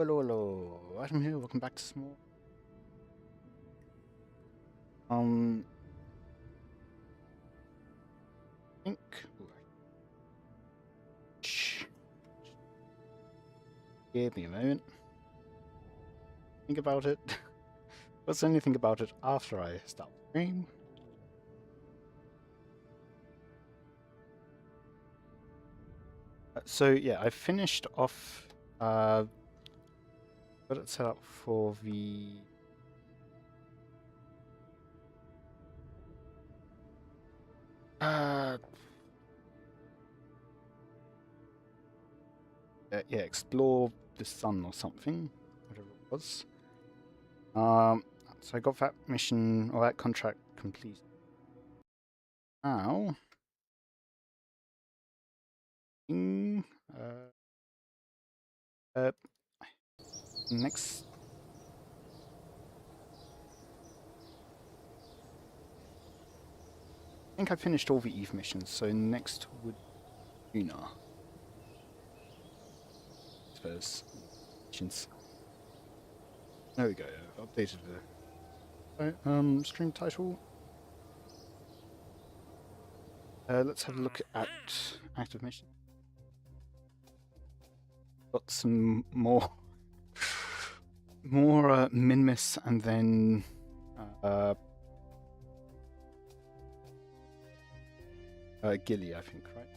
Hello. Adam here, welcome back to Small. I think... Shh. Give me a moment. Think about it. Let's only think about it after I start the stream. So yeah, I finished off, got it set up for the yeah, explore the sun or something, whatever it was. So I got that mission or that contract complete. Now, next. I think I finished all the Eve missions, so next would Duna. I suppose. Missions. There we go. I've updated the stream title. Let's have a look at active mission. Got some more min-miss and then Gilly, I think, right?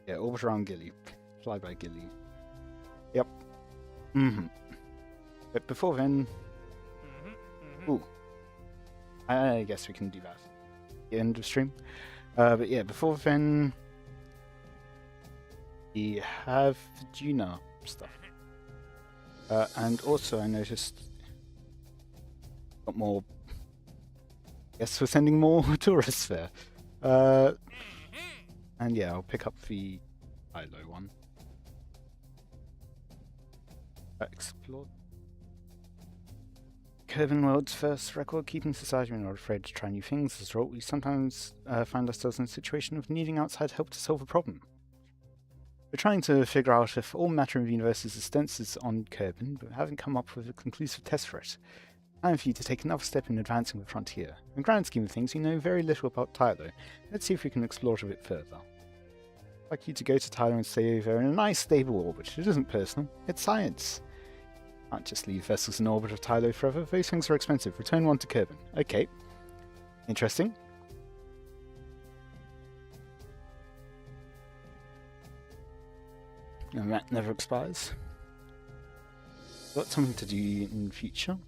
Yeah, orbit around Gilly. Fly by Gilly. Yep. But before then... Ooh. I guess we can do that at the end of stream. But yeah, before then... We have the Duna stuff. And also I noticed... Got more... Guess we're sending more tourists there. And yeah, I'll pick up the Hilo one. Explore. Kerbal World's first record-keeping society. We're not afraid to try new things. As a result, we sometimes find ourselves in a situation of needing outside help to solve a problem. We're trying to figure out if all matter in the universe is extends on Kerbal, but haven't come up with a conclusive test for it. Time for you to take another step in advancing the frontier. In the grand scheme of things, we know very little about Tylo. Let's see if we can explore it a bit further. I'd like you to go to Tylo and stay over in a nice stable orbit. It isn't personal, it's science. Can't just leave vessels in orbit of Tylo forever. Those things are expensive. Return one to Kerbal. Okay. Interesting. And that never expires. Got something to do in the future.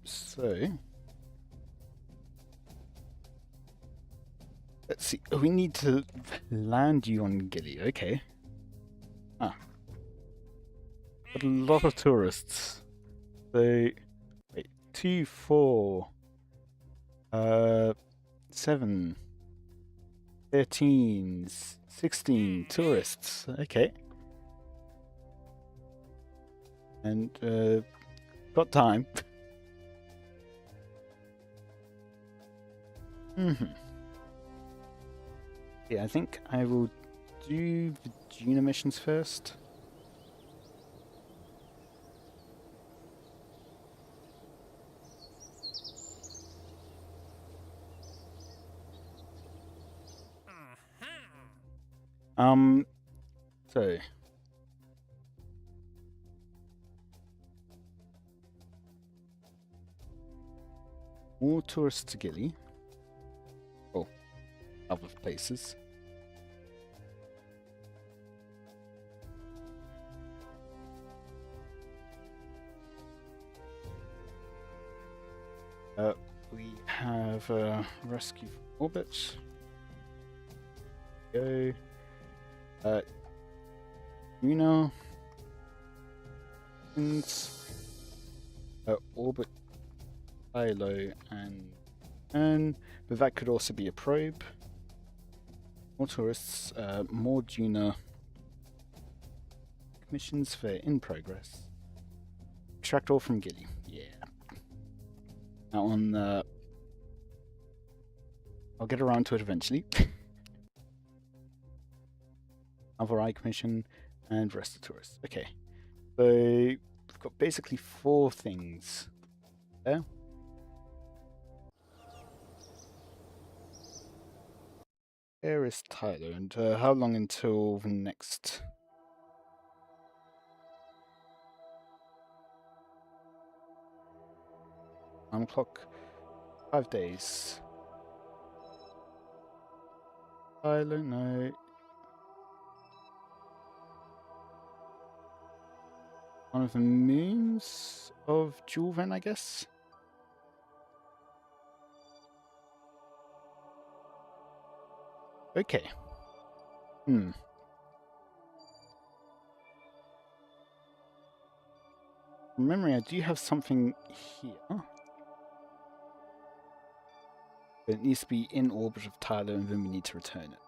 So let's see. We need to land you on Gilly. Okay. Ah. Got a lot of tourists. So wait, 2, 4, 7, 13, 16 tourists. Okay. And got time. Yeah, I think I will do the Duna missions first. So more tourists to Gilly. Oh, other places. We have rescue orbit. Go. Duna. Orbit. Hilo and but that could also be a probe. More tourists, more Duna missions for in progress. Extract all from Gilly. Yeah. Now on I'll get around to it eventually. Other Eye Commission, and Rest of Tourists. Okay, so we've got basically 4 things there. Where is Tyler, and how long until the next? Time clock. 5 days. Tyler, no. One of the moons of Jewel, then, I guess. Okay. From memory, I do have something here. But it needs to be in orbit of Tyler, and then we need to return it.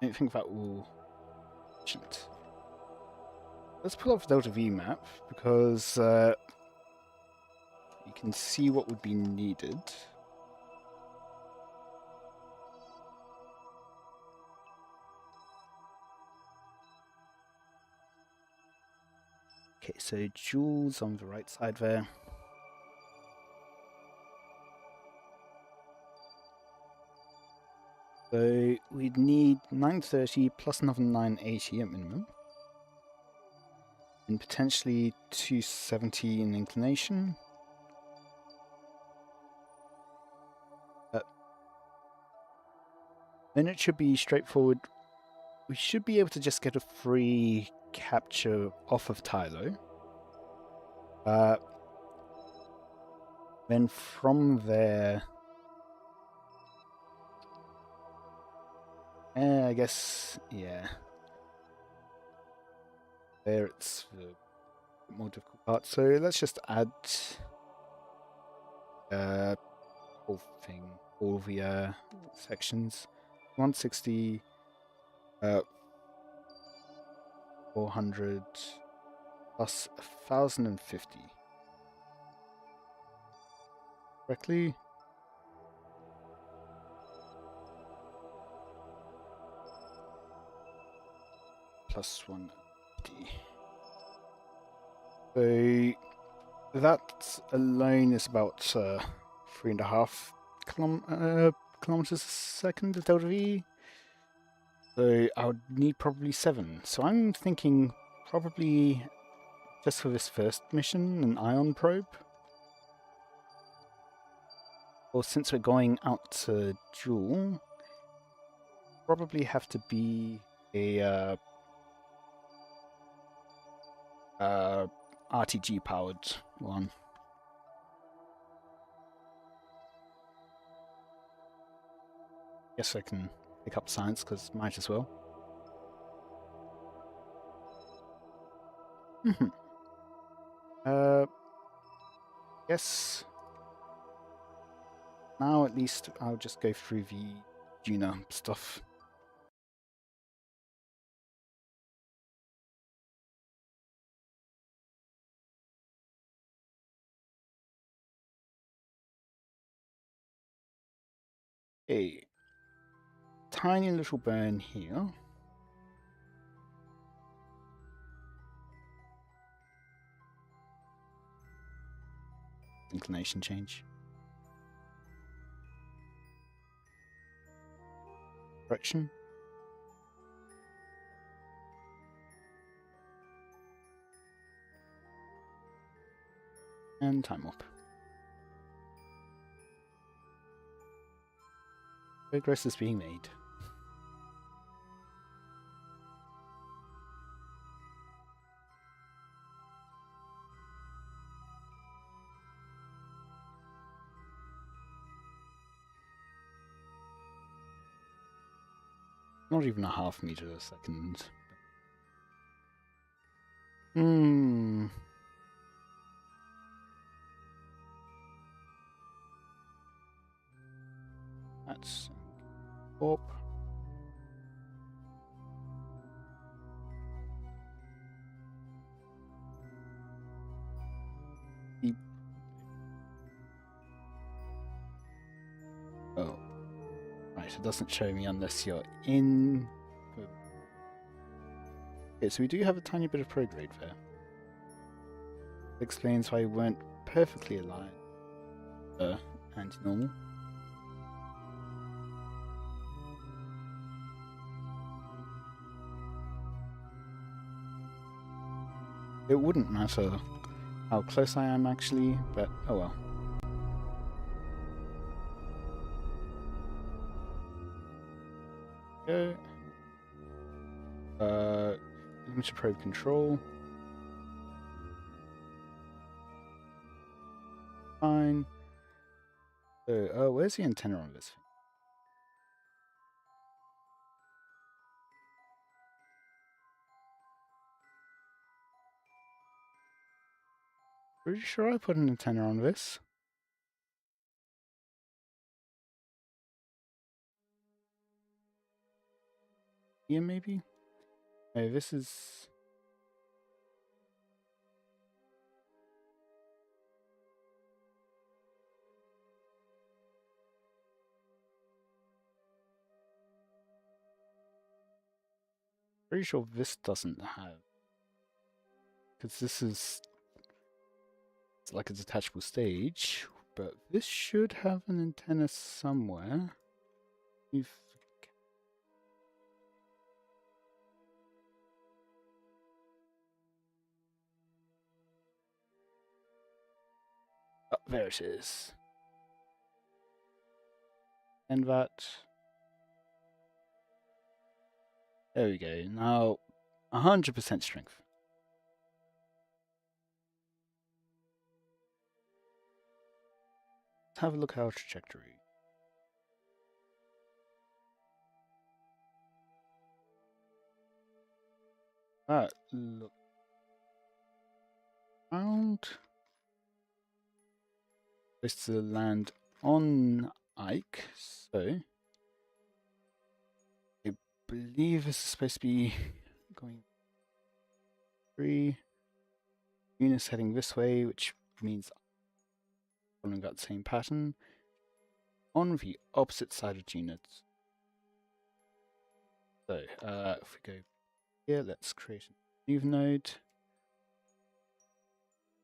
I don't think that will... Let's pull up the Delta V map, because you can see what would be needed. Okay, so Jules on the right side there. So we'd need 930 plus another 980 at minimum. And potentially 270 in inclination. Then it should be straightforward. We should be able to just get a free capture off of Tylo. Then from there... I guess, yeah. There it's the more difficult part. So let's just add whole thing, all the sections. 160, 400 plus 1050. Correctly? Plus 150. So that alone is about 3.5 kilometers a second of Delta V. So I would need probably 7. So I'm thinking probably just for this first mission, an ion probe. Or since we're going out to Jewel, probably have to be a RTG powered one. Guess I can pick up science because might as well. Yes. Now at least I'll just go through the Duna stuff. A tiny little burn here. Inclination change. Correction. And time up. Progress is being made. Not even a half meter a second. That's up. Oh, right. It doesn't show me unless you're in. Okay, so we do have a tiny bit of prograde there. Explains why we weren't perfectly aligned. Anti-normal. It wouldn't matter how close I am actually, but oh well. Go. Limited probe control. Fine. So, where's the antenna on this thing? Pretty sure I put an antenna on this. Here, maybe? Hey, this is... Pretty sure this doesn't have... Because this is... It's like a detachable stage, but this should have an antenna somewhere. If... Oh, there it is. And that... There we go. Now, 100% strength. Let's have a look at our trajectory. Look around. Supposed to land on Ike, so I believe this is supposed to be going 3 units heading this way, which means following that same pattern on the opposite side of units. So if we go here, let's create a new node.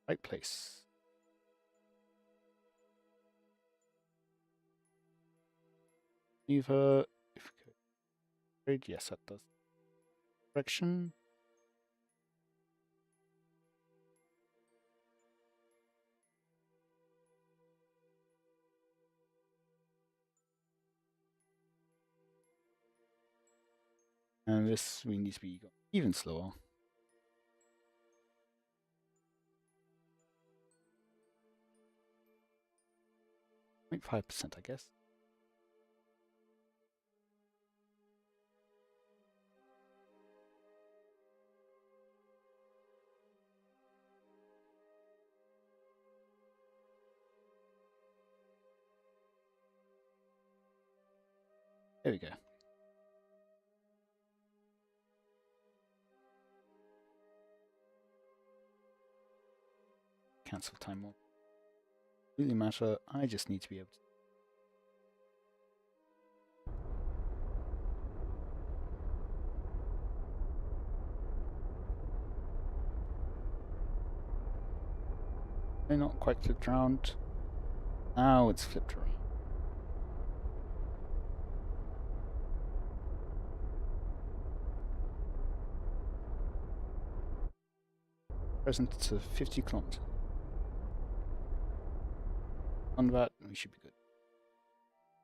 Right place. Either if we go trade, yes, that does direction. And this we need to be even slower. Like 5%, I guess. There we go. Cancel time more. Really matter. I just need to be able to. They're not quite flipped around. Now it's flipped around. Present to 50 kilometers. On that, we should be good.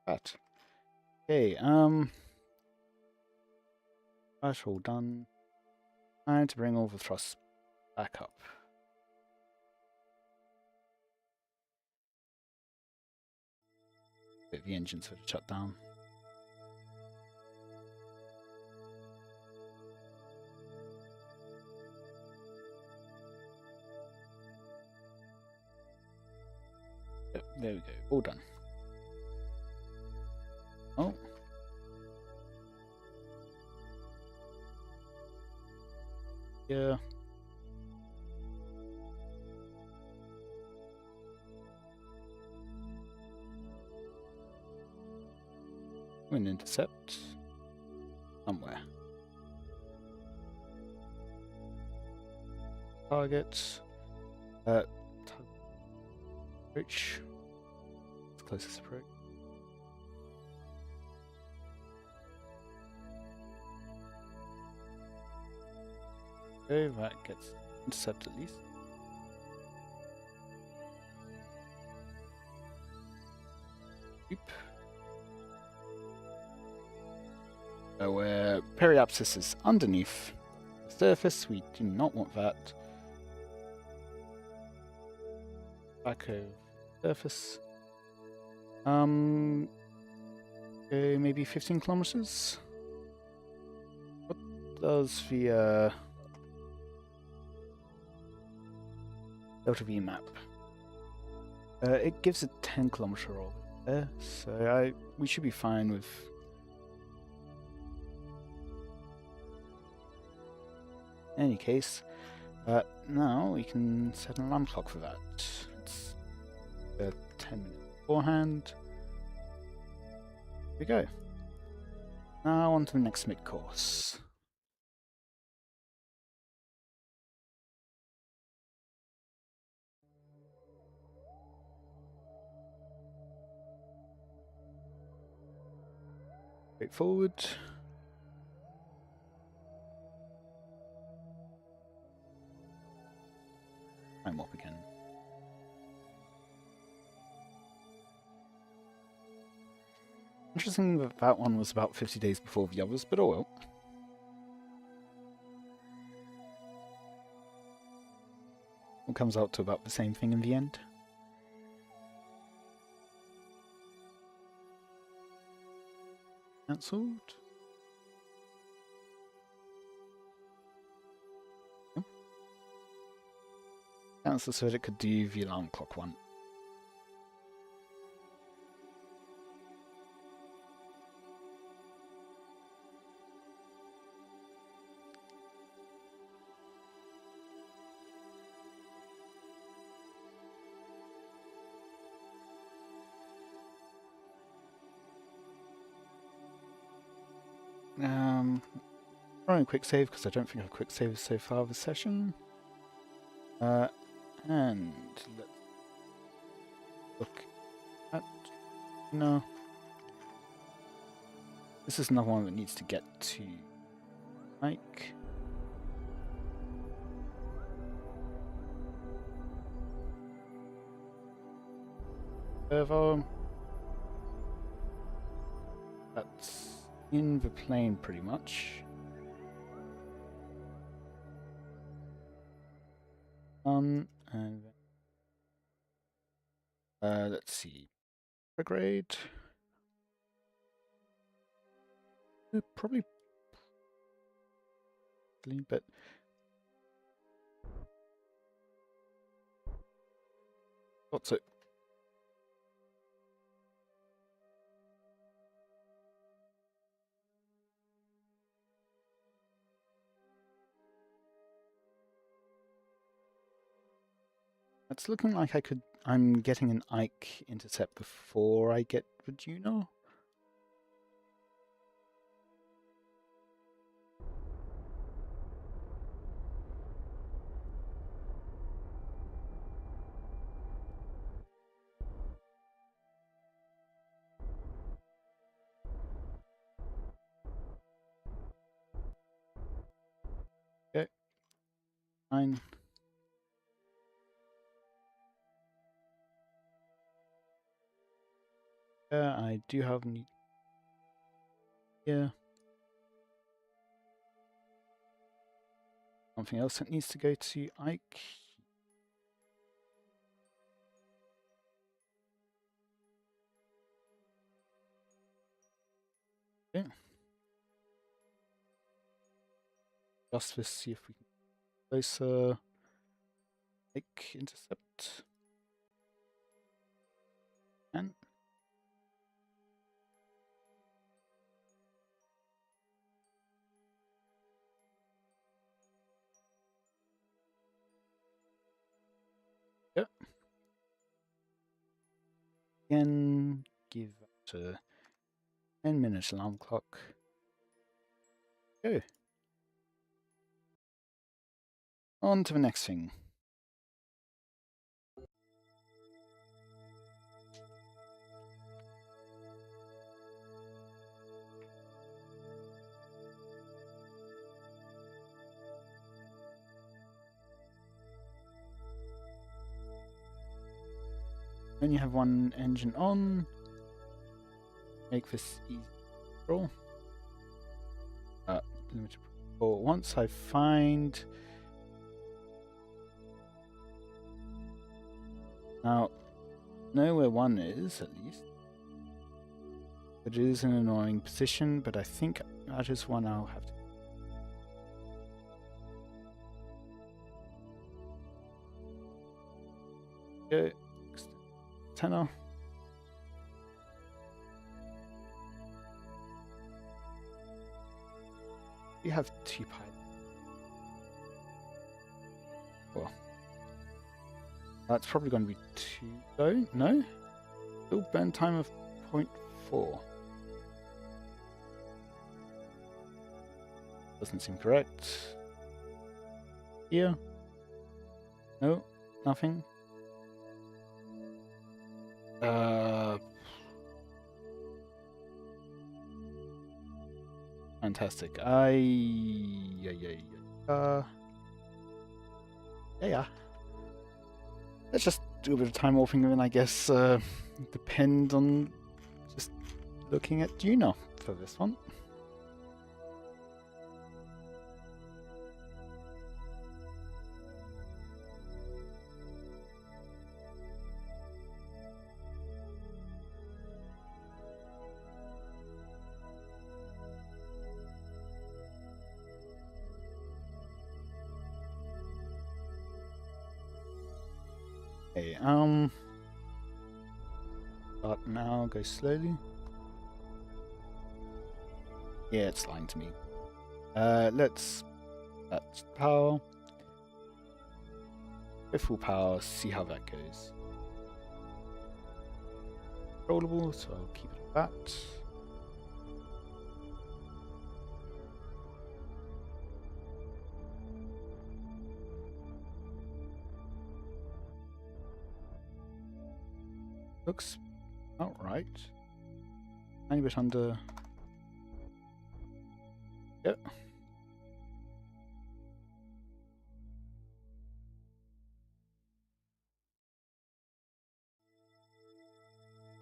That. Okay, that's all done. Time to bring all the thrusts back up. The engines would shut down. Yep, there we go, all done. Oh. Yeah. Wind intercept somewhere. target. Approach. It's closest approach. Okay, that gets intercept at least. Oop. So where periapsis is underneath the surface, we do not want that. Back of surface. Okay, maybe 15 kilometers. What does the Delta V map? It gives a 10-kilometer orbit there, so we should be fine with. In any case, now we can set an alarm clock for that. It's 10 minutes beforehand. Here we go. Now on to the next mid-course. Straightforward. Time up again. Interesting that that one was about 50 days before the others, but oh well. It comes out to about the same thing in the end. Cancelled. Cancel so that it could do the alarm clock one. Throwing a quick save because I don't think I've quick saved so far this session. And let's look at. No. This is another one that needs to get to Mike. Servo. That's in the plane pretty much. And let's see. Grade. Probably, but what's it? It's looking like I'm getting an Ike intercept before I get the Duna. Okay. Fine. I do have any. Yeah. Something else that needs to go to Ike. Yeah. Just to see if we can closer. Ike intercept. And yep. Again, give that a 10-minute alarm clock. Go. On to the next thing. Only have one engine on. Make this easy to control. Limited control. Once I find... Now, know where one is, at least. It is an annoying position, but I think that is one I'll have to... Go. Antenna. We have 2 pilots. Well, that's probably going to be 2 though. No? Still burn time of 0.4. Doesn't seem correct. Here? No, nothing. Fantastic. Yeah. Let's just do a bit of time warping and I guess depend on just looking at Duna for this one. Okay, start now, go slowly. Yeah, it's lying to me. Let's power. Go full power, see how that goes. Controllable, so I'll keep it at that. Looks alright. Tiny bit under. Yep.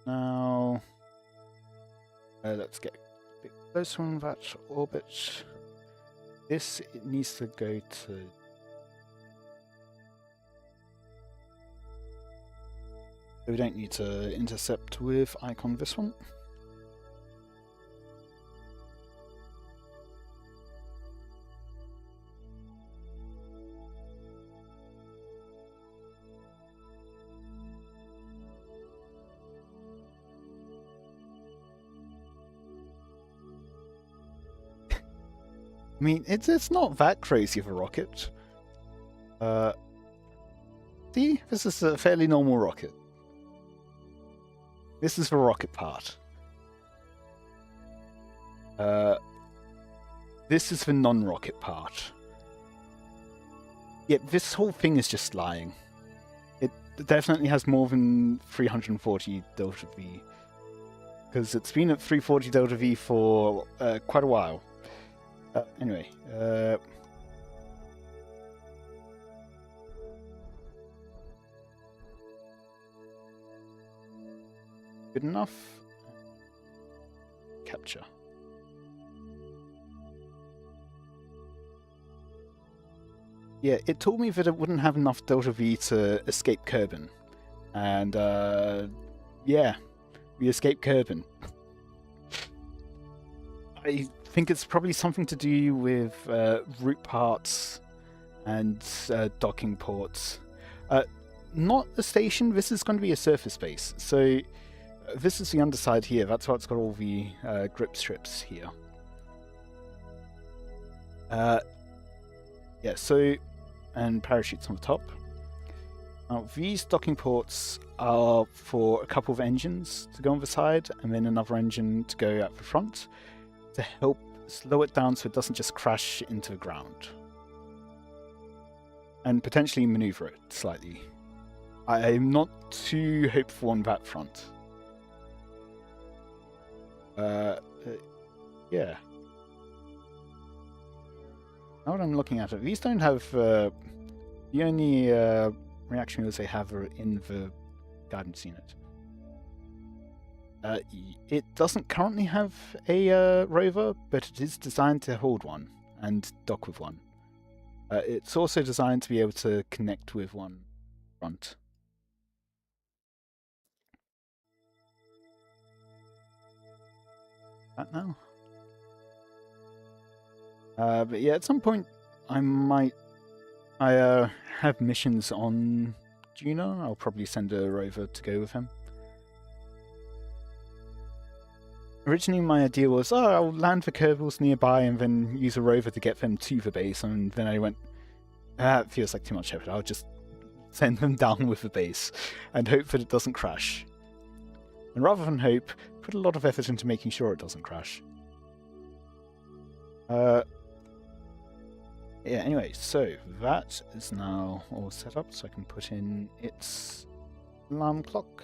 Now, let's get a bit closer on that orbit. This, it needs to go to. We don't need to intercept with icon this one. I mean, it's not that crazy of a rocket. See, this is a fairly normal rocket. This is the rocket part. This is the non-rocket part. Yeah, this whole thing is just lying. It definitely has more than 340 delta V. Because it's been at 340 delta V for quite a while. Anyway. Good enough. Capture. Yeah, it told me that it wouldn't have enough delta V to escape Kerbin. And, yeah, we escaped Kerbin. I think it's probably something to do with root parts and docking ports. Not a station, this is going to be a surface base. So, this is the underside here, that's why it's got all the grip strips here. Yeah, so, and parachutes on the top. Now, these docking ports are for a couple of engines to go on the side, and then another engine to go at the front, to help slow it down so it doesn't just crash into the ground. and potentially maneuver it slightly. I'm not too hopeful on that front. Yeah. Now that I'm looking at it, these don't have the only reaction wheels they have are in the guidance unit. It doesn't currently have a rover, but it is designed to hold one and dock with one. It's also designed to be able to connect with one front. That now? But yeah, at some point I have missions on Duna. I'll probably send a rover to go with him. Originally my idea was, I'll land the Kerbals nearby and then use a rover to get them to the base, and then I went, it feels like too much effort. I'll just send them down with the base and hope that it doesn't crash. And rather than hope, put a lot of effort into making sure it doesn't crash. Yeah, anyway, so that is now all set up, so I can put in its alarm clock.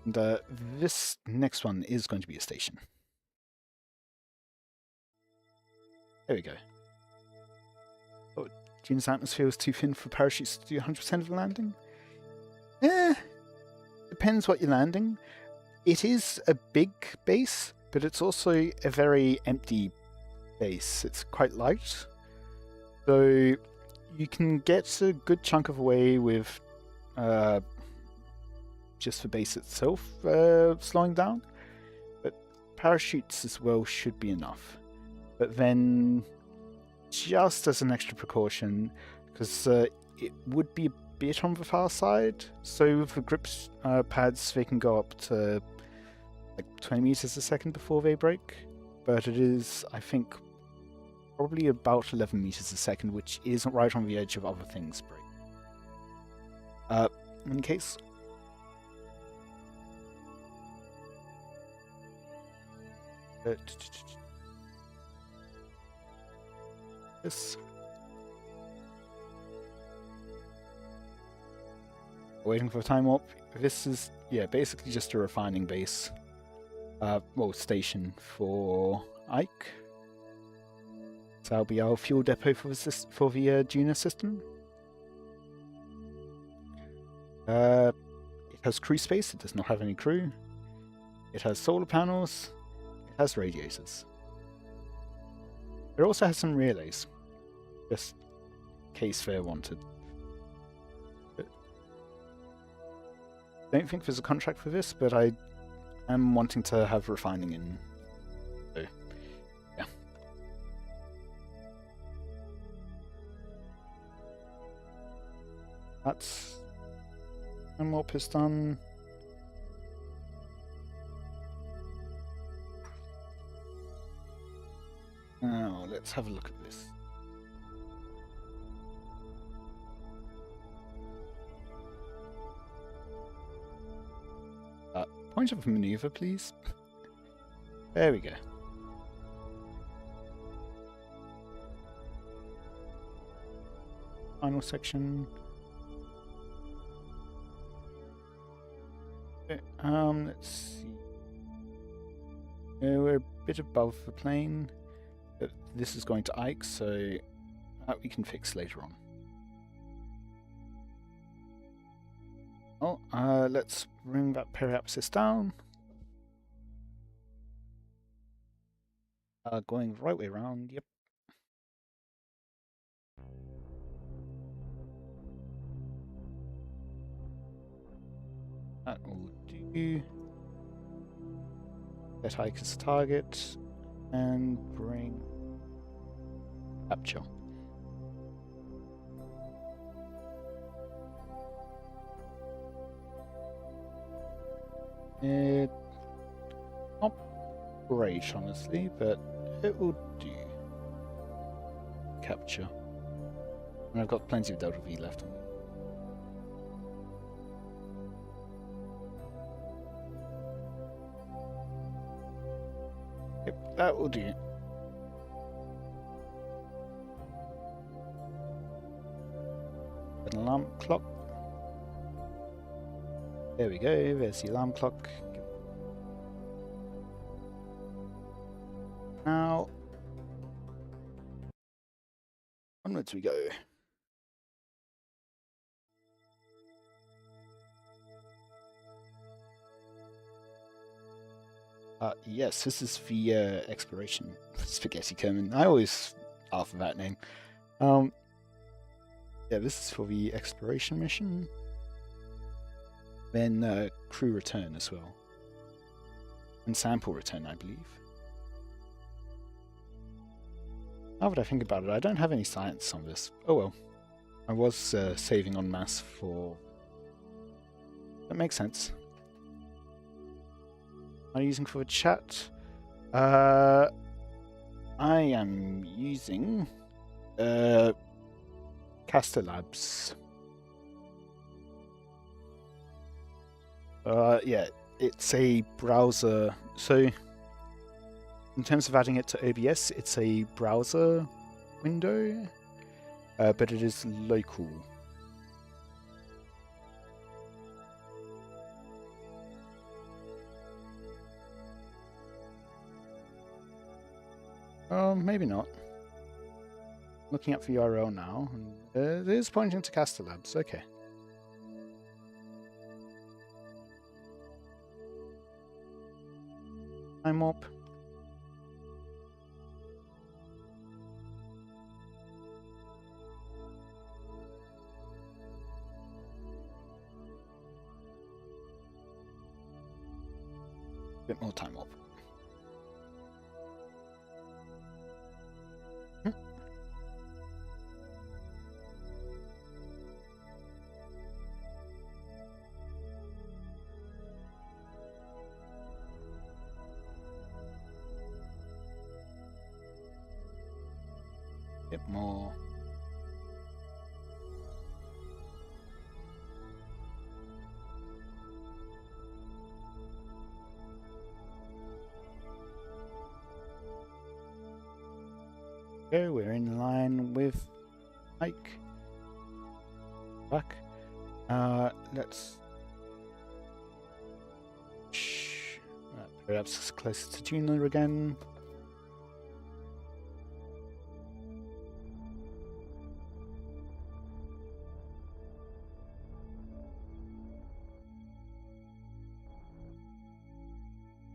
And this next one is going to be a station. There we go. Oh, Duna's atmosphere is too thin for parachutes to do 100% of the landing? Depends what you're landing. It is a big base, but it's also a very empty base. It's quite light. So you can get a good chunk of the way with just the base itself slowing down, but parachutes as well should be enough. But then, just as an extra precaution, because it would be a bit on the far side, so with the grip pads they can go up to like 20 meters a second before they break, but it is, I think, probably about 11 meters a second, which is right on the edge of other things break. In case. This. Waiting for a time warp. This is, yeah, basically just a refining base. Well, station for Ike. So that'll be our fuel depot for the Duna system. It has crew space. It does not have any crew. It has solar panels. It has radiators. It also has some relays, just in case they're wanted. But don't think there's a contract for this, but I am wanting to have refining in. So, yeah. That's one more piston. Now, let's have a look at this. Point of maneuver, please. There we go. Final section. Okay, let's see. We're a bit above the plane. But this is going to Ike, so that we can fix later on. Oh, let's bring that periapsis down. Going the right way around, yep. That will do. Set Ike as target. And bring capture. It's not great, honestly, but it will do. Capture. And I've got plenty of Delta V left on me. Yep, that will do. An alarm clock. There we go, there's the alarm clock. Now, onwards we go. Yes, this is the exploration. Spaghetti Kerman. I always laugh at that name. Yeah, this is for the exploration mission. Then crew return as well. And sample return, I believe. Now that I think about it, I don't have any science on this. Oh well. I was saving en masse for... That makes sense. Am I using for the chat? I am using Caster Labs. Yeah, it's a browser. So, in terms of adding it to OBS, it's a browser window, but it is local. Maybe not. Looking up the URL now, and it is pointing to Caster Labs. Okay. Time warp. Bit more time warp. Bit more. Okay, we're in line with Mike. Back. Let's perhaps closer to Duna again.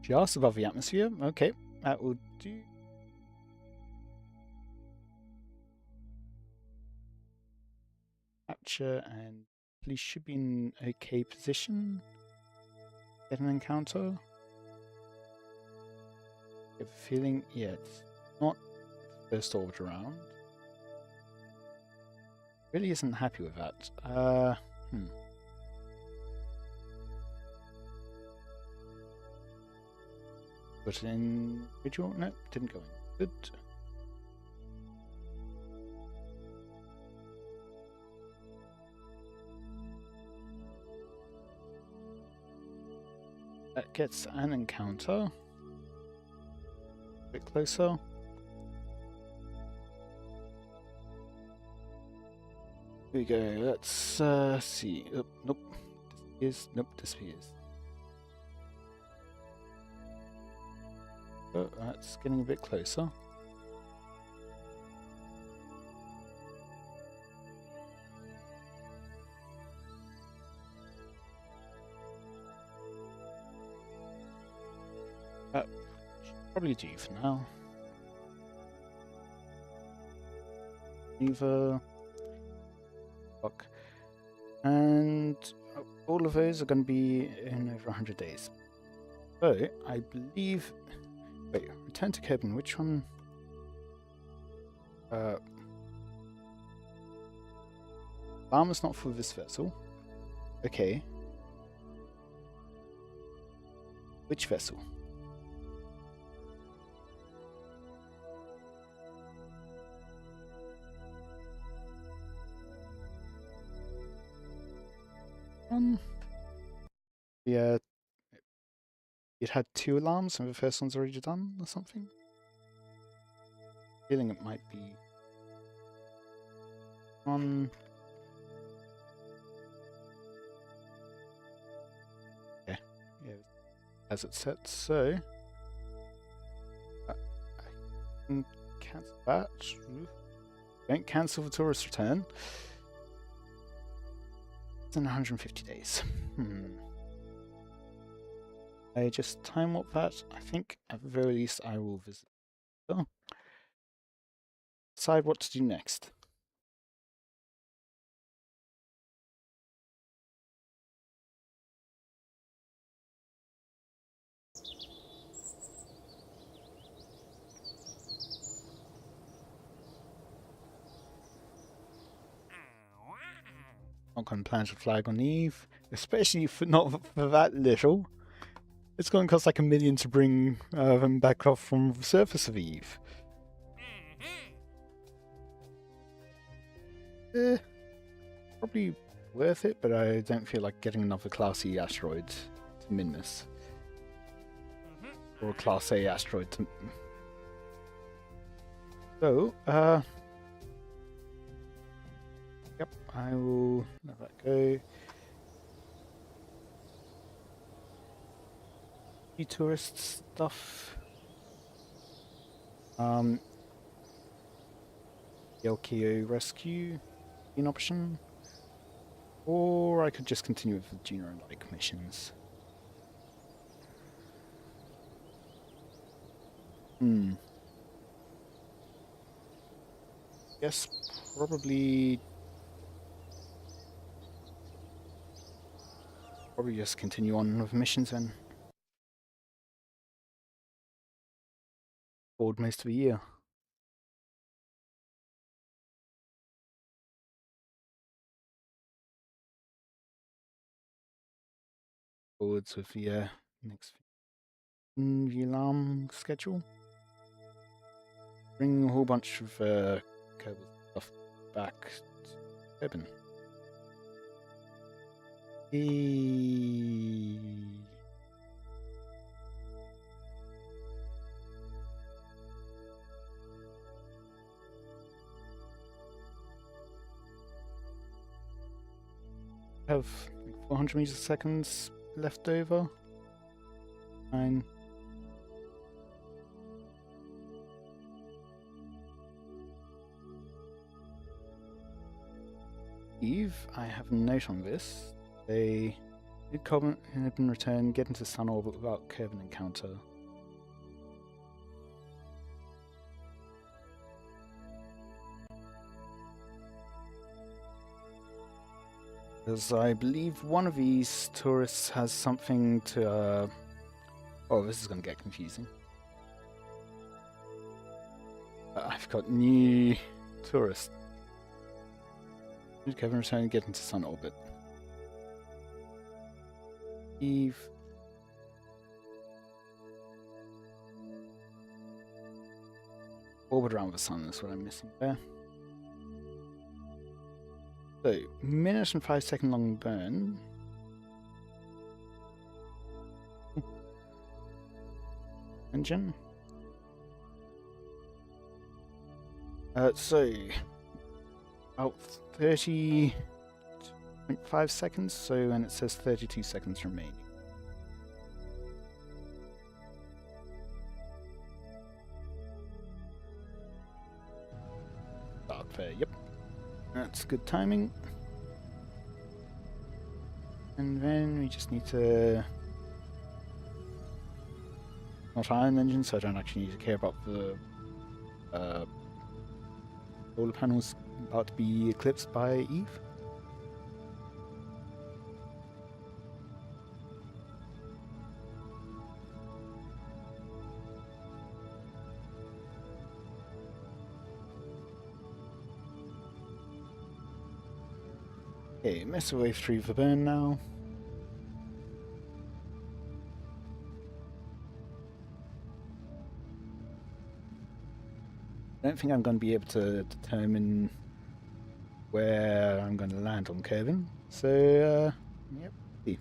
Just above the atmosphere. Okay, that will do. Capture, and police should be in okay position. Get an encounter. Get a feeling, yeah, it's not first orbit around. Really isn't happy with that. Put it in visual? Nope, didn't go in. Good. That gets an encounter. A bit closer. Here we go. Let's see. Oh, nope. Disappears. Nope, disappears. Oh, that's getting a bit closer. Probably do for now. Either fuck. And all of those are going to be in over 100 days. So I believe. Wait, return to Kerbal. Which one? Alarm not for this vessel. Okay. Which vessel? Yeah, it had 2 alarms and the first one's already done or something. Feeling it might be one. as it's set, so I can cancel that. Don't cancel the tourist return. It's in 150 days. I just time warp that. I think at the very least I will visit. So, decide what to do next. Not going to plant a flag on Eve, especially for not for that little. It's going to cost like $1 million to bring them back off from the surface of Eve. Probably worth it, but I don't feel like getting another Class E asteroid to min this. Or a Class A asteroid to... So, yep, I will let that go. Tourist stuff. LKO rescue an option, or I could just continue with the Duna and like missions. Yes, probably just continue on with missions then. Forward most of the year. Forwards with the next VLAM schedule. Bring a whole bunch of Kerbal stuff back to Kerbin. Have 400 meters seconds left over. Fine. Eve, I have a note on this. They did comment in return, get into sun orbit without Kerbin encounter. Because I believe one of these tourists has something to... Oh, this is going to get confusing. I've got new tourists. Did Kerbin return and get into sun orbit? Eve. Orbit around the sun is what I'm missing there. So, minute and 5 second long burn. Engine. So, about 30.5 seconds, so and it says 32 seconds remaining. Start there, yep. That's good timing. And then we just need to... Not iron engine, so I don't actually need to care about the solar panels about to be eclipsed by Eve. Okay, mess away through the burn now. I don't think I'm going to be able to determine where I'm going to land on Kerbin, so yep, see.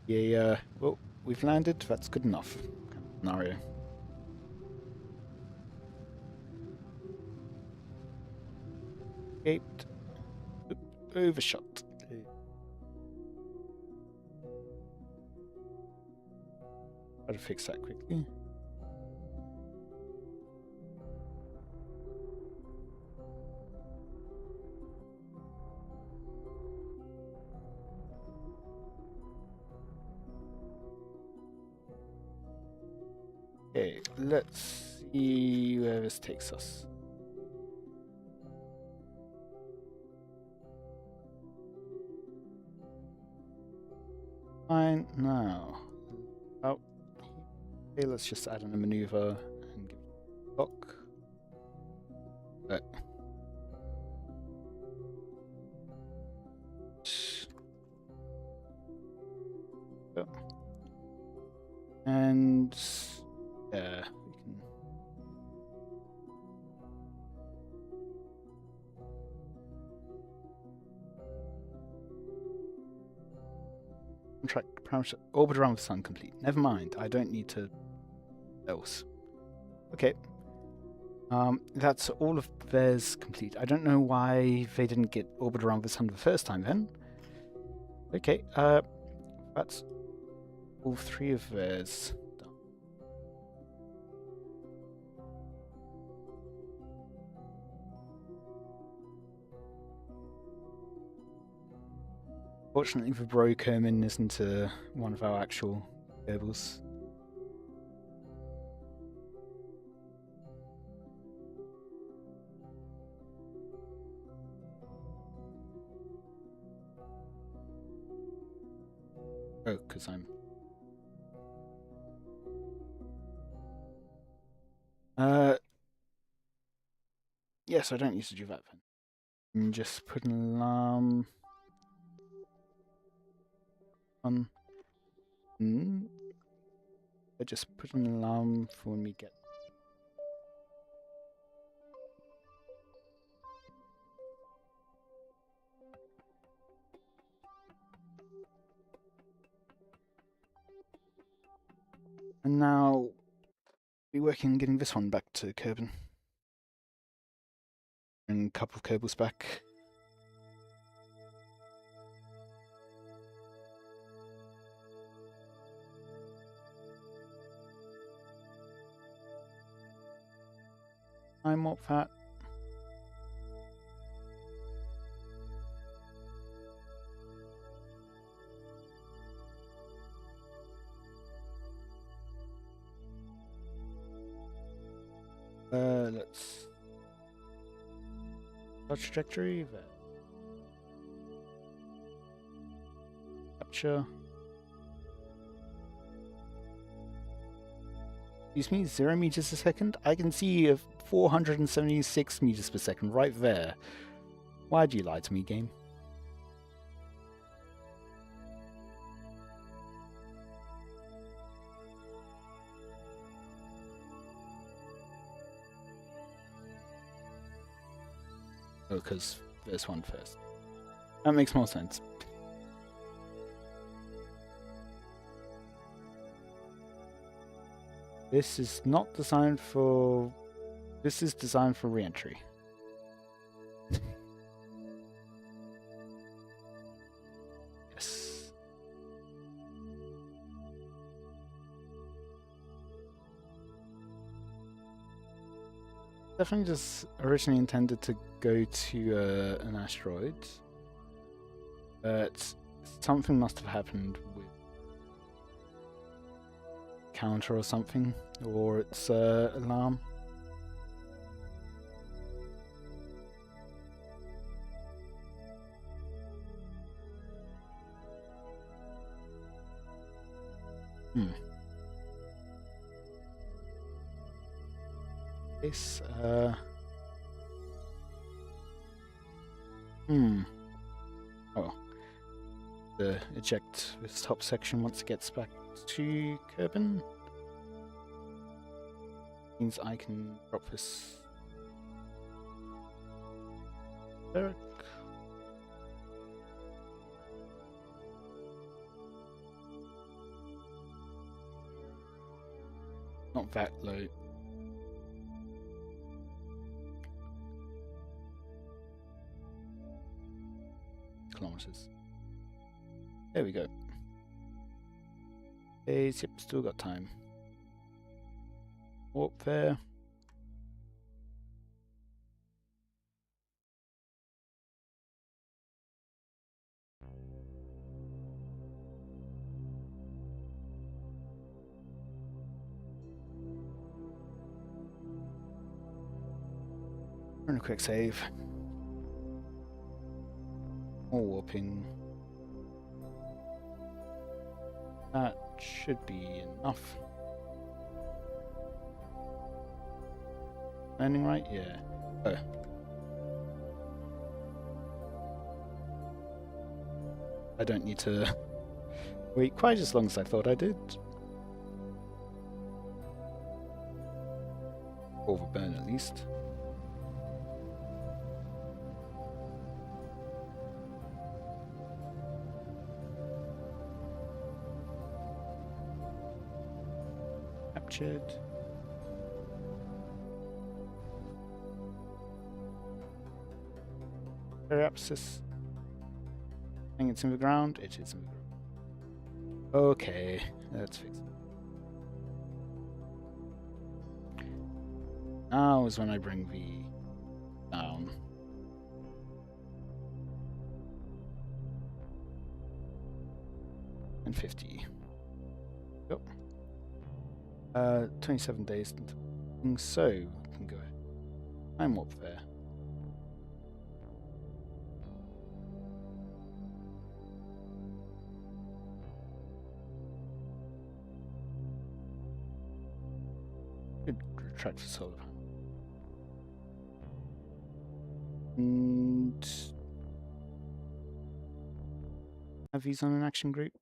Yeah, well, we've landed, that's good enough. Scenario. Escaped. Overshot. try to fix that quickly. Okay, let's see where this takes us. Fine, now. Oh, okay, let's just add in a maneuver and give it a block. And yeah, we can. Contract parameter orbit around the sun complete. Never mind, I don't need to else. Okay. That's all of theirs complete. I don't know why they didn't get orbit around the sun the first time then. Okay, that's all three of theirs done. Fortunately, the Bro Kerman isn't one of our actual Kerbals. Oh, because I'm... Yes, I don't need to do that then. I'm just putting an alarm on. I just put an alarm for when we get... And now be working on getting this one back to Kerbin. And a couple of Kerbals back. Time warp that. Let's trajectory there. Capture. Excuse me, 0 meters a second? I can see 476 meters per second right there. Why'd you lie to me, game? Oh, because there's one first. That makes more sense. This is not designed for... This is designed for re-entry. Yes. Definitely just originally intended to go to an asteroid. But something must have happened with counter or something, or its alarm. This oh, the eject this top section once it gets back to Kerbin means I can drop this there. Not that low. Kilometers. There we go. Yep, still got time. Warp there. Run a quick save. More warping. That should be enough. Landing right? Yeah. Oh. I don't need to wait quite as long as I thought I did. Overburn at least. Captured. Periapsis. I think it's in the ground. It is in the ground. Okay, let's fix it. Now is when I bring V down. And 50. Yep. 27 days until. So, we can go ahead. I'm up there. Good retract for solar panel. And have these on an action group.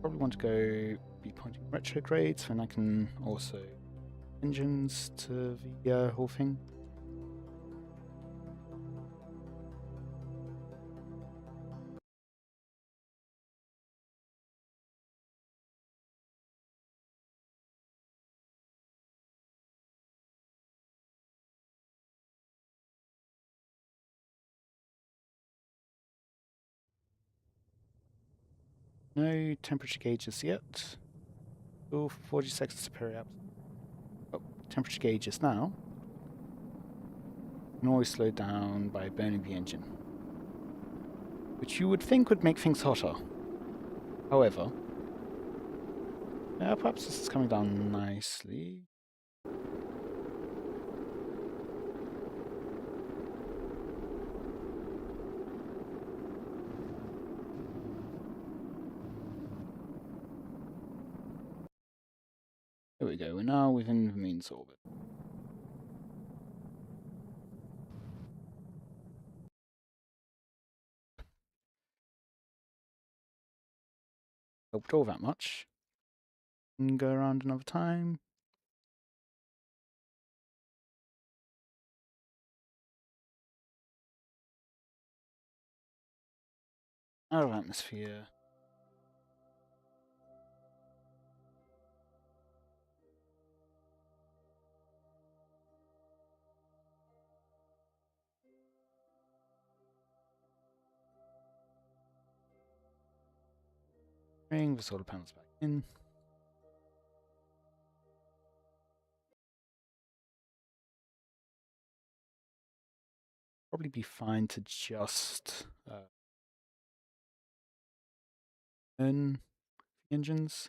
Probably want to go be pointing retrograde, and I can also engines to the whole thing. No temperature gauges yet. Oh, 40 seconds to periap. Oh, temperature gauges now. Can always slow down by burning the engine, which you would think would make things hotter. However, yeah, perhaps this is coming down nicely. There we go, we're now within the moon's orbit. Helped all that much. And go around another time. Out of atmosphere. Bring the solar panels back in. Probably be fine to just turn the engines.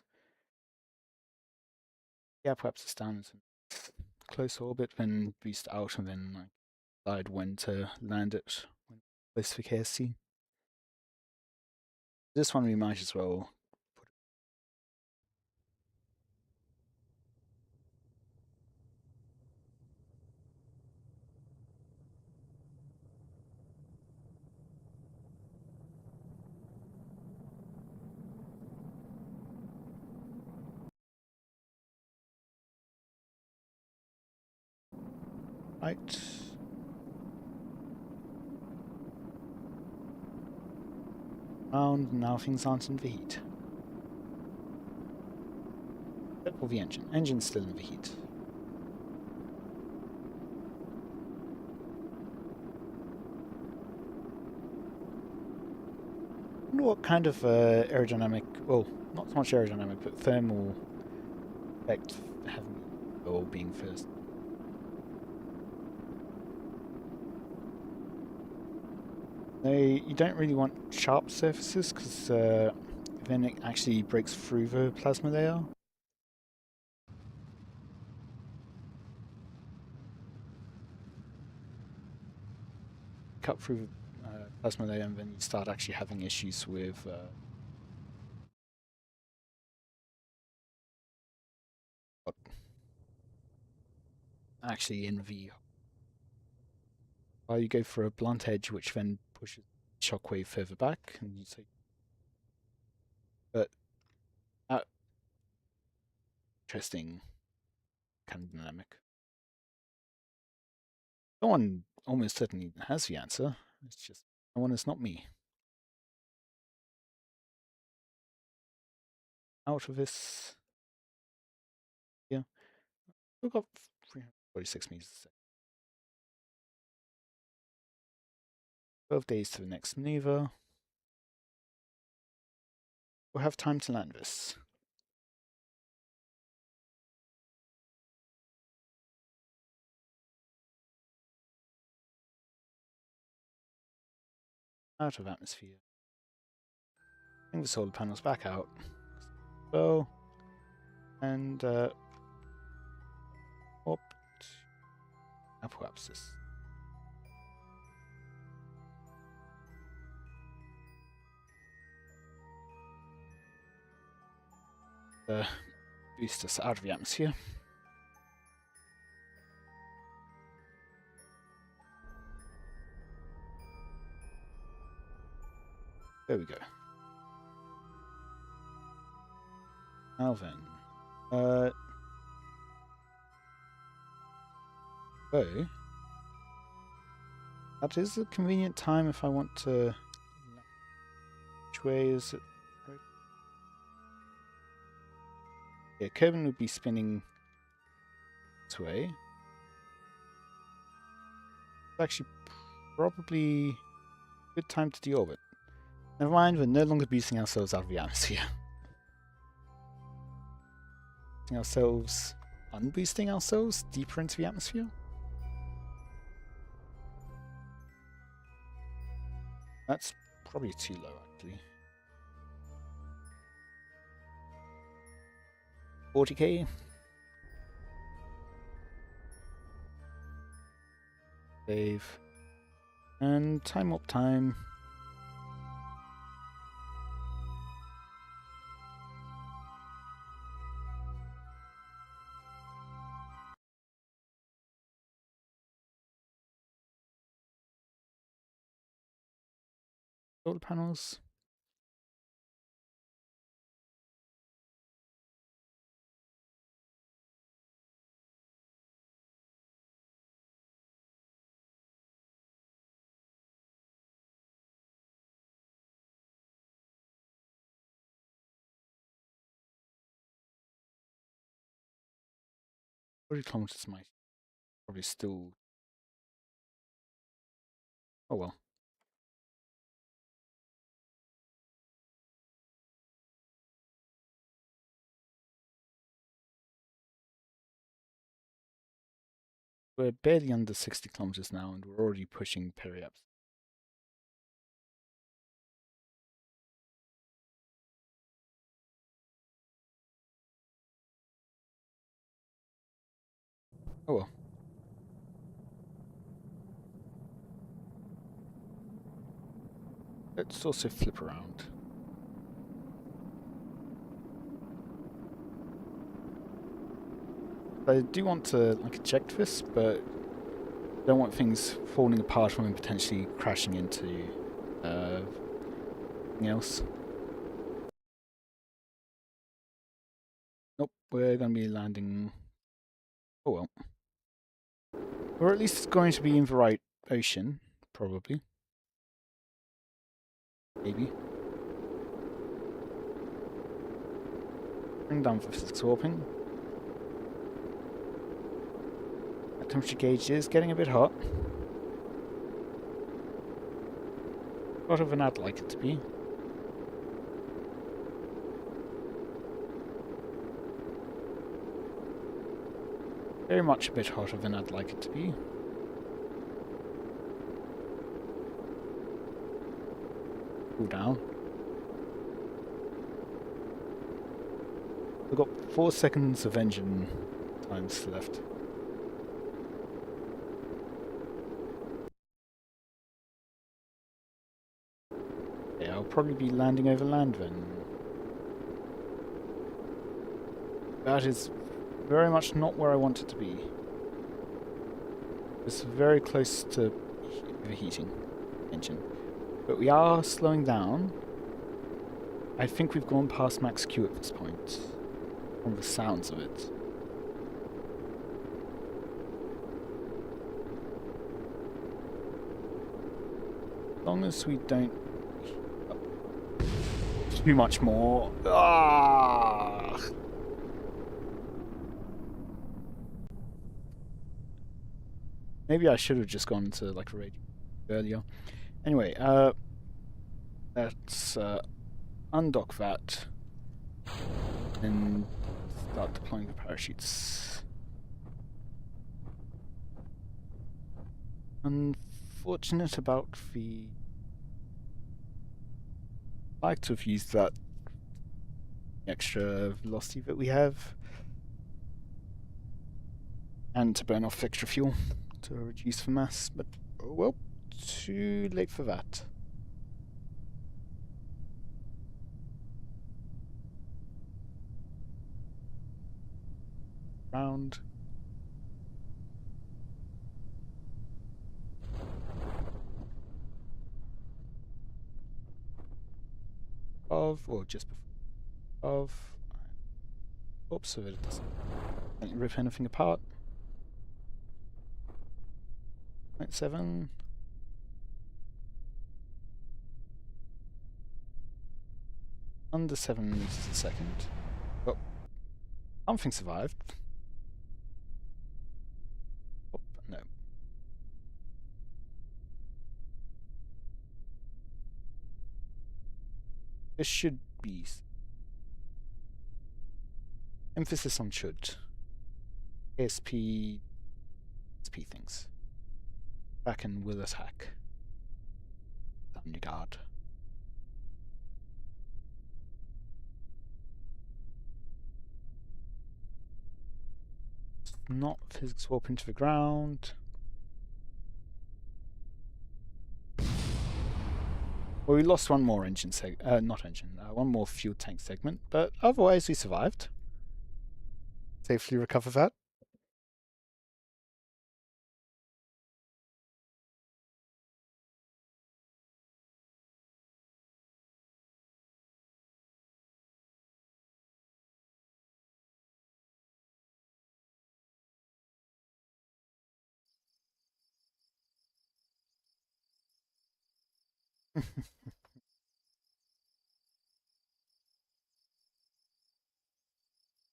Yeah, perhaps it's down in close orbit, then boost out, and then decide when to land it when close for KSC. This one we might as well put right. Round, now things aren't in the heat. Except for the engine. Engine's still in the heat. wonder what kind of aerodynamic, well, not so much aerodynamic, but thermal effect having or being first. You don't really want sharp surfaces because then it actually breaks through the plasma layer. Cut through the plasma layer and then you start actually having issues with actually in the you go for a blunt edge which then pushes shockwave further back and you say but interesting kind of dynamic. No one almost certainly has the answer. It's just no one is not me. Out of this. Yeah. We've got 346 meters a second. 12 days to the next maneuver. We'll have time to land this. Out of atmosphere. Bring the solar panels back out. So, and apoapsis. Boost us out of the atmosphere. There we go. Now then, so that is a convenient time if I want to. Which way is it? Right? Yeah, Kerbal would be spinning this way. It's actually probably a good time to deorbit. Never mind, we're no longer boosting ourselves out of the atmosphere. Unboosting ourselves deeper into the atmosphere. That's probably too low, actually. 40k. Save. And time up time. Solar panels. Kilometers might probably still. Oh well. We're barely under 60 kilometers now, and we're already pushing periaps. Oh well. Let's also flip around. I do want to eject this, but don't want things falling apart from and potentially crashing into something else. Nope, we're going to be landing. Oh well. Or at least it's going to be in the right ocean, probably. Maybe. Bring down for physics warping. That temperature gauge is getting a bit hot. Hotter than I'd like it to be. Very much a bit hotter than I'd like it to be. Cool down. We've got 4 seconds of engine times left. Okay, I'll probably be landing over land then. That is very much not where I want it to be. It's very close to overheating engine. But we are slowing down. I think we've gone past max Q at this point, from the sounds of it. As long as we don't too much more. Ah! Maybe I should have just gone to like a radio earlier. Anyway, let's undock that and start deploying the parachutes. Unfortunate about the... I'd like to have used that extra velocity that we have and to burn off extra fuel to reduce the mass, but oh well, too late for that. Round. Of, or just before. Of. Oops, so it doesn't rip anything apart. 0.7. Under 7 meters a second. Oh, something survived. Oh, no. This should be... Emphasis on should. KSP... KSP things. Back and will attack. On your guard. Not physics warp into the ground. Well, we lost one more engine one more fuel tank segment, but otherwise we survived. Safely recover that.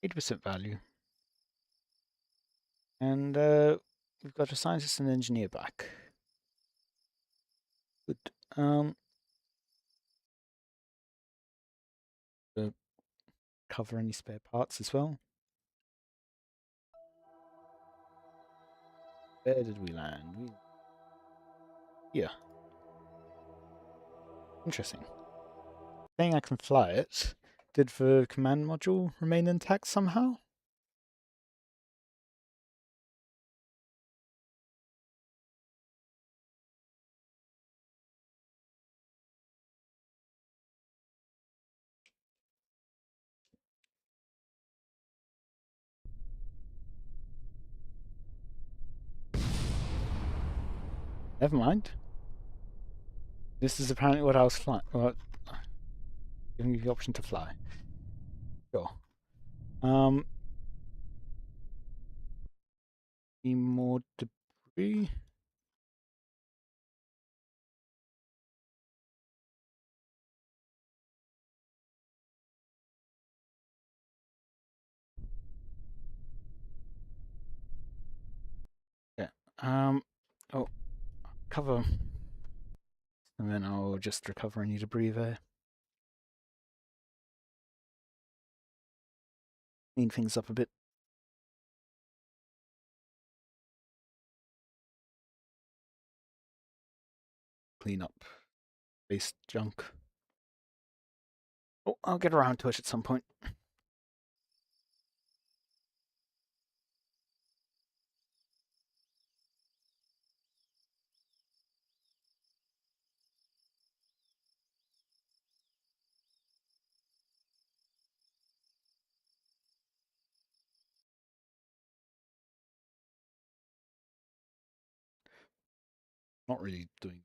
%8 value. And we've got a scientist and engineer back. Good. Cover any spare parts as well. Where did we land? Here. Interesting. Saying I can fly it. Did the command module remain intact somehow? Never mind. This is apparently what I was flying. Well, giving you the option to fly. Sure. Any more debris? Yeah. Oh, cover. And then I'll just recover any debris there. Clean things up a bit. clean up space junk. Oh, I'll get around to it at some point. Not really doing.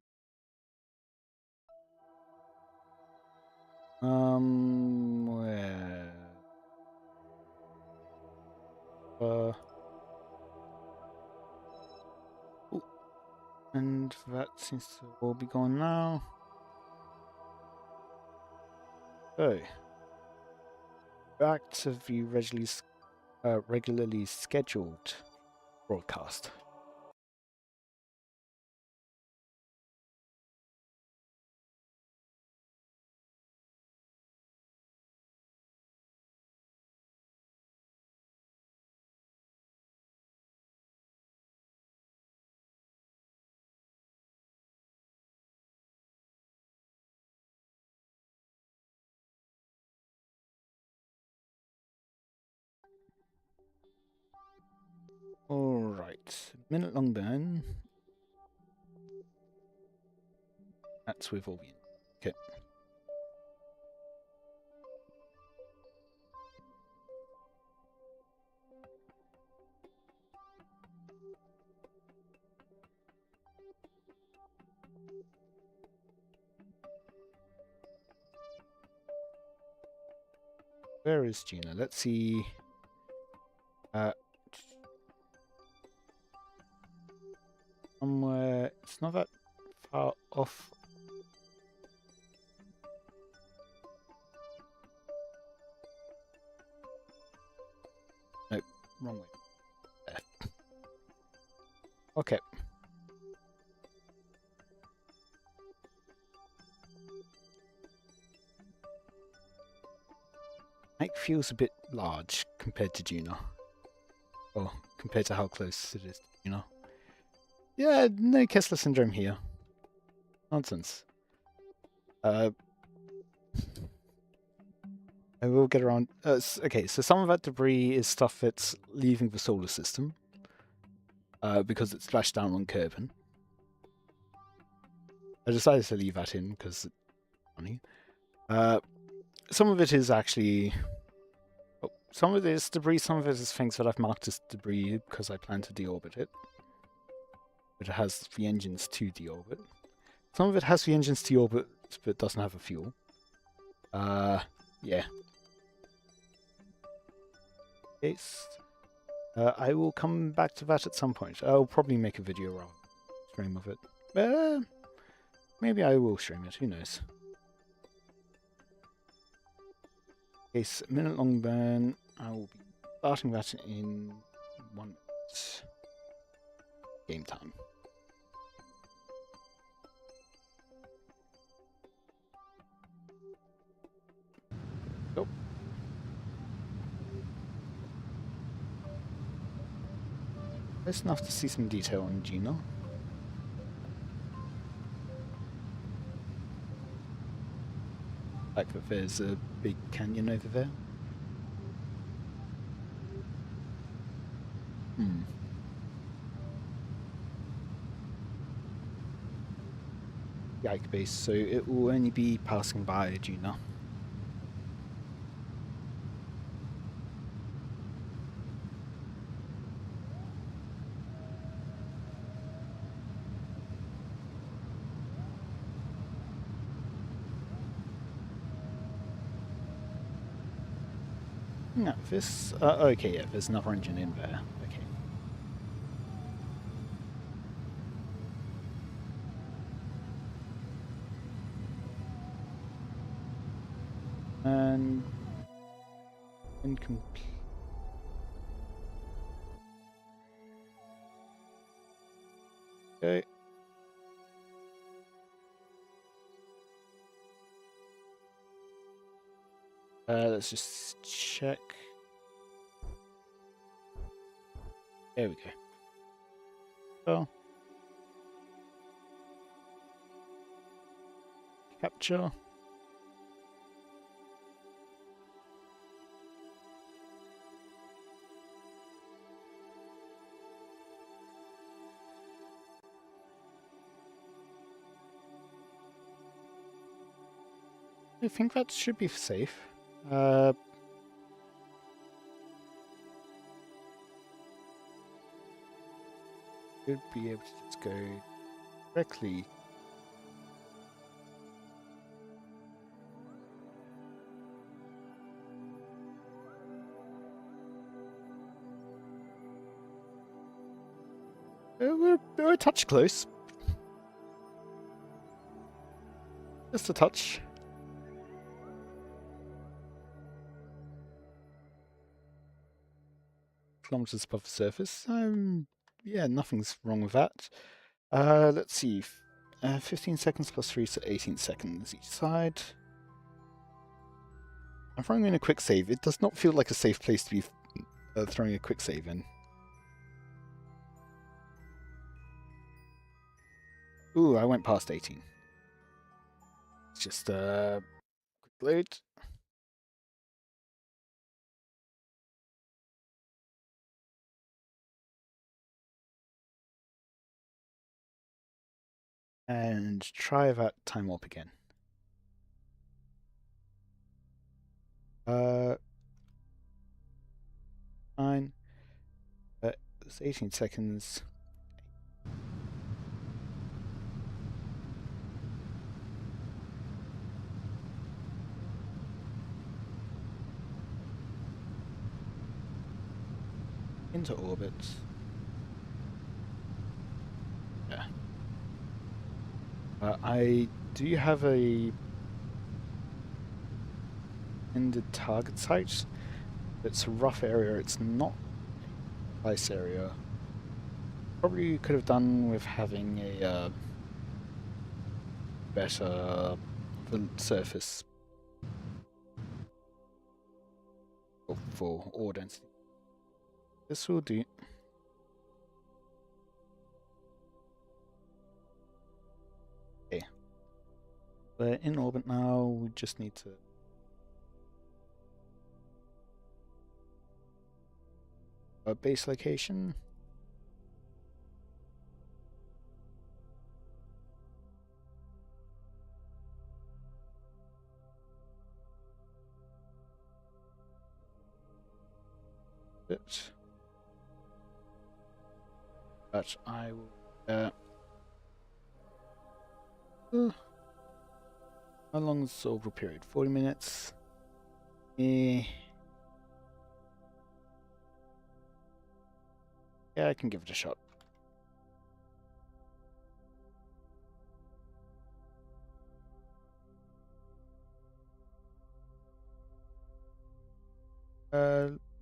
Where? Ooh, and that seems to all be gone now. So, back to the regularly scheduled broadcast. Alright, minute long burn. That's with all the. Okay. Where is Gina? Let's see. Somewhere. It's not that far off. No, wrong way. There. Okay. Mike feels a bit large compared to Juno. Or compared to how close it is to Juno. Yeah, no Kessler syndrome here. Nonsense. I will get around. Okay, so some of that debris is stuff that's leaving the solar system. Because it splashed down on Kerbin. I decided to leave that in because it's funny. Some of it is actually. Oh, some of it is debris, some of it is things that I've marked as debris because I plan to deorbit it. But it has the engines to deorbit. Some of it has the engines to orbit, but doesn't have a fuel. Yeah. Yes. I will come back to that at some point. I'll probably make a video or stream of it. Maybe I will stream it, who knows. Case minute long burn. I will be starting that in 1 minute. Game time. Oh. Close enough to see some detail on Gina. Like that there's a big canyon over there. Yike base, so it will only be passing by Duna. No, this. Okay, yeah, there's another engine in there. Okay. And incomplete. Okay. Let's just check. There we go. Oh. capture. I think that should be safe. Should be able to just go directly. We're a touch close. Just a touch. Kilometers above the surface. Yeah, nothing's wrong with that. Let's see. 15 seconds plus 3, so 18 seconds each side. I'm throwing in a quick save. It does not feel like a safe place to be throwing a quick save in. Ooh, I went past 18. It's just quick load. And try that time warp again. Fine. It's 18 seconds. Into orbit. Yeah. I do have a ended target site. It's a rough area. It's not a nice area. Probably could have done with having a better surface for ore density. This will do. Okay. We're in orbit now. We just need to base location. But I will. How long is the orbital period? 40 minutes. Yeah, I can give it a shot.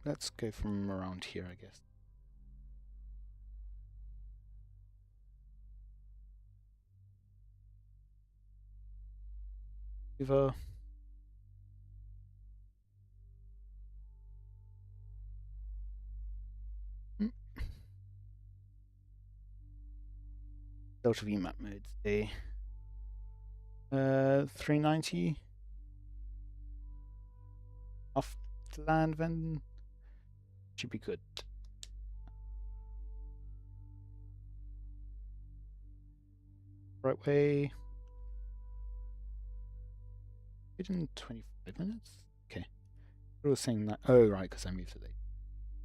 Let's go from around here, I guess. Over. Delta V map mode today. 390. Off to land, then should be good. Right way. In 25 minutes? Okay. I was saying that. Oh, right, because I moved it late.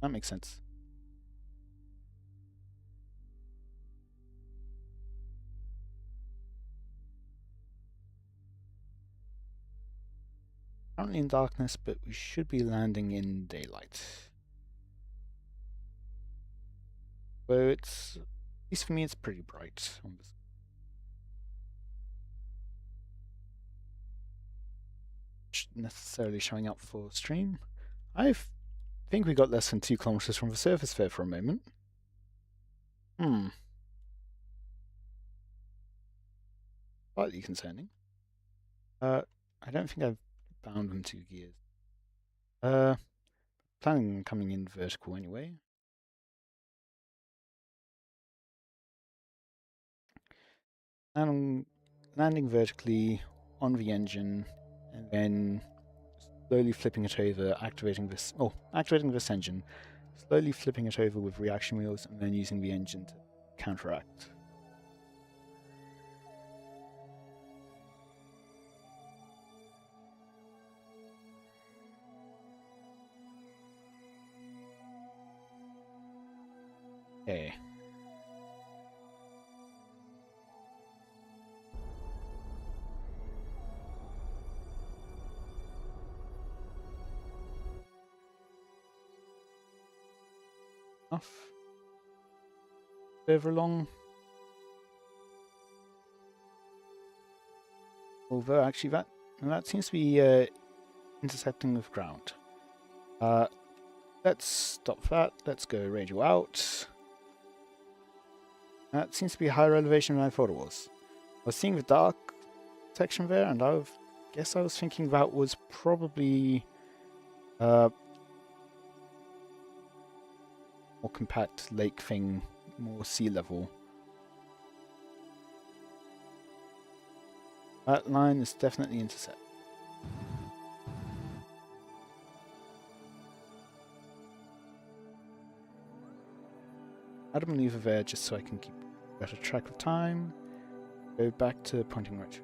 That makes sense. Currently in darkness, but we should be landing in daylight. So it's, at least for me, it's pretty bright. Necessarily showing up for stream. I think we got less than 2 kilometers from the surface there for a moment. Slightly concerning. I don't think I've bound them to gears. Planning on coming in vertical anyway. And landing vertically on the engine, and then slowly flipping it over, activating this engine, slowly flipping it over with reaction wheels, and then using the engine to counteract. Okay. Enough. Over long. Although actually that seems to be intercepting with ground. Let's stop that. Let's go radio out. That seems to be a higher elevation than I thought it was. I was seeing the dark section there, and I guess I was thinking that was probably more compact lake thing, more sea level. That line is definitely intercept. Add a maneuver there just so I can keep better track of time. Go back to pointing right.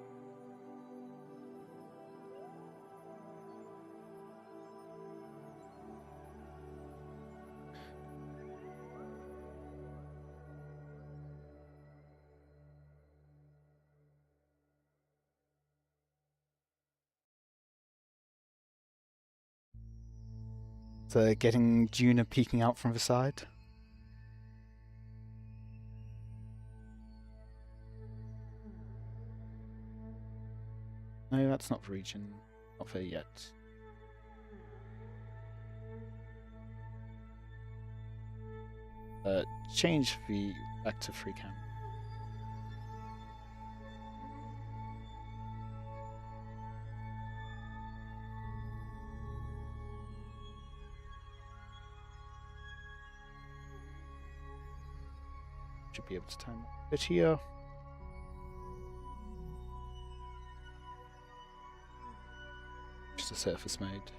So getting Duna peeking out from the side. No, that's not the region. Not there yet. Change the back to free cam. Should be able to time a bit here. Just a surface mode.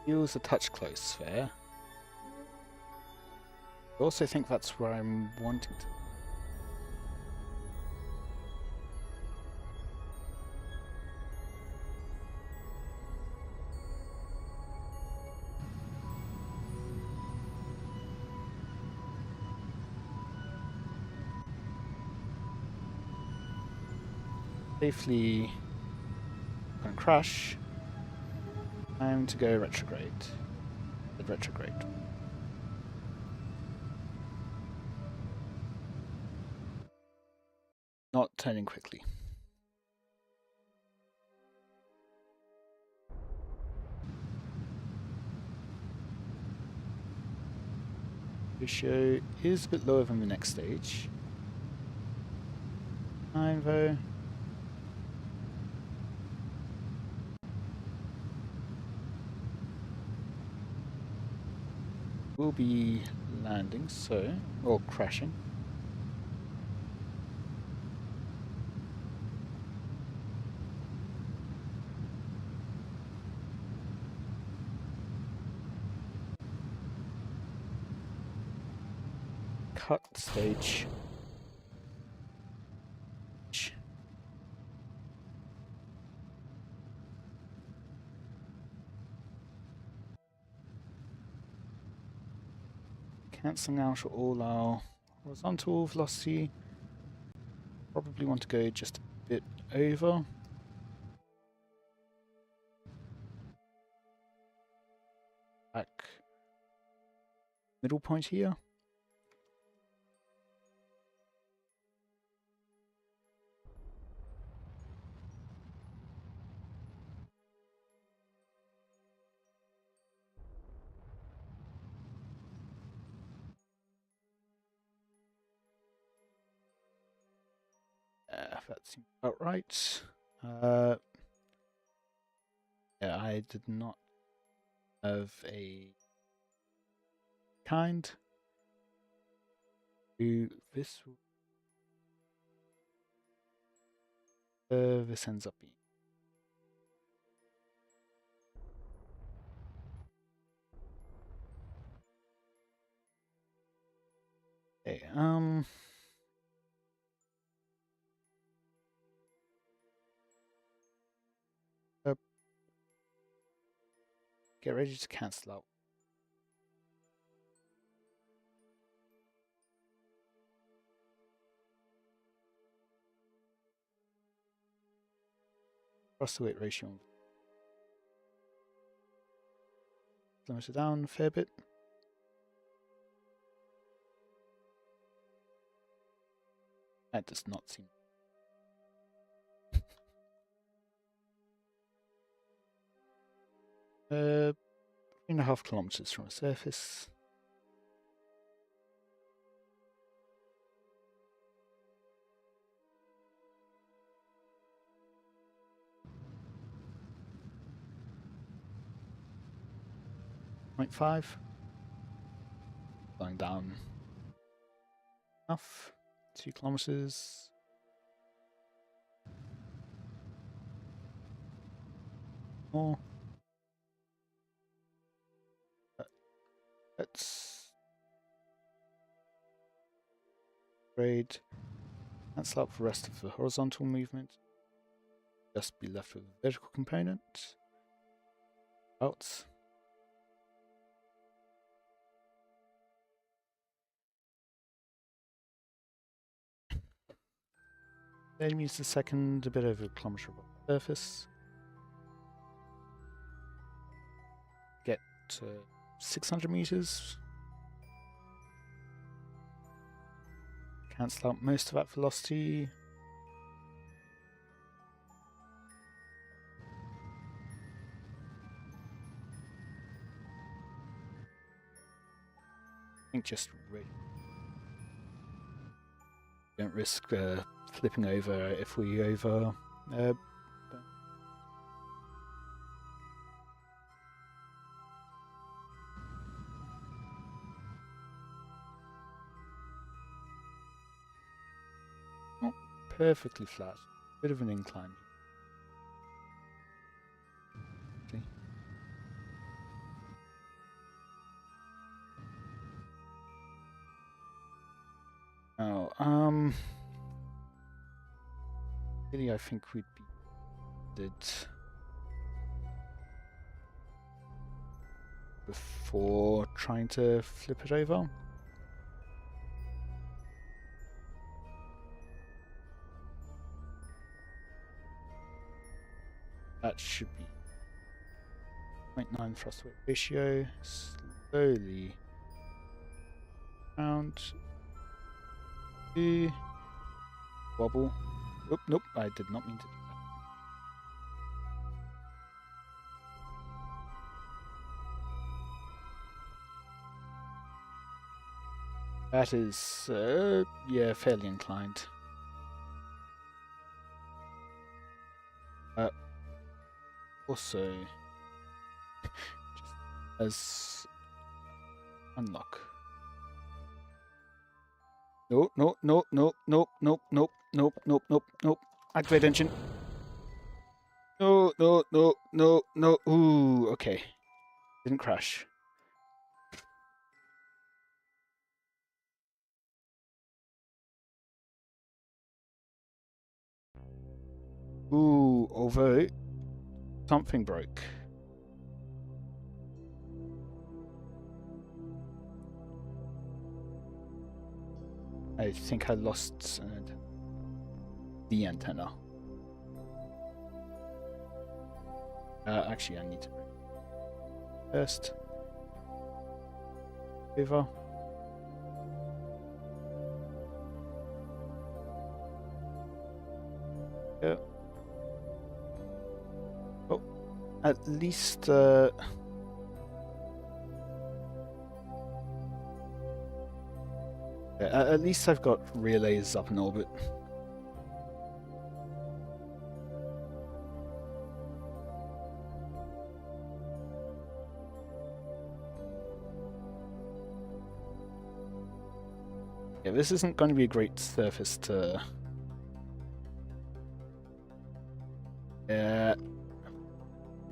Feels a touch close there. I also think that's where I'm wanting to. Safely gonna crash. Time to go retrograde. Retrograde. Not turning quickly. Ratio is a bit lower than the next stage. Time though. We'll be landing, or crashing. Cut stage. Cancelling out all our horizontal velocity. Probably want to go just a bit over. Back. Middle point here. That seems about right. Yeah, I did not have a kind. Do this. This ends up being. Okay, get ready to cancel out. Cross the weight ratio. Slow it down a fair bit. That does not seem. 3.5 kilometers from the surface. .5. Going down enough. 2 kilometers. More. Let's grade. Cancel out the rest of the horizontal movement. Just be left with a vertical component. Out. Then use the second, a bit over a kilometer above the surface. Get to 600 meters. Cancel out most of that velocity. I think just really don't risk flipping over if we over. Not perfectly flat, bit of an incline. See? Oh, really, I think we'd be did before trying to flip it over. That should be 0.9 thrust weight ratio. Slowly round. Wobble. Oop, nope, I did not mean to do that. That is, yeah, fairly inclined. Also, just as unlock. No, no, no, no, no, nope, nope, nope, nope, nope, nope. Activate engine. No, no, no, no, no. Ooh, okay. Didn't crash. Ooh, although something broke. I think I lost the antenna. Actually, I need to bring it first. Over. Yeah. Oh, at least. At least I've got relays up in orbit. Yeah, this isn't going to be a great surface to... Yeah,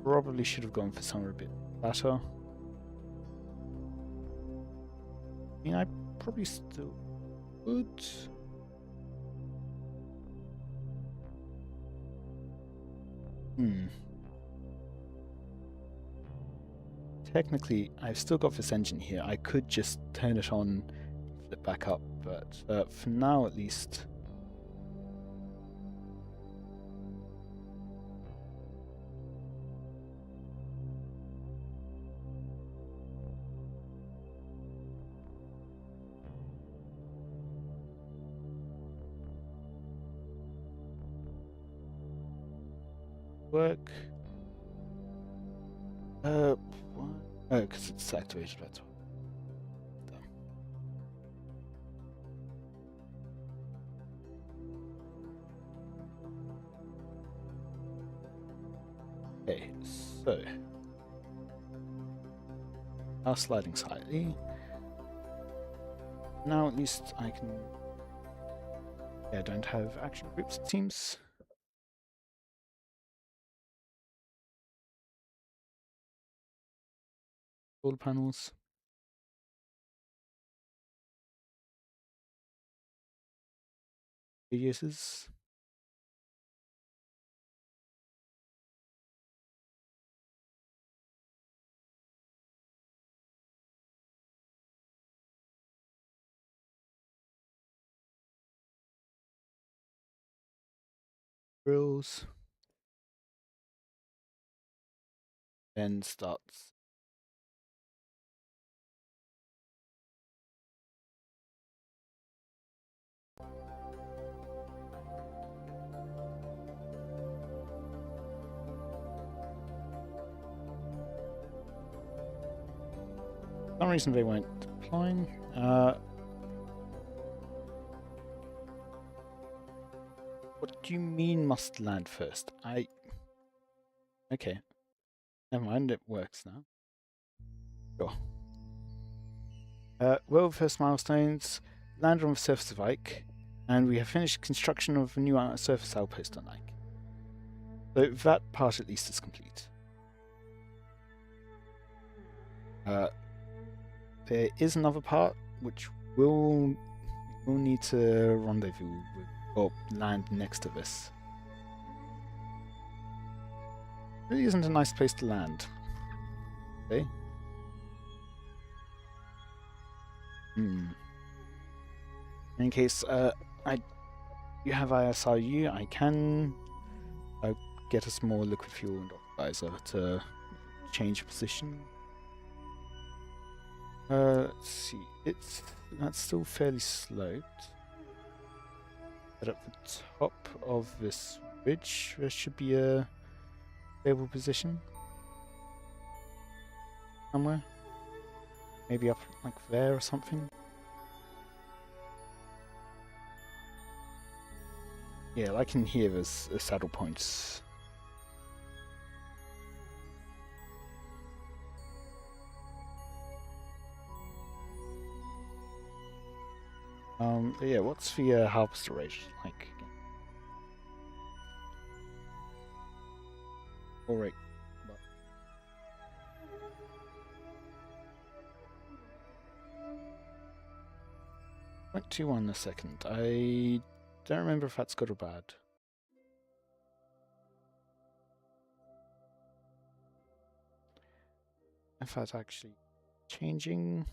probably should have gone for somewhere a bit flatter. I mean, I probably still would. Technically, I've still got this engine here. I could just turn it on, flip back up, but for now at least... work. What? Oh, because it's activated, that's why. Okay, so... now sliding slightly. Now at least I can... yeah, I don't have action groups, it seems. Solar panels. Radiuses. Grills. Then starts. For some reason they weren't applying. What do you mean must land first? Okay. Never mind, it works now. Sure. Well, first milestones, land on the surface of Ike, and we have finished construction of a new surface outpost on Ike. So that part at least is complete. There is another part which will need to rendezvous with, or land next to this. Really isn't a nice place to land. Okay. In case you have ISRU, I can get us more liquid fuel and oxidizer to change position. Let's see, that's still fairly sloped. But at the top of this ridge, there should be a stable position somewhere. Maybe up like there or something. Yeah, I can hear there's saddle points. But yeah, what's the harvester rate like? Alright. 0.21 a second. I don't remember if that's good or bad. If that's actually changing.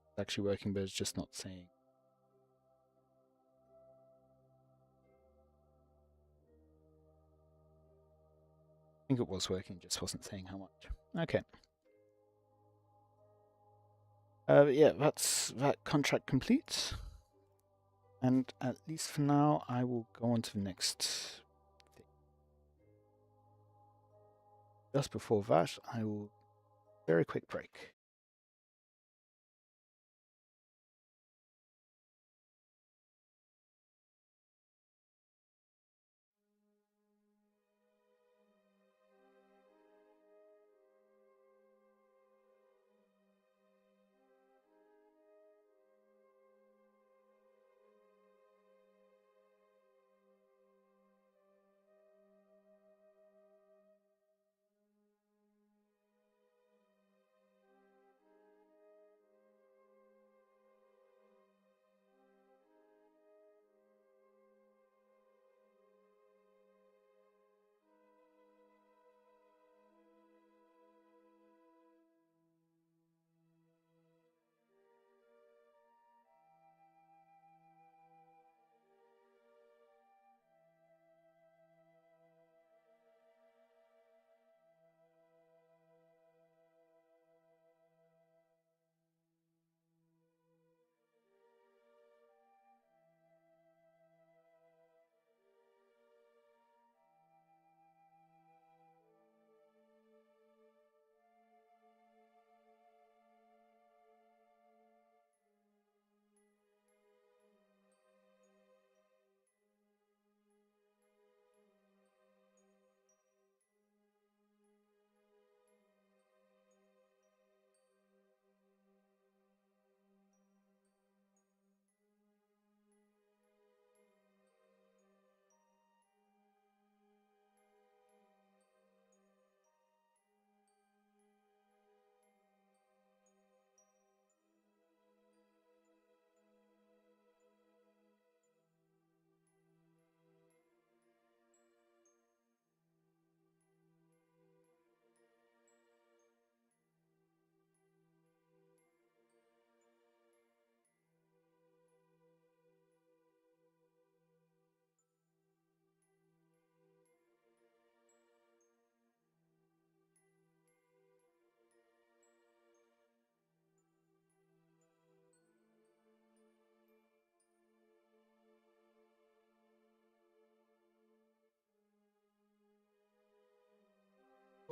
It's actually working, but it's just not saying. I think it was working, just wasn't saying how much. Okay. Yeah, that's that contract complete. And at least for now, I will go on to the next thing. Just before that, I will very quick break.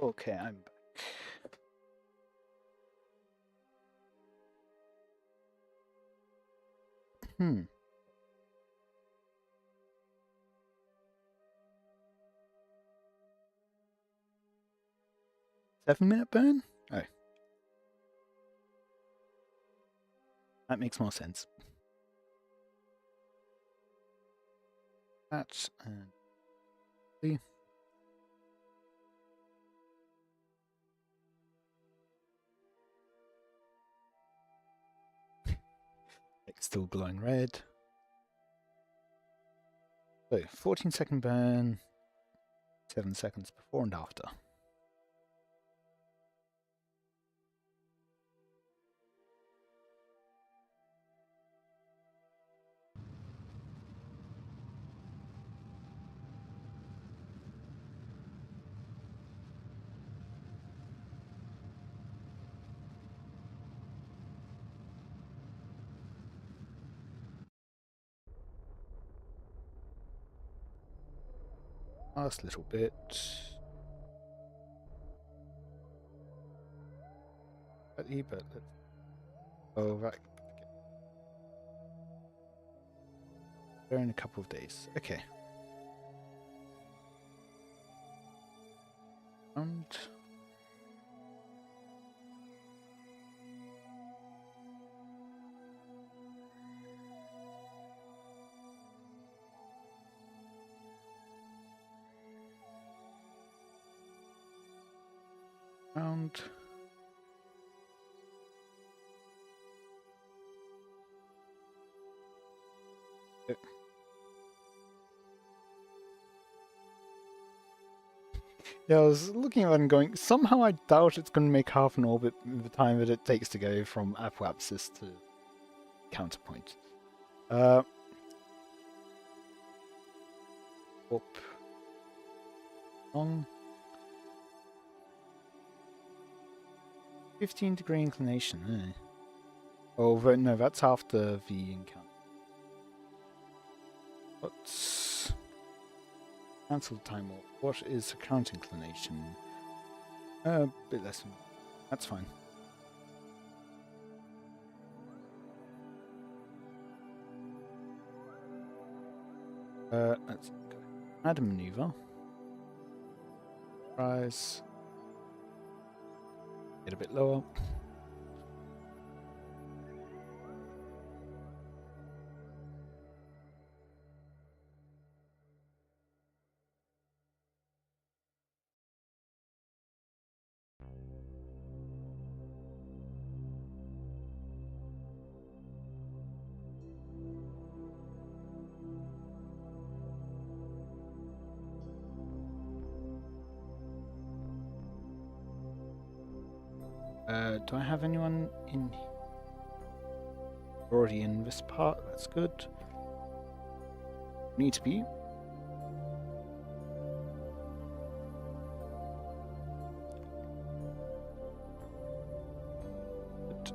Okay, I'm back. Hmm. 7-minute burn? Oh. That makes more sense. That's see. It's still glowing red. So 14-second burn, 7 seconds before and after. Last little bit. But let's go back there in a couple of days. Okay. And round. Yeah, I was looking at it and going, somehow I doubt it's going to make half an orbit in the time that it takes to go from apoapsis to counterpoint. Up. On. 15-degree inclination, eh? Oh, no, that's after the encounter. What's... Cancel time warp. What is the current inclination? A bit less than... That's fine. Let's go. Add a maneuver. Rise. Get a bit lower. Do I have anyone in here? Already in this part, that's good. Need to be. But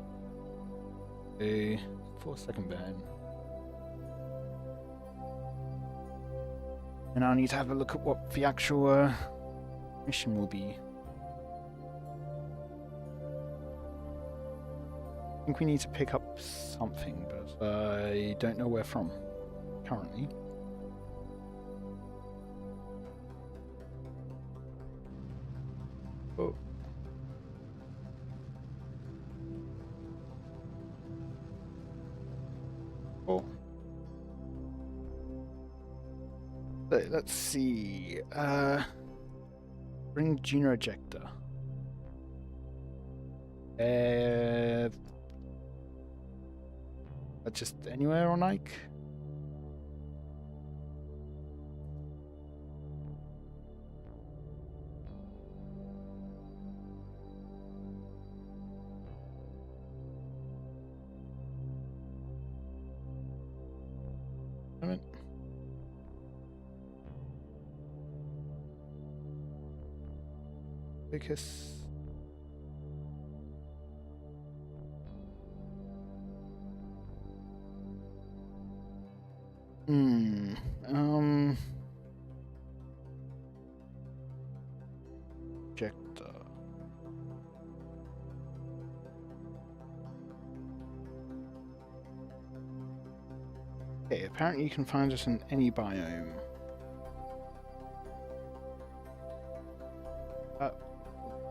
a 4-second burn. And I need to have a look at what the actual mission will be. I think we need to pick up something, but I don't know where from currently. Oh. Oh. So, let's see. Bring Duna ejector. Just anywhere on Ike? I mean, because ejector. Okay, apparently you can find it in any biome.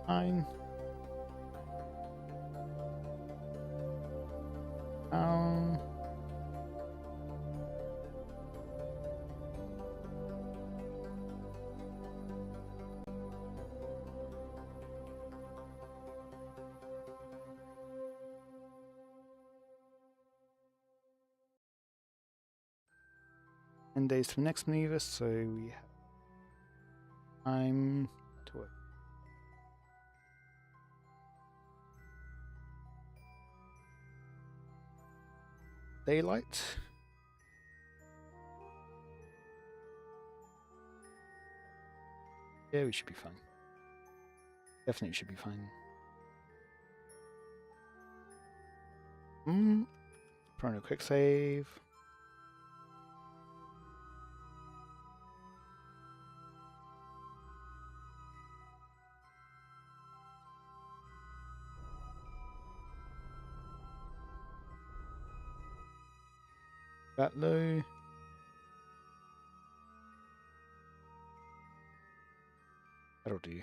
Fine. Um... days to the next maneuver, so we have time to work. Daylight. Yeah, we should be fine. Definitely should be fine. Throwing a quick save. That low. That'll do.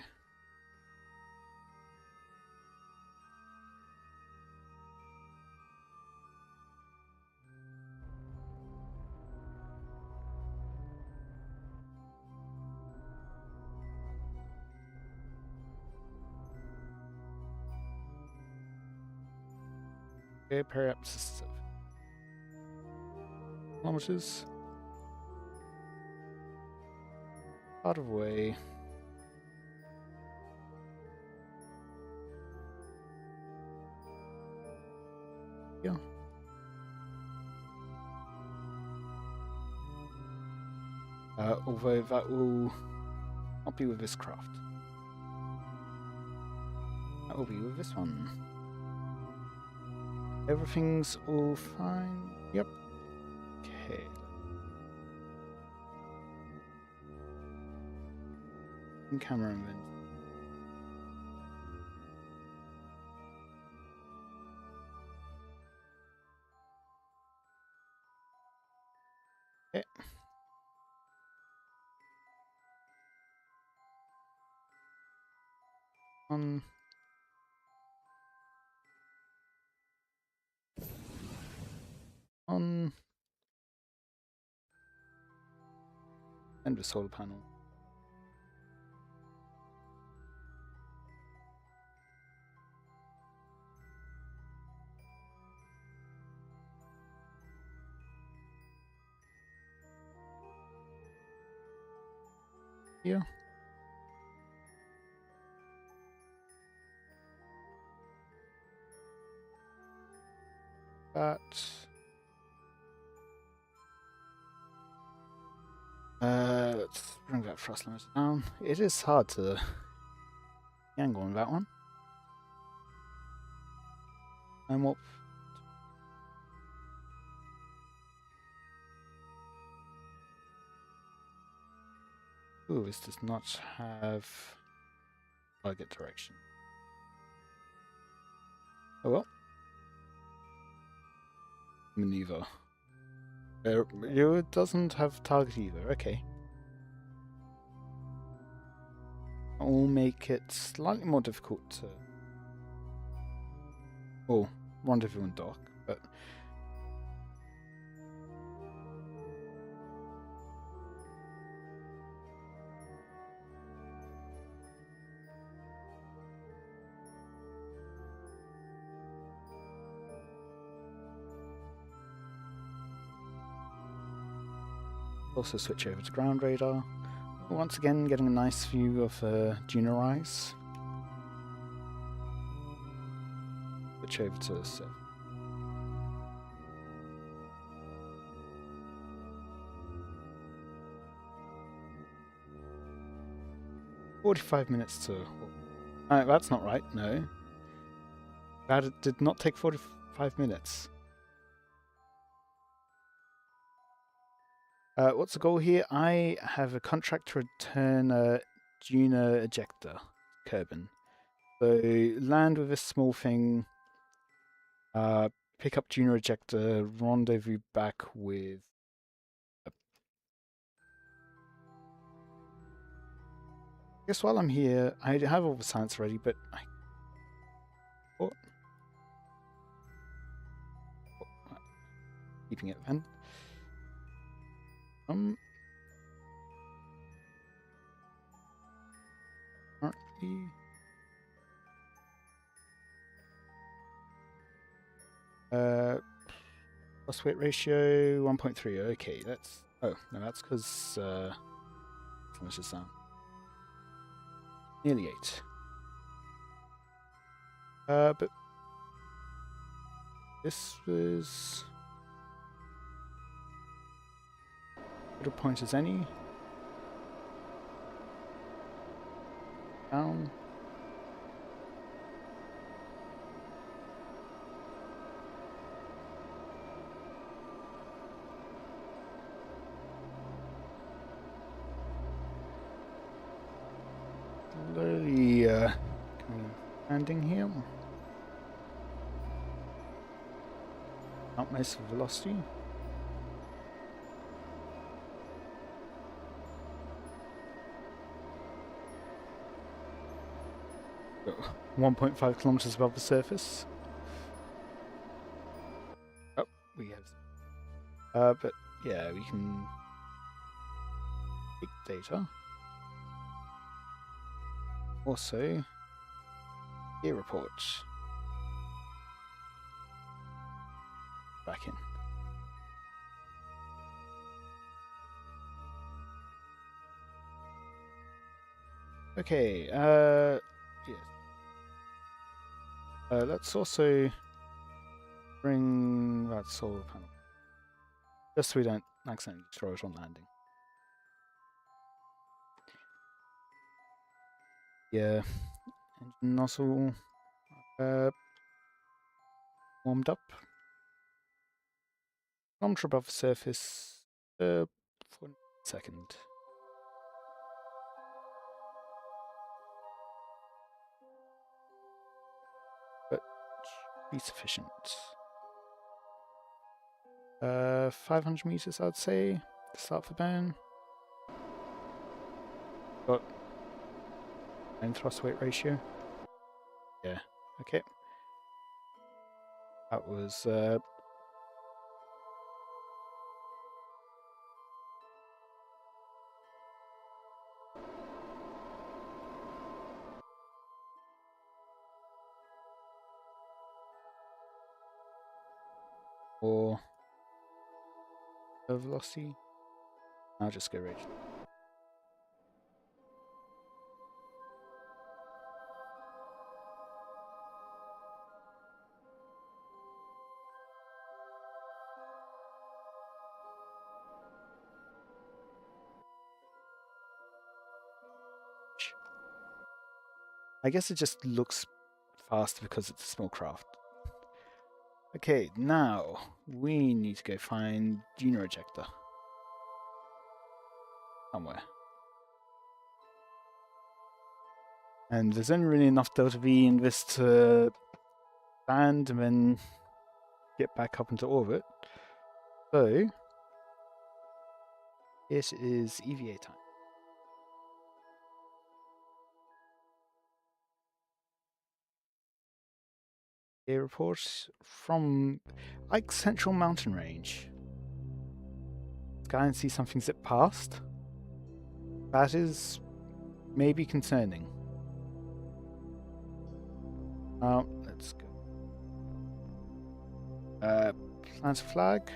Okay, perhaps kilometers. Out of way. Yeah. Although that will not be with this craft. That will be with this one. Everything's all fine. Yep. Okay. Camera invent. Okay. On. And the solar panel. Yeah. That. Let's bring that thrust limit down. It is hard to angle on that one. And what? Ooh, this does not have target direction. Oh well. Maneuver. It doesn't have target either, okay. That will make it slightly more difficult to... Oh, rendezvous and dock, but... Also switch over to ground radar. Once again, getting a nice view of Duna rise. Switch over to surf. "45 minutes to..." that's not right, no. That did not take 45 minutes. What's the goal here? I have a contract to return a Duna ejector, Kerbal. So land with this small thing, pick up Duna ejector, rendezvous back with guess while I'm here, I have all the science ready, but keeping it then. Currently. Loss weight ratio 1.3. Okay, that's. Oh, no, that's because. How much is that? Nearly 8. But. This was. Good a point as any. Down. Slowly landing here. Not most of velocity. Oh, 1.5 kilometers above the surface. Oh, we have. But yeah, we can take data. Also, gear report. Back in. Okay, yes. Let's also bring that solar panel. Just so we don't accidentally destroy it on landing. Yeah, engine nozzle warmed up. Kilometer above the surface for a second. But should be sufficient. 500 meters, I'd say, to start the burn. Got main thrust weight ratio. Yeah, okay. That was or velocity. I'll just go right. I guess it just looks fast because it's a small craft. Okay, now we need to go find Duna ejector somewhere. And there's only really enough delta V in this to land and then get back up into orbit. So it is EVA time. A report from like Central Mountain Range. Sky and see something zip past. That is maybe concerning. Now let's go. Plant a flag.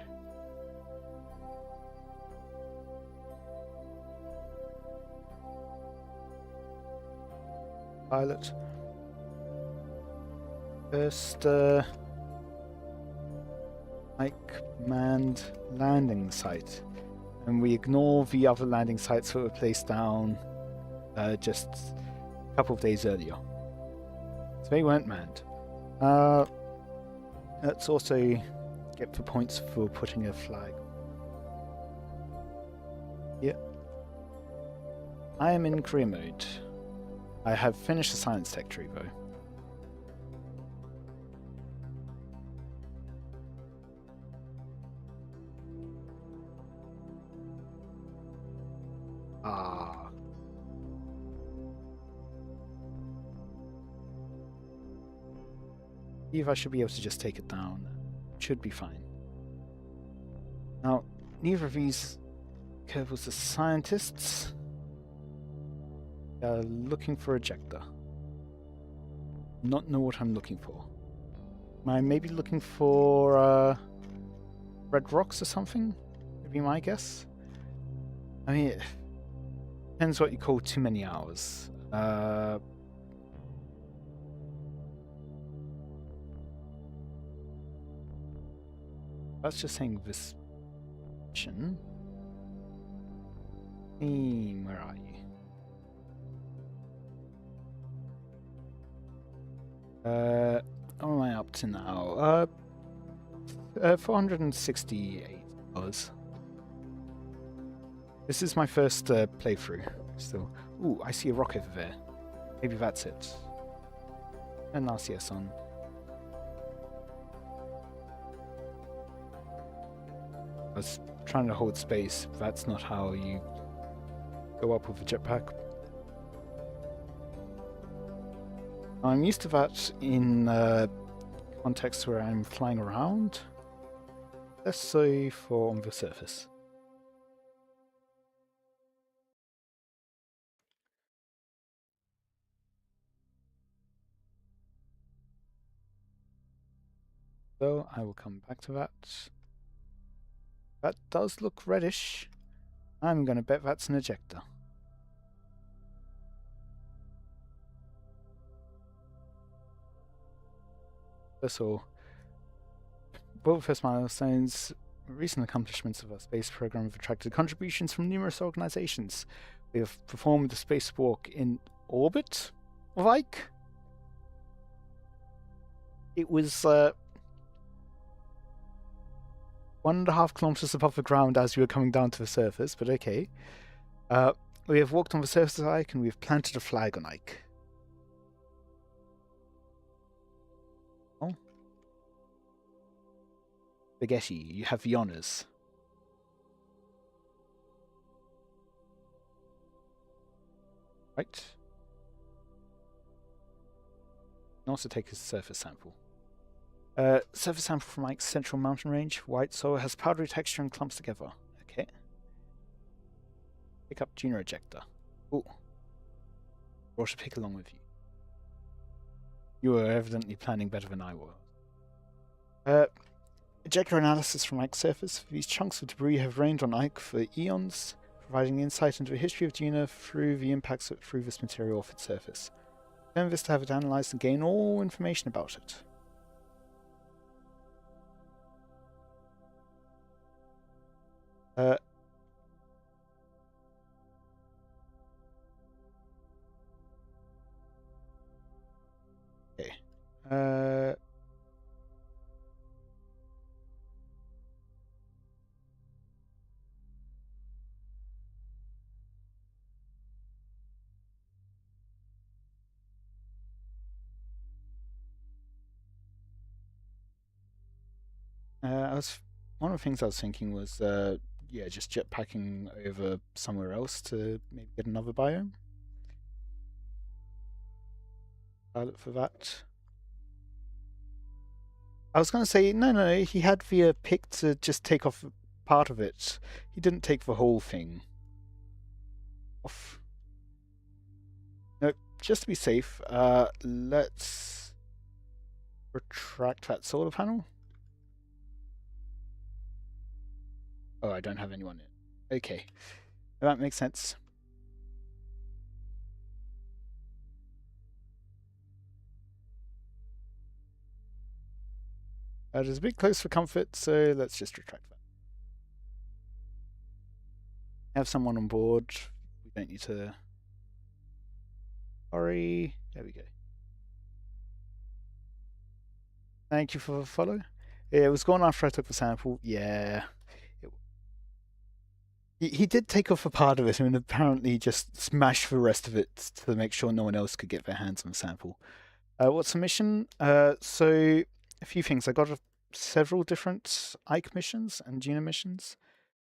Pilot. First, manned landing site, and we ignore the other landing sites that were placed down just a couple of days earlier. So they weren't manned. Let's also get the points for putting a flag. Yeah. I am in career mode. I have finished the science tech tree though. believe I should be able to just take it down. Should be fine. Now, neither of these Kerbals are scientists. They're looking for ejector. Not know what I'm looking for. Am I maybe looking for red rocks or something? Would be my guess. I mean, it depends what you call too many hours. That's just saying this mission. Where are you? What am I up to now? 468 hours. This is my first playthrough. Still. Ooh, I see a rock over there. Maybe that's it. And RCS on. I was trying to hold space. That's not how you go up with a jetpack. I'm used to that in contexts where I'm flying around. Less so for on the surface. So I will come back to that. That does look reddish. I'm going to bet that's an ejector. That's all. Both first milestones, recent accomplishments of our space program have attracted contributions from numerous organizations. We have performed a spacewalk in orbit, like. It was 1.5 kilometers above the ground as we were coming down to the surface, but okay. We have walked on the surface of Ike and we have planted a flag on Ike. Oh. Spaghetti, you have the honors. Right. And also take a surface sample. Surface sample from Ike's central mountain range. White soil has powdery texture and clumps together. Okay. Pick up junior ejector. Ooh. Brought a pick along with you. You were evidently planning better than I was. Ejector analysis from Ike's surface. These chunks of debris have rained on Ike for eons, providing insight into the history of Duna through the impacts through this material off its surface. Turn this to have it analysed and gain all information about it. Okay. One of the things I was thinking was, yeah, just jetpacking over somewhere else to maybe get another biome. Pilot for that. I was going to say, no, he had the pick to just take off part of it. He didn't take the whole thing off. No, just to be safe, let's retract that solar panel. Oh, I don't have anyone in. Okay, that makes sense. It is a bit close for comfort, so let's just retract that. Have someone on board. We don't need to. Sorry. There we go. Thank you for the follow. Yeah, it was gone after I took the sample. Yeah. He did take off a part of it and apparently just smashed the rest of it to make sure no one else could get their hands on the sample. What's the mission? So, a few things. I got several different Ike missions and Gina missions.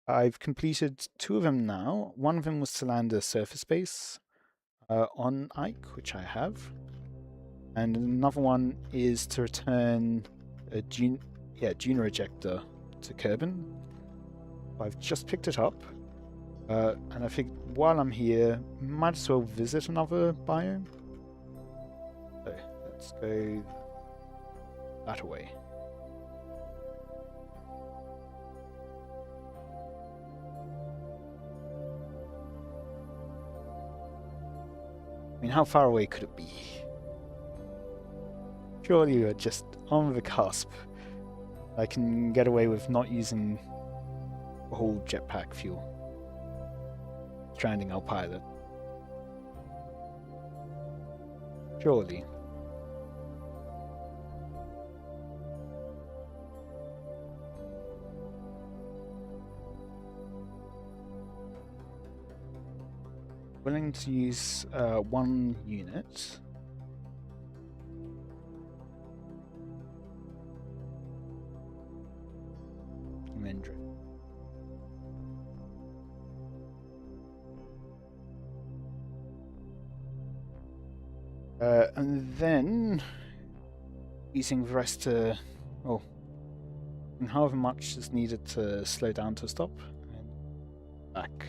I've completed 2 of them now. One of them was to land a surface base on Ike, which I have. And another one is to return a Duna ejector to Kerbin. I've just picked it up, and I think while I'm here, might as well visit another biome. So let's go that way. I mean, how far away could it be? Surely we're just on the cusp. I can get away with not using the whole jetpack fuel. Stranding our pilot. Surely. Willing to use 1 unit. Mendra. And then using the rest to, and however much is needed to slow down to stop, and back.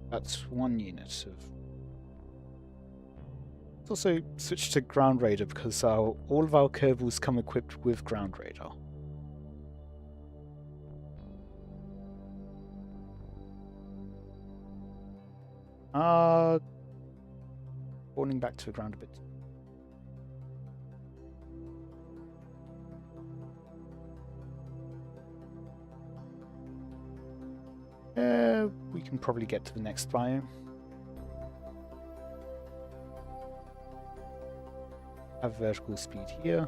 That's 1 unit of. Let's also switch to ground radar because all of our Kerbals come equipped with ground radar. Falling back to the ground a bit. We can probably get to the next biome. Have vertical speed here.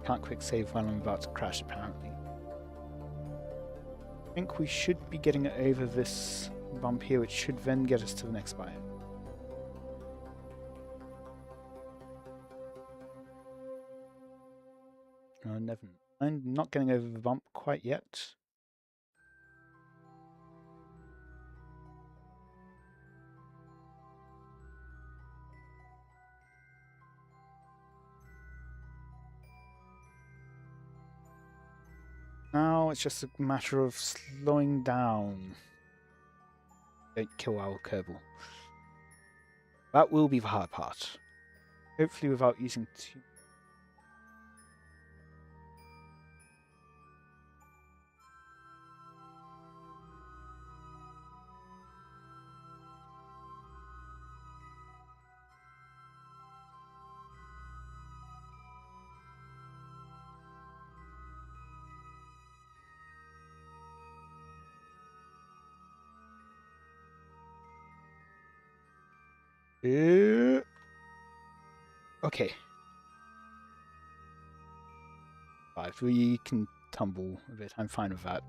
Can't quick save while I'm about to crash, apparently. I think we should be getting it over this bump here, which should then get us to the next biome. Never. I'm not getting over the bump quite yet. Now it's just a matter of slowing down. Don't kill our Kerbal. That will be the hard part. Hopefully without using too... Okay. 5. We can tumble a bit. I'm fine with that.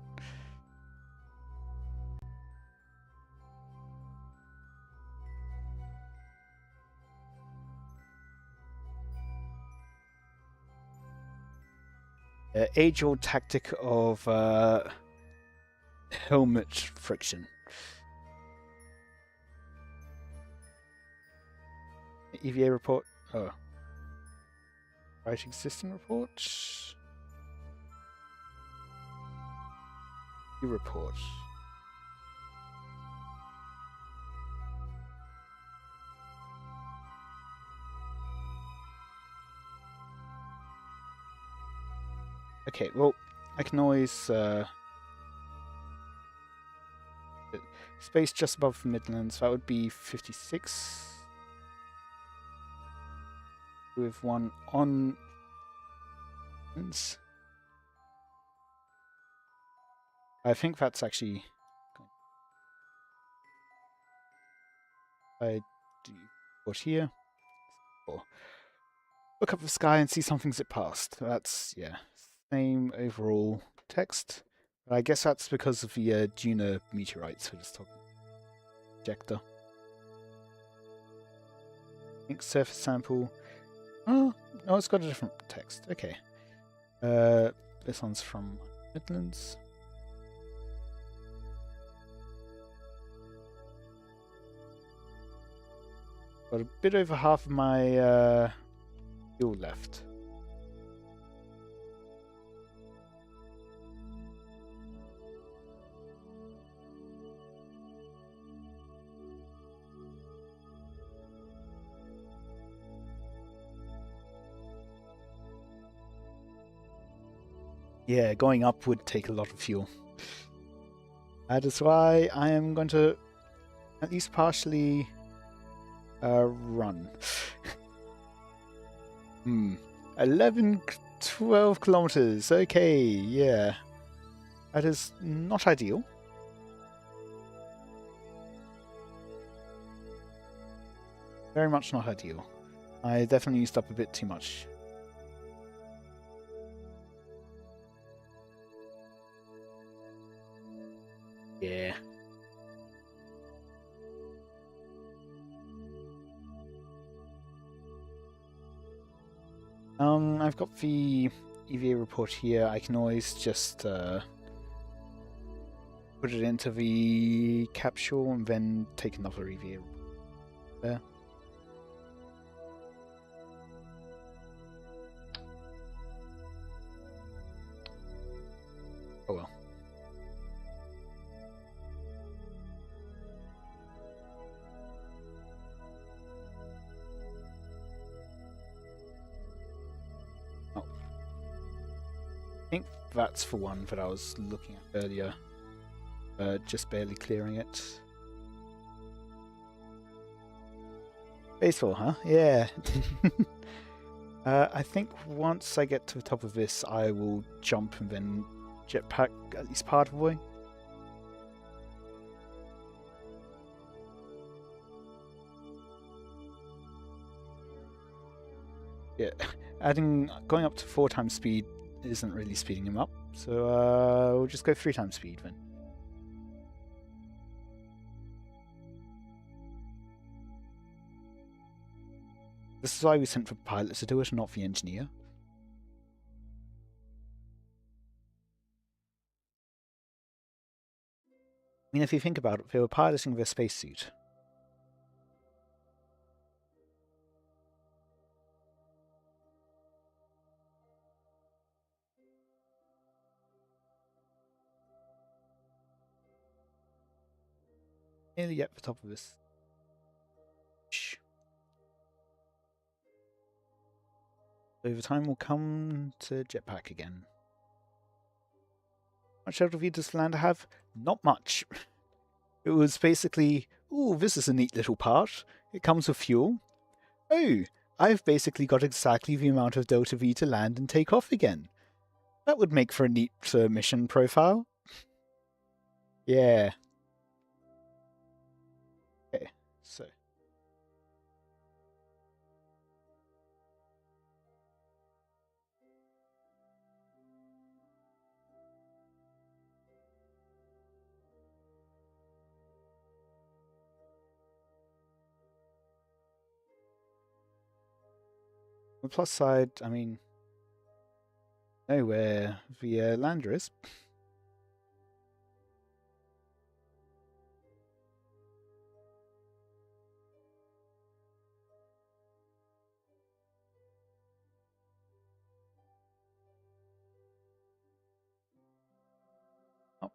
Age-old tactic of helmet friction. EVA report. Oh. Right, existing report. New report. Okay, well, I can always space just above the Midlands. That would be 56. With 1 on. I think that's actually. I do put here. Or look up the sky and see something zip past. That's, yeah, same overall text. But I guess that's because of the Duna meteorites we're just talking. Ejector. Ink surface sample. Oh, no, it's got a different text. Okay. This one's from Midlands. Got a bit over half of my fuel left. Yeah, going up would take a lot of fuel. That is why I am going to at least partially run. 12 kilometers. Okay, yeah. That is not ideal. Very much not ideal. I definitely used up a bit too much. Yeah. I've got the EVA report here. I can always just put it into the capsule and then take another EVA report there. Oh well. Oh. I think that's the one that I was looking at earlier. Just barely clearing it. Baseball, huh? Yeah. I think once I get to the top of this, I will jump and then jetpack at least part of the way. Yeah, going up to 4 times speed isn't really speeding him up, so we'll just go 3 times speed then. This is why we sent the pilot to do it, not the engineer. I mean, if you think about it, they were piloting their spacesuit. Nearly at the top of this. Shh. Over time, we'll come to jetpack again. How much altitude does the lander have? Not much. It was basically, ooh, this is a neat little part. It comes with fuel. Oh, I've basically got exactly the amount of delta V to land and take off again. That would make for a neat mission profile. Yeah. Okay, so. On the plus side, I mean, know where the lander is. Up.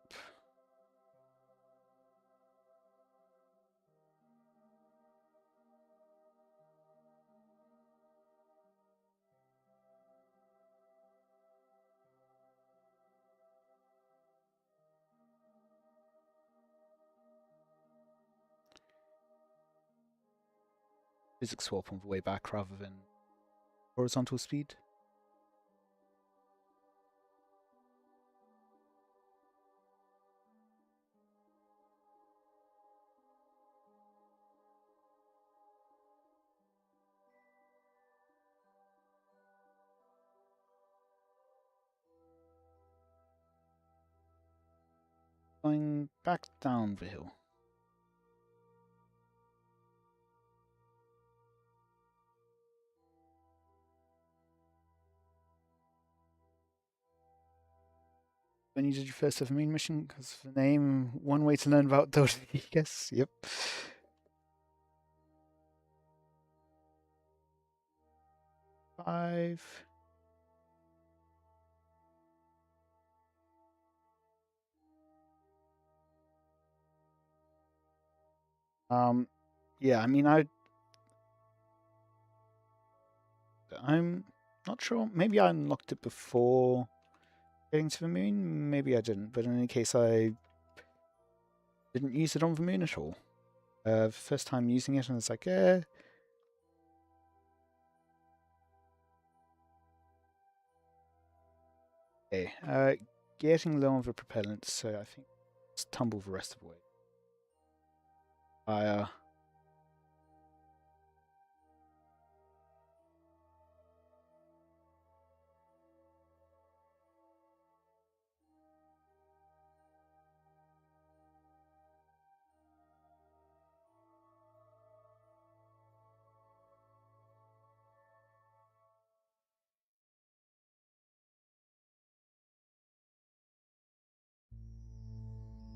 Physics swap on the way back rather than horizontal speed. Going back down the hill. when you did your first ever moon mission? Because the name, one way to learn about Dota, I guess. Yep. Five. Yeah, I mean, I'm not sure. Maybe I unlocked it before getting to the moon. Maybe I didn't. But in any case, I didn't use it on the moon at all. First time using it, and it's like, eh. Okay. Getting low on the propellant, so I think let's tumble the rest of the way. I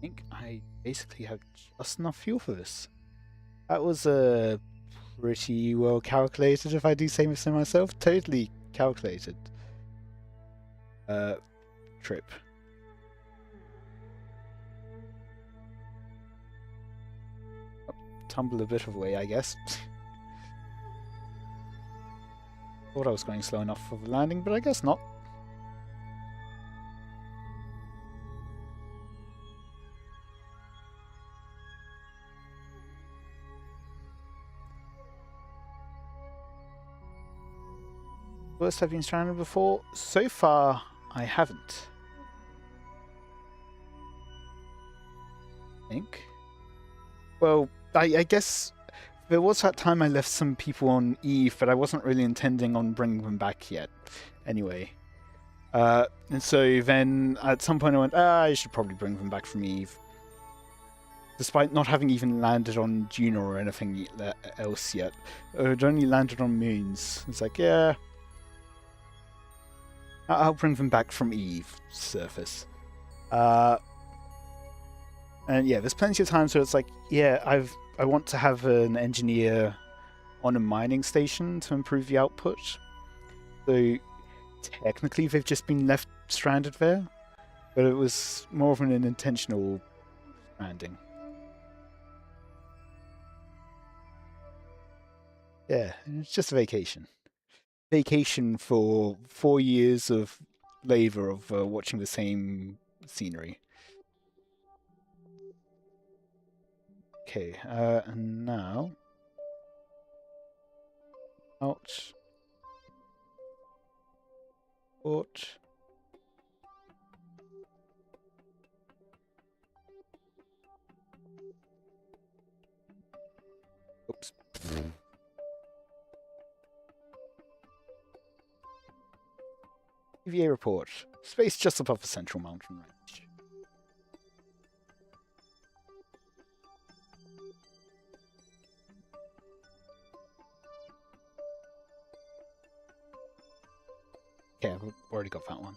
think I basically have just enough fuel for this. That was pretty well calculated, if I do say so myself. Totally calculated trip. Tumble a bit of way, I guess. Thought I was going slow enough for the landing, but I guess not. Worst I've been stranded before? So far, I haven't. I think. Well, I guess there was that time I left some people on Eve, but I wasn't really intending on bringing them back yet. Anyway. And so then at some point I went, I should probably bring them back from Eve. Despite not having even landed on Duna or anything else yet. I'd only landed on moons. It's like, yeah. I'll bring them back from Eve surface. And yeah, there's plenty of times where it's like, yeah, I want to have an engineer on a mining station to improve the output. So technically they've just been left stranded there, but it was more of an intentional stranding. Yeah, it's just a vacation. Vacation for 4 years of labour of watching the same scenery. Okay, and now out. Port. Oops. EVA report. Space just above the central mountain range. Okay, I've already got that one.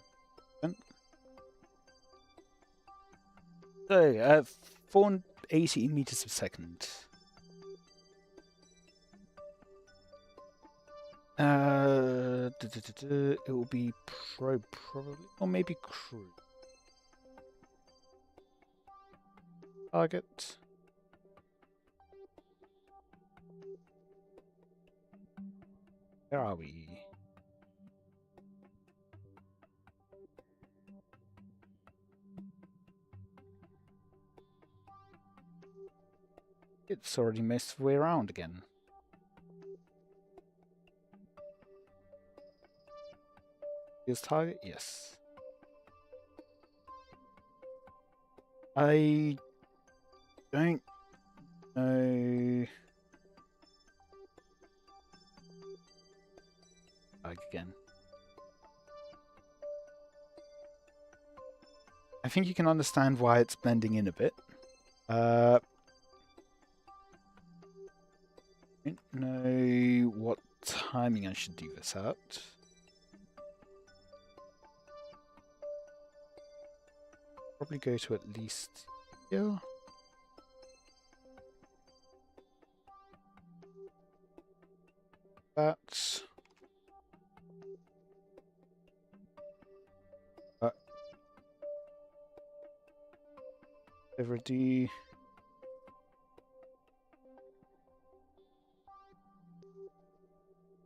So, 480 meters per second. It will be probe, probably, or maybe crew. Target. Where are we? It's already most of the way around again. Is target? Yes. I don't know. Again. I think you can understand why it's blending in a bit. I don't know what timing I should do this at. Probably go to at least here. That. Over D.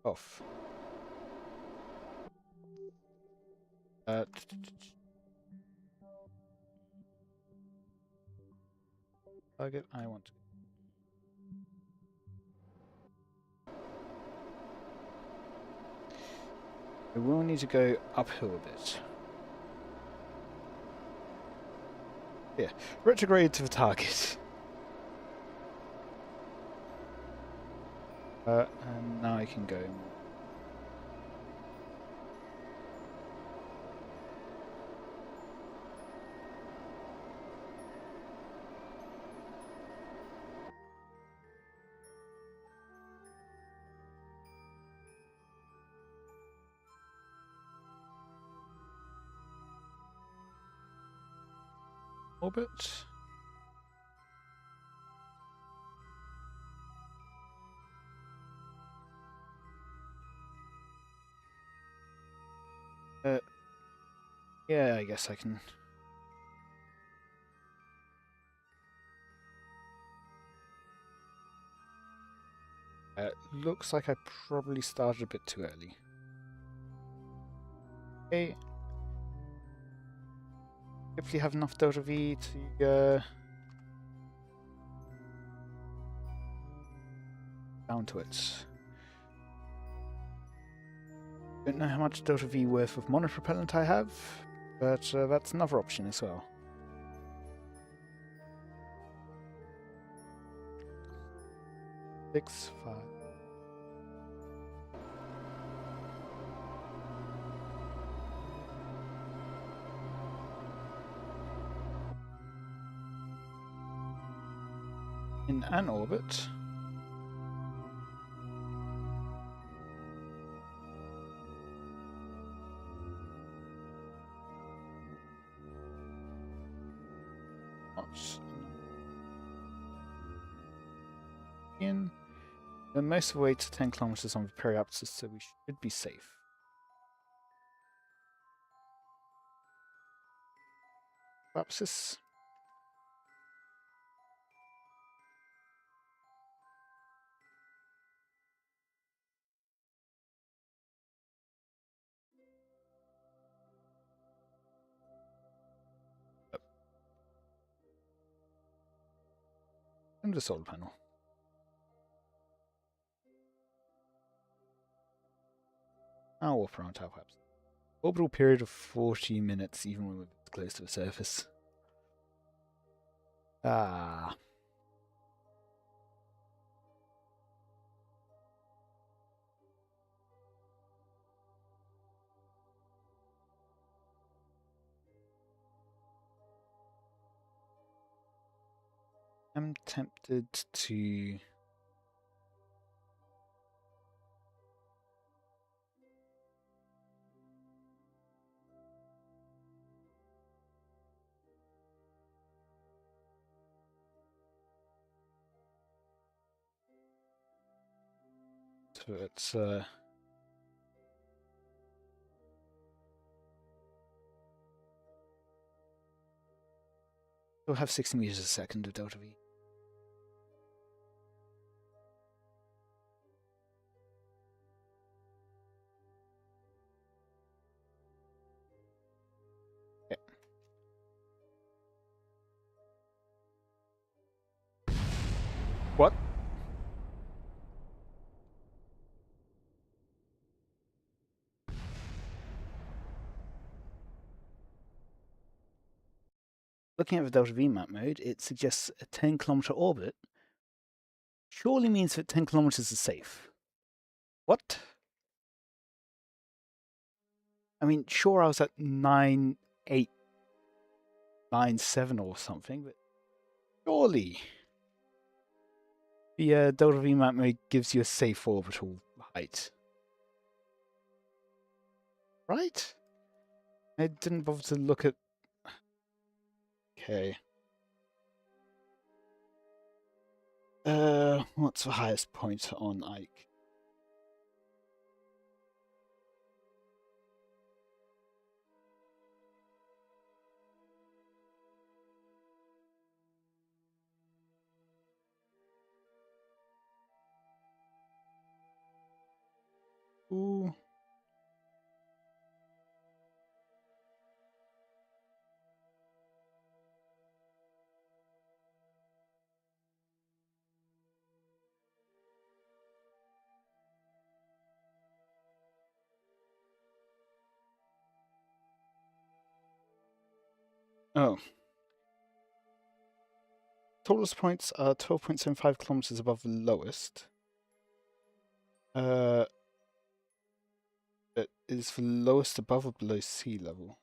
Off. Target I want to. We will need to go uphill a bit. Yeah, retrograde to the target. And now I can go more. Orbit. Yeah, I guess I can. Looks like I probably started a bit too early. Okay. Hopefully have enough delta V to down to it. Don't know how much delta V worth of monopropellant I have, but that's another option as well. Six, 5. In an orbit. In most of the way to 10 kilometers on the periapsis, so we should be safe. Periapsis. And the solar panel. I'll warp around top perhaps. Orbital period of 40 minutes, even when we're close to the surface. Ah. I'm tempted to... So it's we'll have 60 meters a second of delta V. Yeah. What? Looking at the delta V map mode, it suggests a 10-kilometer orbit. Surely means that 10 kilometers is safe. What? I mean, sure, I was at 9.897 or something, but surely the delta V map mode gives you a safe orbital height. Right? I didn't bother to look at... Okay. What's the highest point on Ike? Ooh. Oh. Tallest points are 12.75 kilometers above the lowest. It is the lowest above or below sea level.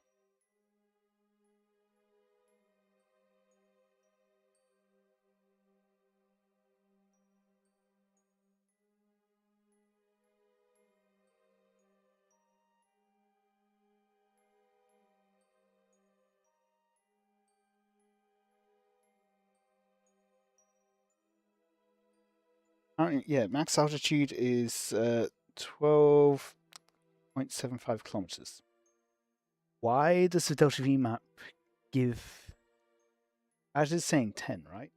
Yeah, max altitude is 12.75 kilometers. Why does the Delta V map give... As it's saying 10, right?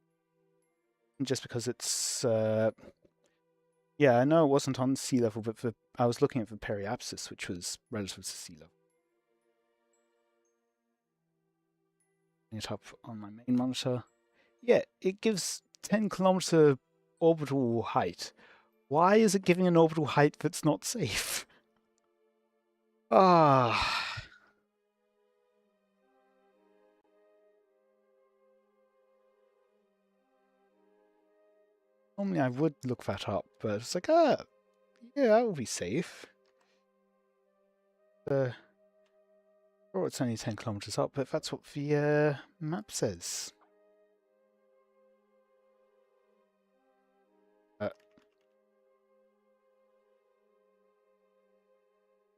Just because it's... yeah, I know it wasn't on sea level, but I was looking at the periapsis, which was relative to sea level. It up on my main monitor. Yeah, it gives 10 kilometer orbital height. Why is it giving an orbital height that's not safe? Ah. Normally I would look that up, but it's like, yeah, that will be safe. Oh, it's only 10 kilometers up, but that's what the map says.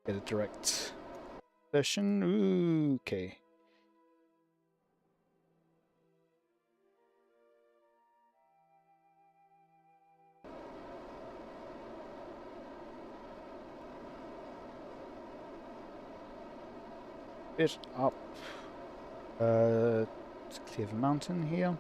Get a direct version. Ooh, okay. Bit up. To clear the mountain here.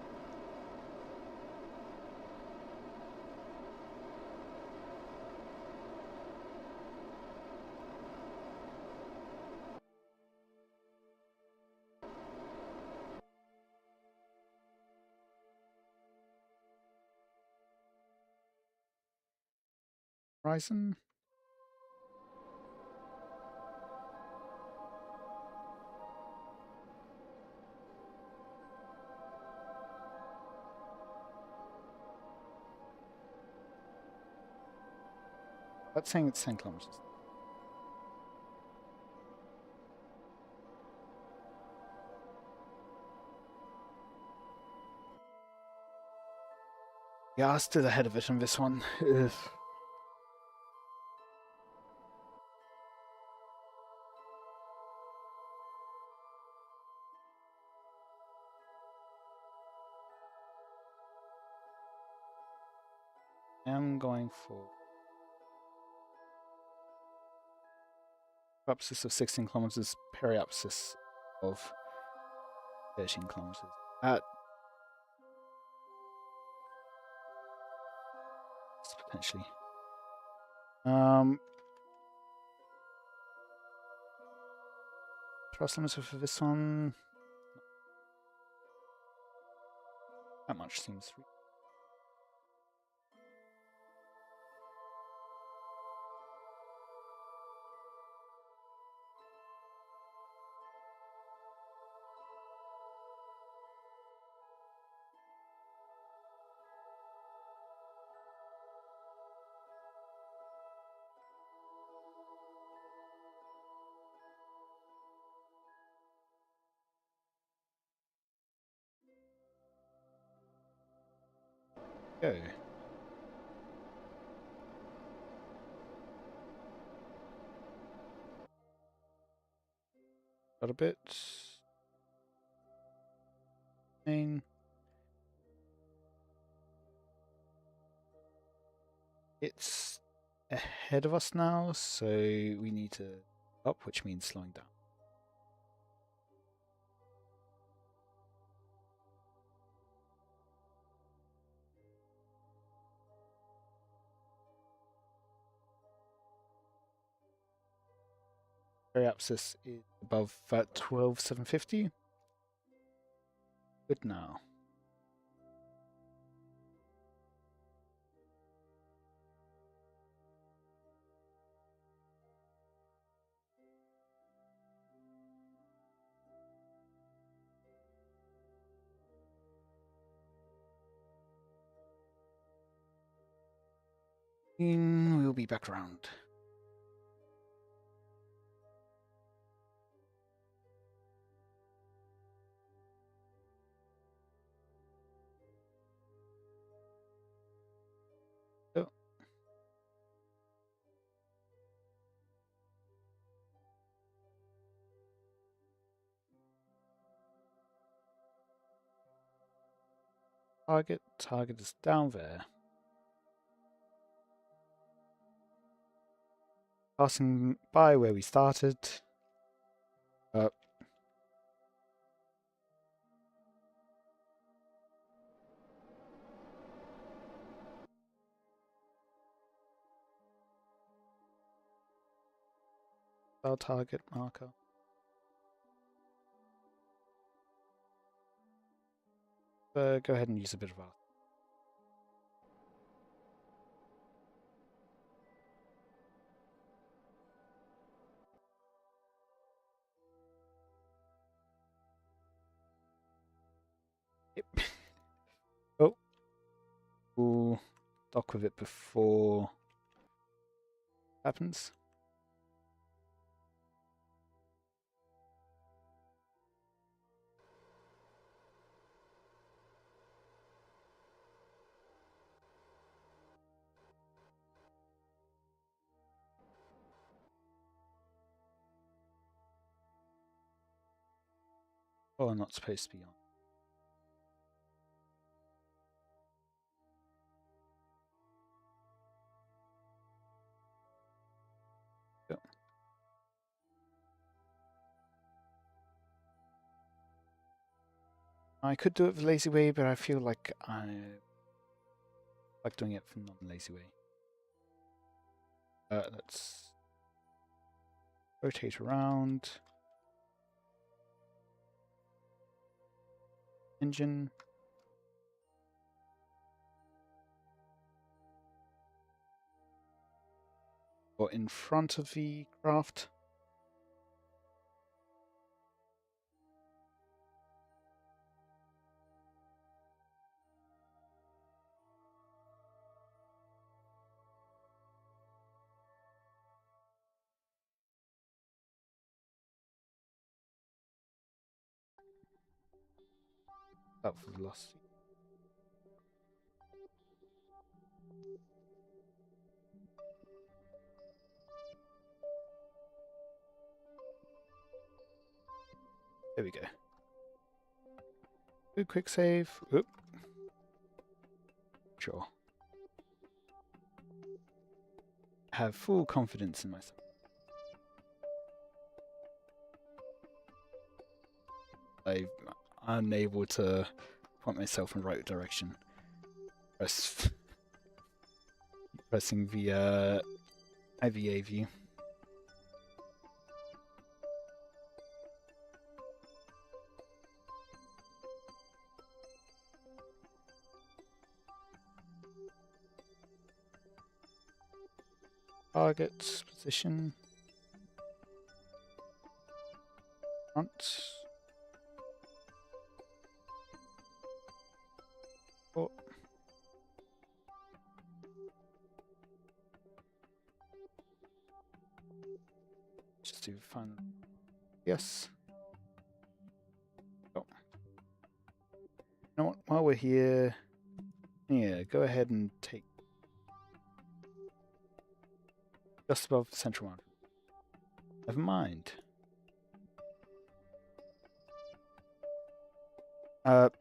Horizon. That's saying it's 10 kilometers. Yeah, I stood ahead of it on this one. Ugh. I'm going for apsis of 16 kilometers, periapsis of 13 kilometers. Potentially. Thrust limiter for this one. That much seems. Go. Got a bit. Fine. It's ahead of us now, so we need to up, which means slowing down. Periapsis is above 12,750. Good now. We'll be back around. Oh. Target is down there. Passing by where we started. Up. Our target marker. Go ahead and use a bit of art. Yep. Oh. We'll dock with it before it happens. Oh, I'm not supposed to be on. I could do it the lazy way, but I feel like I like doing it from non-lazy way. Let's rotate around. Engine. Or in front of the craft. Up for velocity. There we go. Good quick save. Oop. Sure. Have full confidence in myself. I'm unable to point myself in the right direction. Pressing the IVA view. Target position. Front. Oh. Just do fun. Yes. Oh. You know what? While we're here, yeah, go ahead and take just above the central one. Never mind.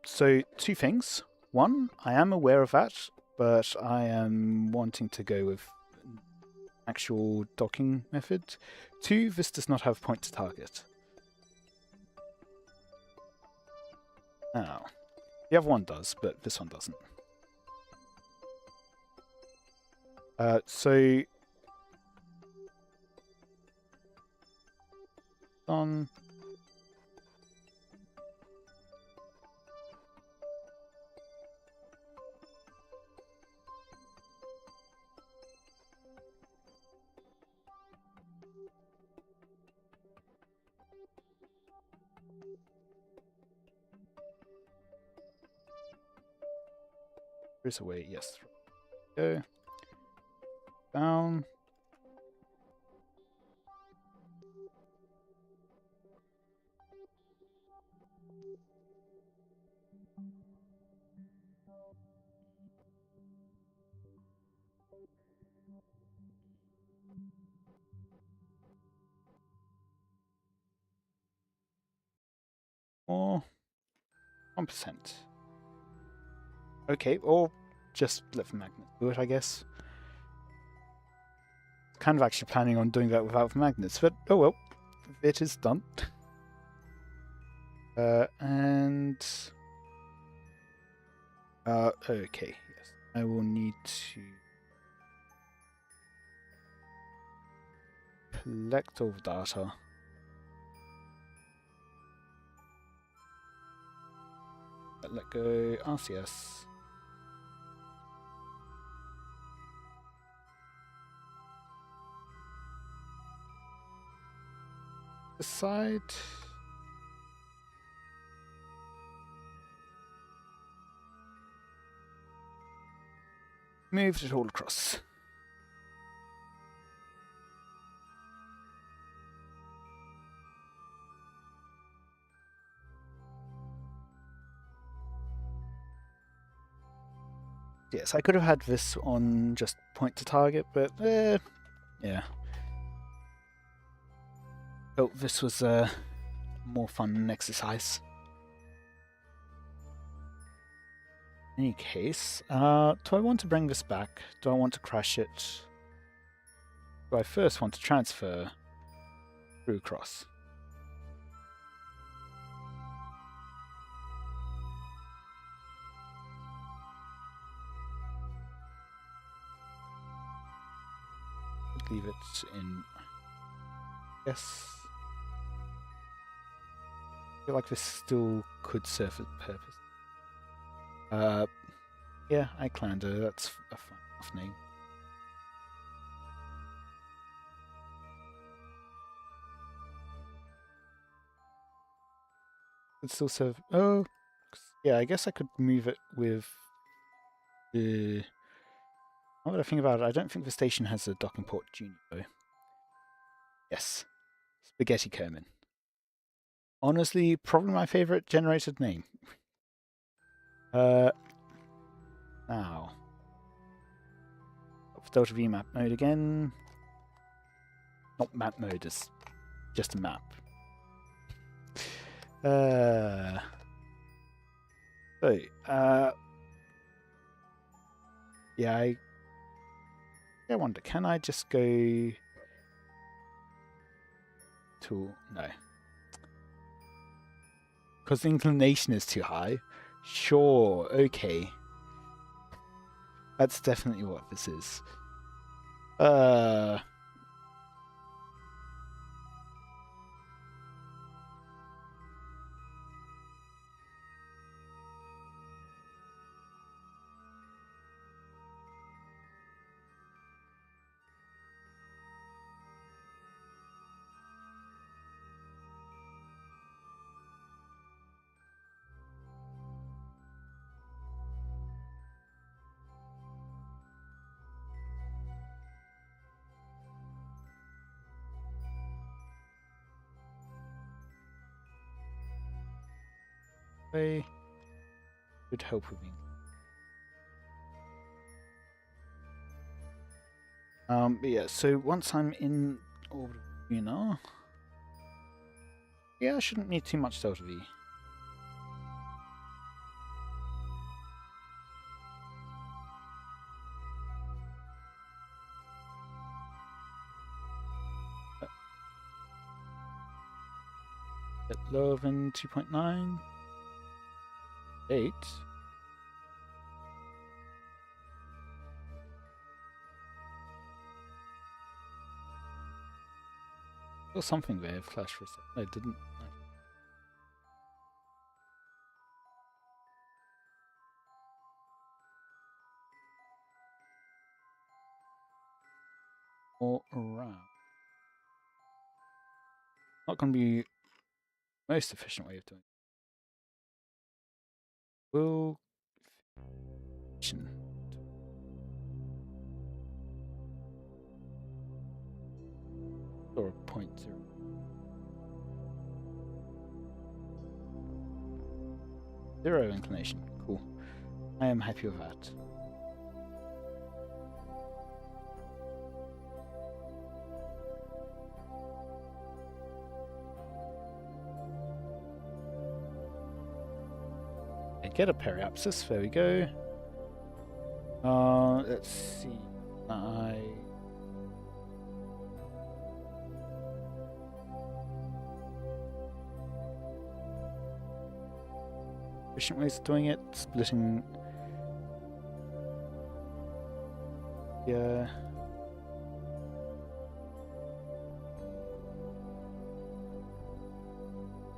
So two things. One, I am aware of that, but I am wanting to go with an actual docking method. Two, this does not have point to target. Now, the other one does, but this one doesn't. So on. There's a way, yes. Go. Down. Or 1%. Okay, or just let the magnet do it, I guess. Kind of actually planning on doing that without the magnets, but oh well, it is done. Okay, yes, I will need to collect all the data. Let go RCS. Decide. Moved it all across. Yes, I could have had this on just point to target, but yeah. Oh, this was more fun exercise. In any case, do I want to bring this back? Do I want to crash it? Do I first want to transfer through across? Leave it in. Yes. I feel like this still could serve a purpose. Yeah, Icelander, that's a fine enough name. Could still serve. Oh, yeah, I guess I could move it with the. Now that I think about it, I don't think the station has a docking port junior though. Yes. Spaghetti Kerman. Honestly, probably my favorite generated name. Now. Delta V map mode again. Not map mode, it's just a map. Yeah, I wonder, can I just go to, no. Because the inclination is too high. Sure, okay. That's definitely what this is. They would help with me. But yeah, so once I'm in orbital, you know, yeah, I shouldn't need too much Delta V. bit lower than 2.9. 8. Or something there flashed for a second. No, it didn't. No. Or around. Not going to be the most efficient way of doing it. Will. Or 0.0. 0 inclination. Cool. I am happy with that. I get a periapsis. There we go. Let's see. Efficient ways of doing it, splitting. Yeah.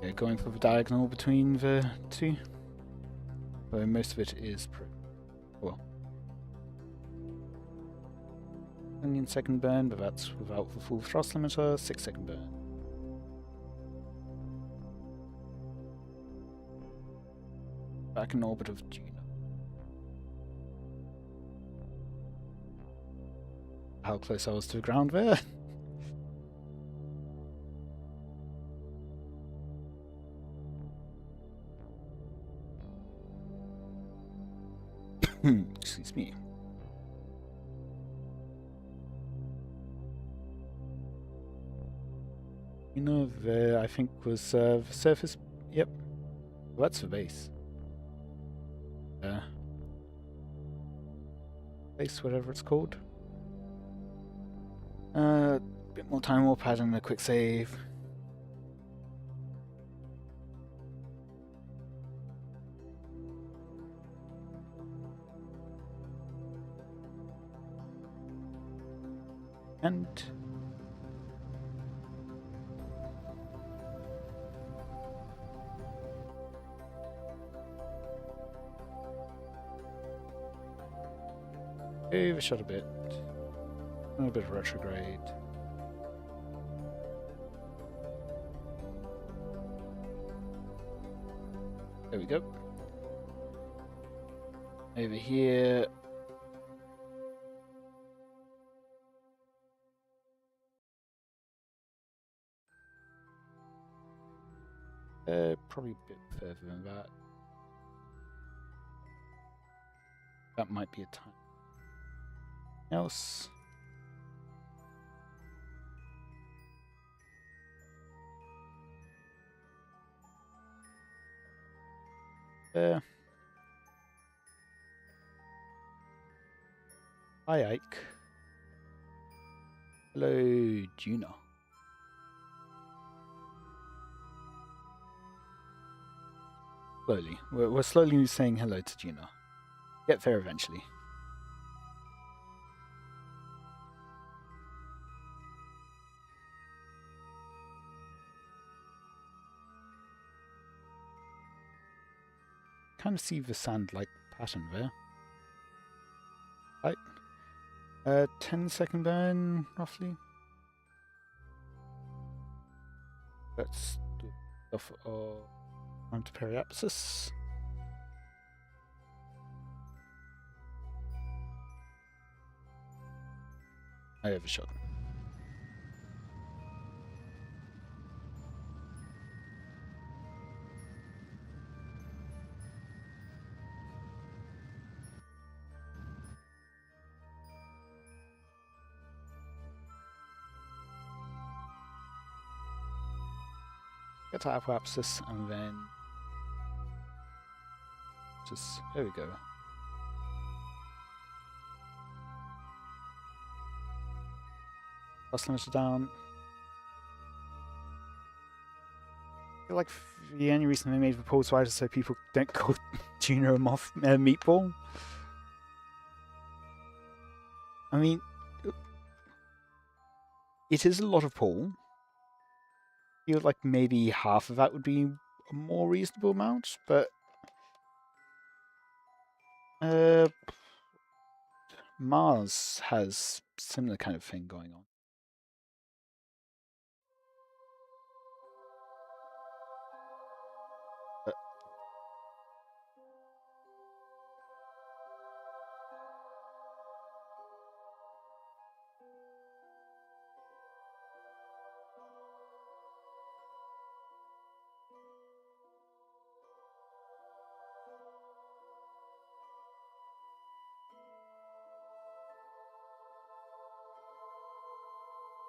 Yeah, going for the diagonal between the two. Though most of it is well. Only in second burn, but that's without the full thrust limiter, 6-second burn. Back in orbit of Duna. How close I was to the ground there. Excuse me. You know, there I think was the surface. Yep, well, that's the base. Base, whatever it's called. A bit more time warp pad and a quick save. And overshot a bit. A little bit of retrograde. There we go. Over here. Probably a bit further than that. That might be a time. Else. Hi, Ike. Hello, Duna. Slowly. We're slowly saying hello to Duna. Get there eventually. Kind of see the sand-like pattern there. Right. 10-second burn, roughly. Let's do stuff onto periapsis. I overshot. Get to apoapsis and then just there we go. Plus limiter down. feel like the only reason they made the poles wide is so people don't call Duna a meatball. I mean, it is a lot of pole. I feel like maybe half of that would be a more reasonable amount, but Mars has similar kind of thing going on.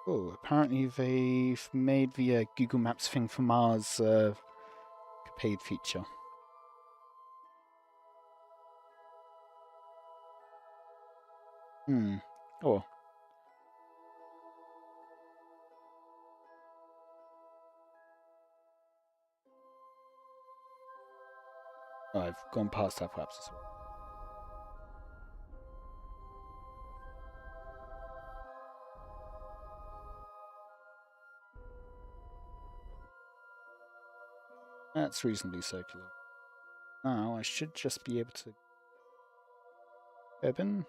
Oh, apparently they've made the Google Maps thing for Mars paid feature. Oh. Oh, I've gone past that perhaps as well. That's reasonably circular. Now I should just be able to urban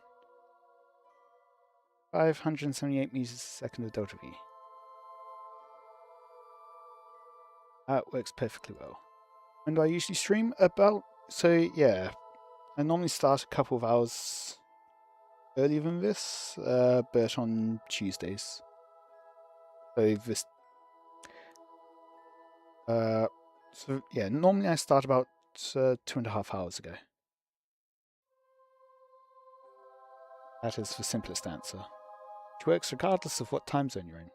578 meters a second of delta V. That works perfectly well. When do I usually stream? Yeah, I normally start a couple of hours earlier than this, but on Tuesdays. So yeah, normally I start about 2.5 hours ago. That is the simplest answer. Which works regardless of what time zone you're in.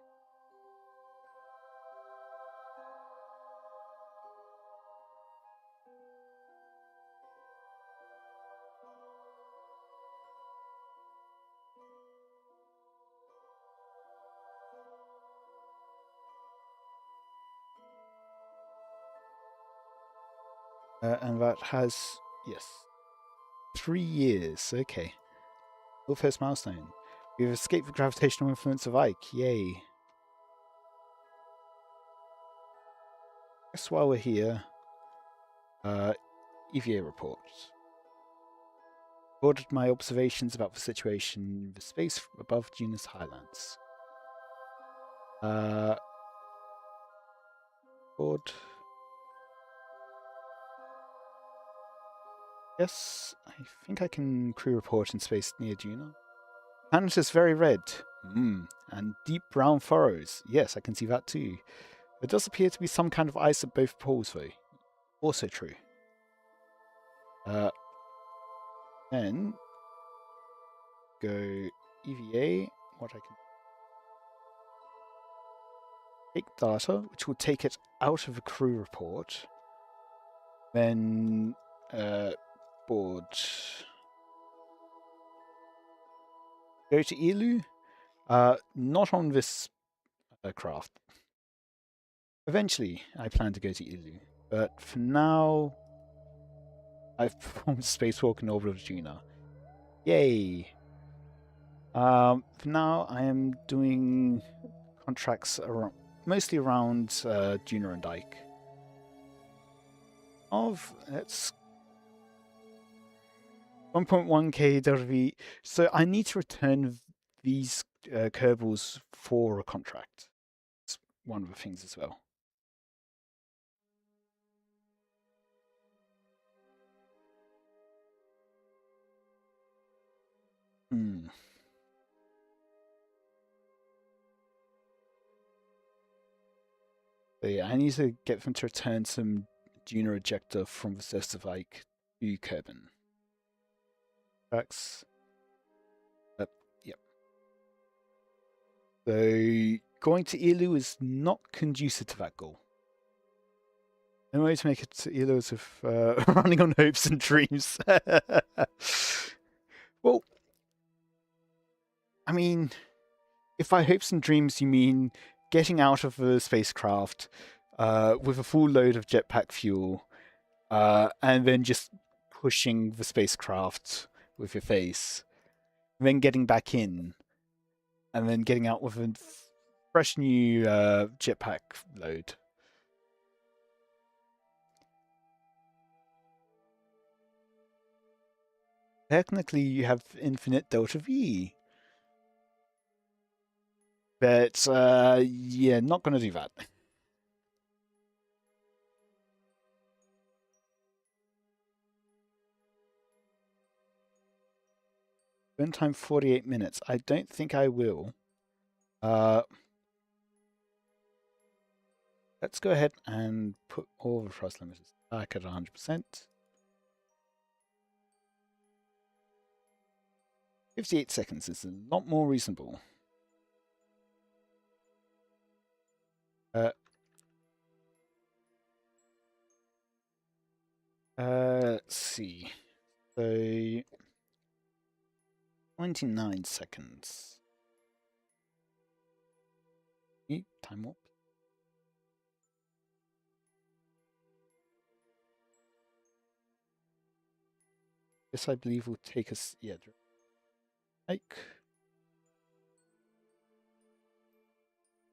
And that has, yes, 3 years. Okay. Your first milestone. We've escaped the gravitational influence of Ike. Yay. Guess while we're here, EVA report. Recorded my observations about the situation in the space above Duna's highlands. Board. Yes, I think I can crew report in space near Duna. Planet is very red. And deep brown furrows. Yes, I can see that too. There does appear to be some kind of ice at both poles, though. Also true. Then go EVA. What I can take data, which will take it out of the crew report. Then board. Go to Ilu. Not on this craft. Eventually, I plan to go to Ilu, but for now, I've performed spacewalk in orbital Duna. Yay! For now, I am doing contracts mostly around Duna and Ike. That's 1.1k delta V. So I need to return these Kerbals for a contract. It's one of the things as well. So yeah, I need to get them to return some Duna ejector from the surface of Ike to Kerbin. Tracks. Yep. So going to Ilu is not conducive to that goal. The only way to make it to Ilu is if running on hopes and dreams. Well, I mean, if by hopes and dreams you mean getting out of the spacecraft, with a full load of jetpack fuel, and then just pushing the spacecraft with your face, and then getting back in, and then getting out with a fresh new jetpack load. Technically, you have infinite delta V. But, yeah, not going to do that. Burn time 48 minutes. I don't think I will. Let's go ahead and put all the thrust limiters back at 100%. 58 seconds is a lot more reasonable. Let's see. So 29 seconds. Time warp. This, I believe, will take us, yeah, like.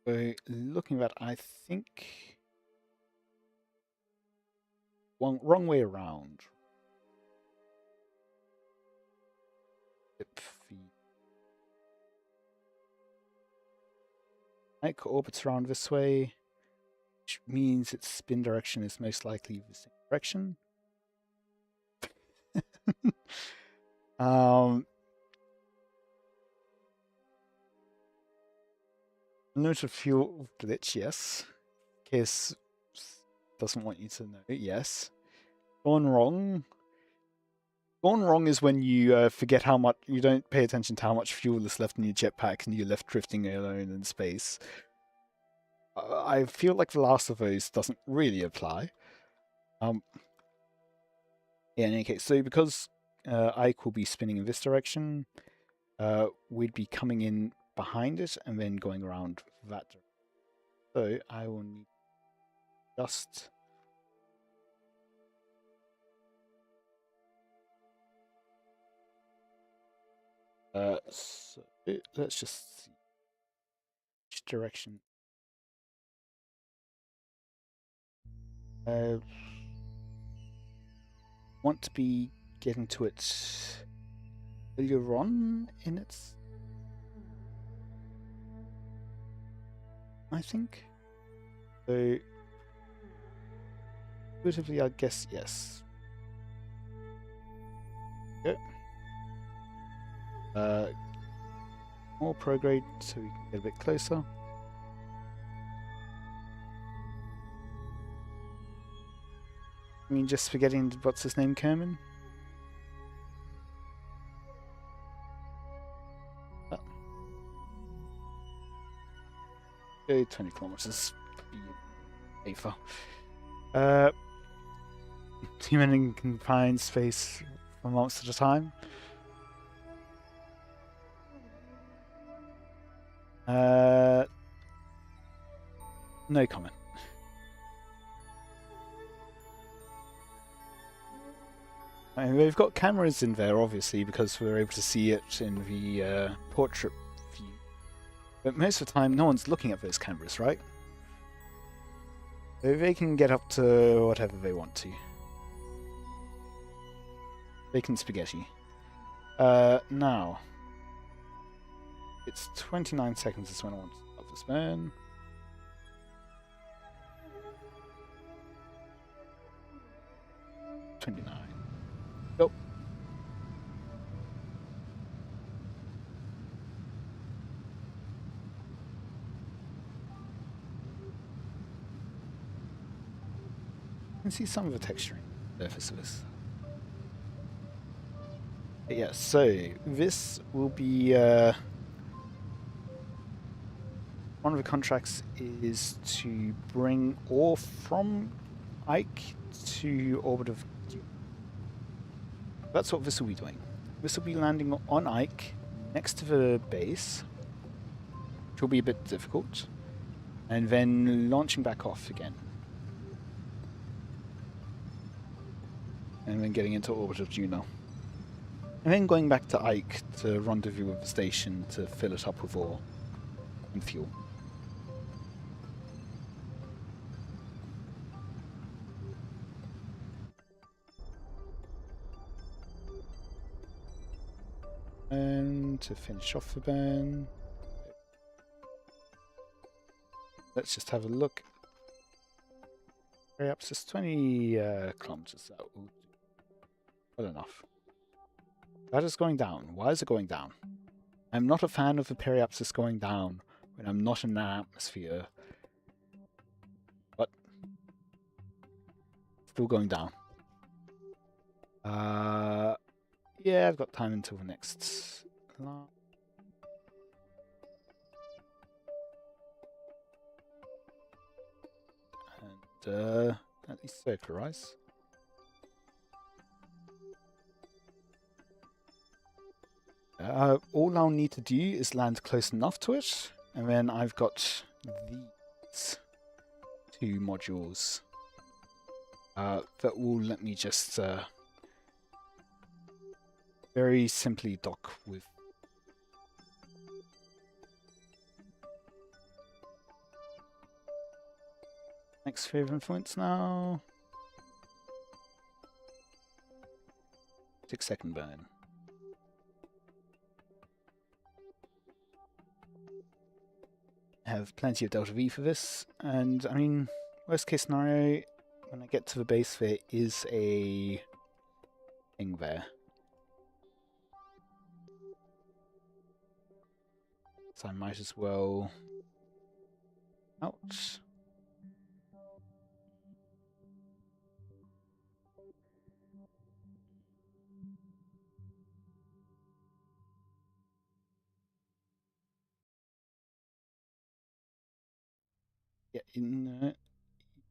So looking at that, I think wrong way around. Ike orbits around this way, which means its spin direction is most likely the same direction. Note of fuel glitch, yes. KS doesn't want you to know, yes. Gone wrong. Gone wrong is when you forget how much, you don't pay attention to how much fuel is left in your jetpack and you're left drifting alone in space. I feel like the last of those doesn't really apply. Yeah, in any case, so because Ike will be spinning in this direction, we'd be coming in behind it and then going around that direction. So I will need just so let's just see which direction. Want to be getting to it earlier on in its, I think. So intuitively, I guess yes. Okay. More prograde so we can get a bit closer. I mean, just forgetting what's his name, Kerman. Oh. 20 kilometers. Safer. Human in confined space for months at a time. No comment. I mean, we've got cameras in there, obviously, because we're able to see it in the portrait view. But most of the time, no one's looking at those cameras, right? So they can get up to whatever they want to. Bacon spaghetti. Now. It's 29 seconds is when I want to stop this burn. Go. You can see some of the texturing on the surface of this. But yeah, so this will be one of the contracts is to bring ore from Ike to orbit of Duna. That's what this will be doing. This will be landing on Ike next to the base, which will be a bit difficult, and then launching back off again. and then getting into orbit of Duna. And then going back to Ike to rendezvous with the station to fill it up with ore and fuel. And to finish off the burn, let's just have a look. Periapsis 20 kilometers. That will do well enough. That is going down. Why is it going down? I'm not a fan of the periapsis going down when I'm not in an atmosphere. But still going down. Yeah, I've got time until the next alarm. And at least circularize. All I'll need to do is land close enough to it, and then I've got these two modules that will let me just very simply dock with. Next sphere of influence now. 6-second burn. I have plenty of Delta V for this, and I mean, worst case scenario, when I get to the base, there is a thing there. So I might as well. Ouch.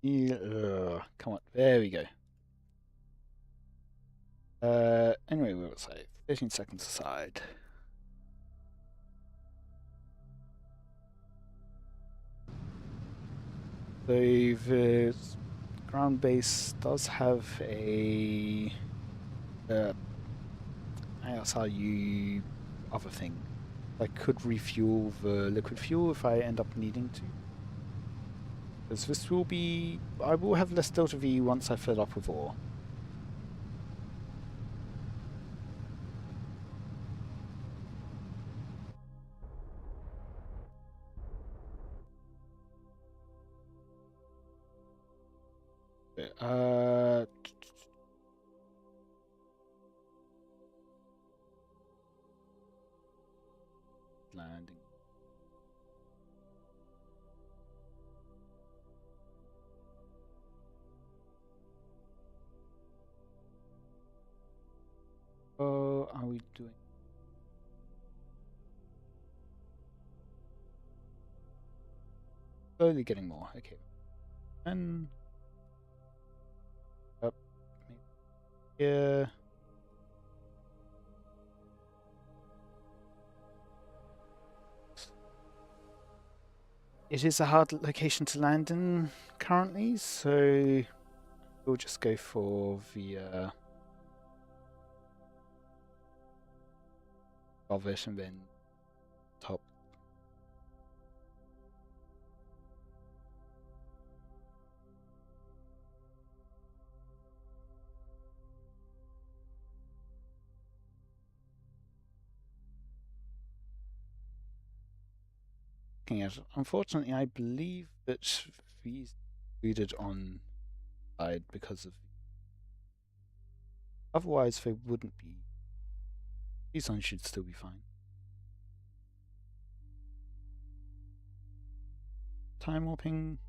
Yeah, come on, there we go. Anyway, what was I? 13 seconds aside. So the ground base does have a ISRU other thing. I could refuel the liquid fuel if I end up needing to. Because this will be... I will have less Delta V once I fill up with ore. Landing. Oh, are we doing? Slowly getting more. Okay. And up here. It is a hard location to land in currently, so we'll just go for the Velvet and then top. Looking at it. Unfortunately, I believe that these included on side because of. Otherwise, they wouldn't be. These ones should still be fine. Time warping.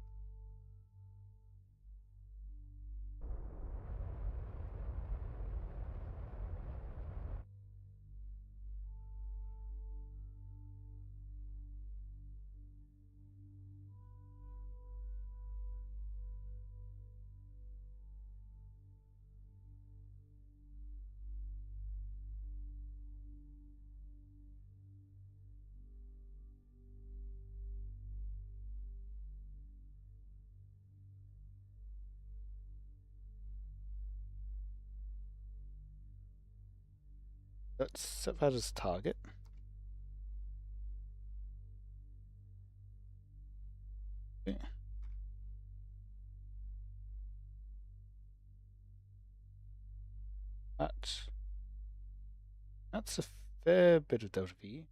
Let's set that as target. Okay. That's a fair bit of delta V.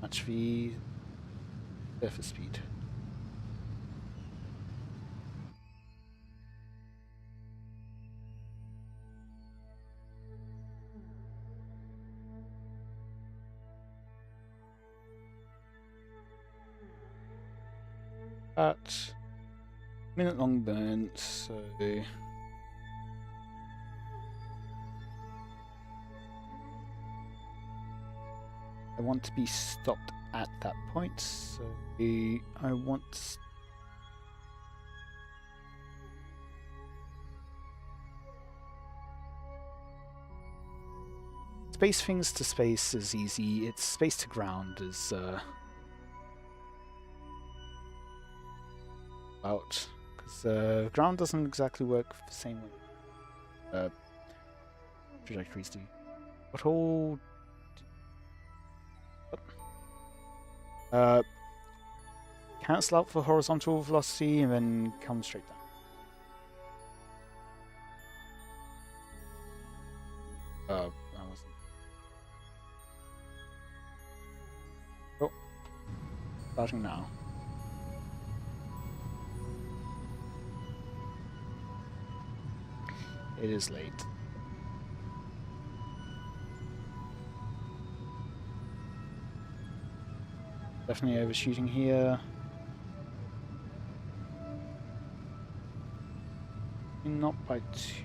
Match the surface speed. At minute long burn, so I want to be stopped at that point, so I want space things to space is easy, it's space to ground is out, because ground doesn't exactly work the same way trajectories do. What all cancel out for horizontal velocity and then come straight down. I wasn't. Oh, starting now. It is late. Definitely overshooting here. Not by too.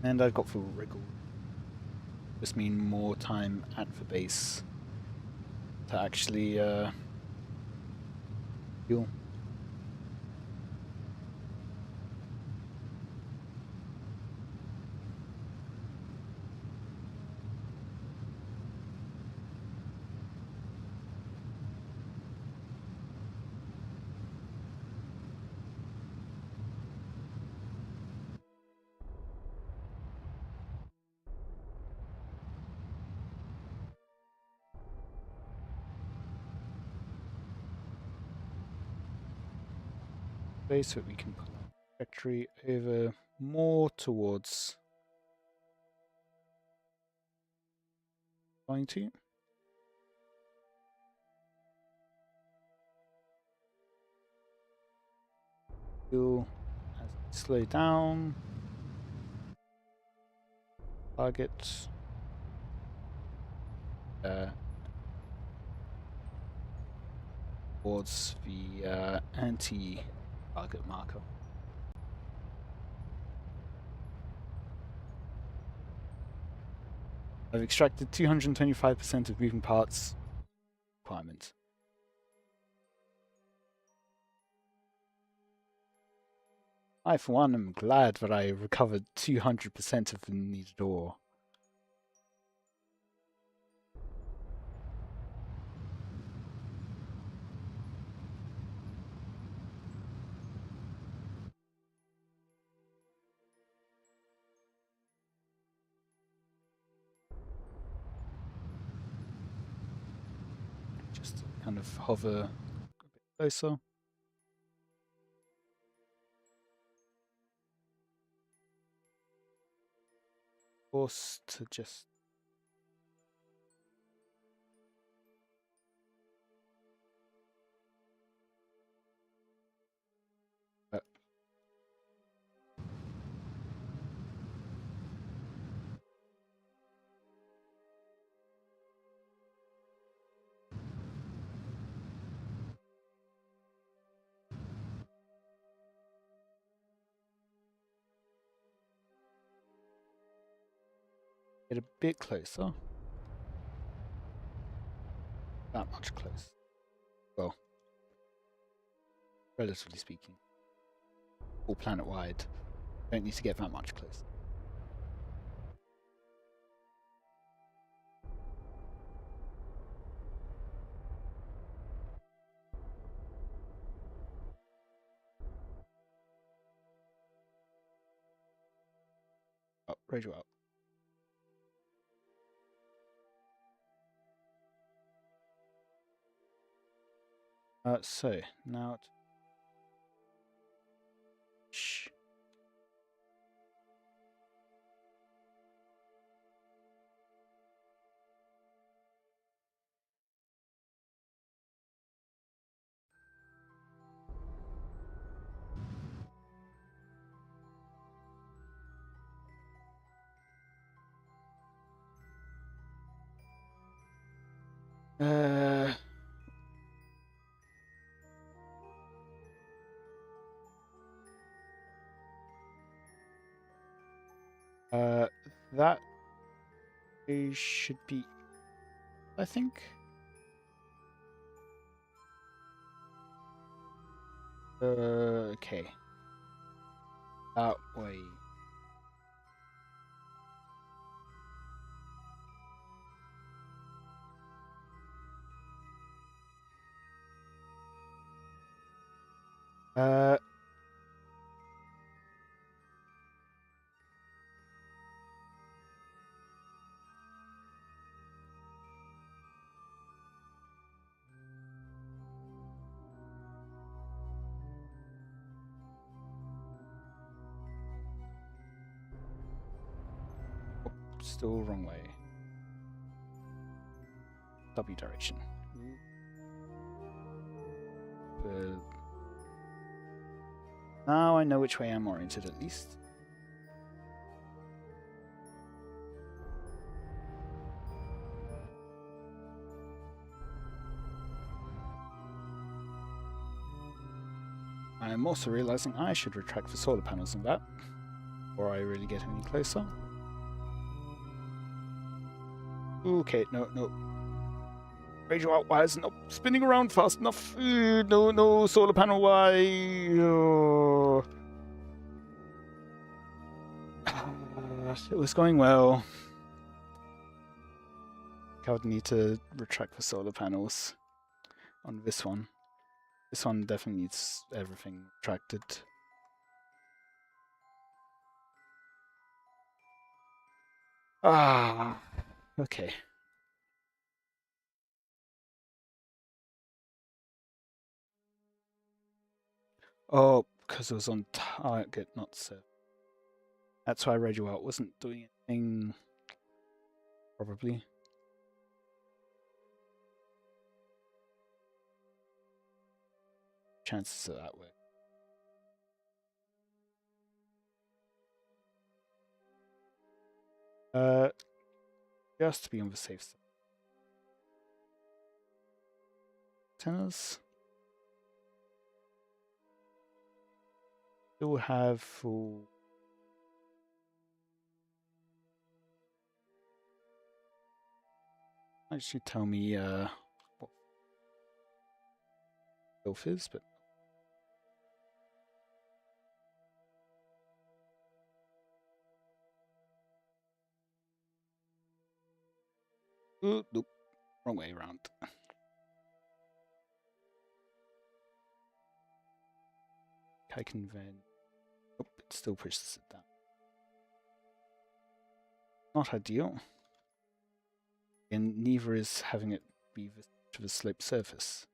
And I've got full wriggle. Just mean more time at the base to actually fuel. So that we can pull our trajectory over more towards going to. Fuel as we slow down. Target. Towards the anti-target marker. I've extracted 225% of moving parts requirement. I, for one, am glad that I recovered 200% of the needed ore. Just to kind of hover a bit closer. Force to just get a bit closer. That much close. Well, relatively speaking. All planet-wide. Don't need to get that much closer. Oh, radio out. So now shh. That should be, I think. Okay. That way. Uh. Still wrong way. W direction. Now I know which way I'm oriented at least. I'm also realizing I should retract the solar panels in that before I really get any closer. Okay, no. Radio out wires not spinning around fast enough. No, solar panel wire. It was going well. I would need to retract the solar panels on this one. This one definitely needs everything retracted. Okay. Oh, because it was on target, not so. That's why radio out wasn't doing anything. Probably. Chances are that way. Just to be on the safe side. Antennas. Still have full. Actually, tell me what filth is, but. Ooh, nope, wrong way around. I can then. Oh, it still pushes it down. Not ideal. And neither is having it be to the sloped surface.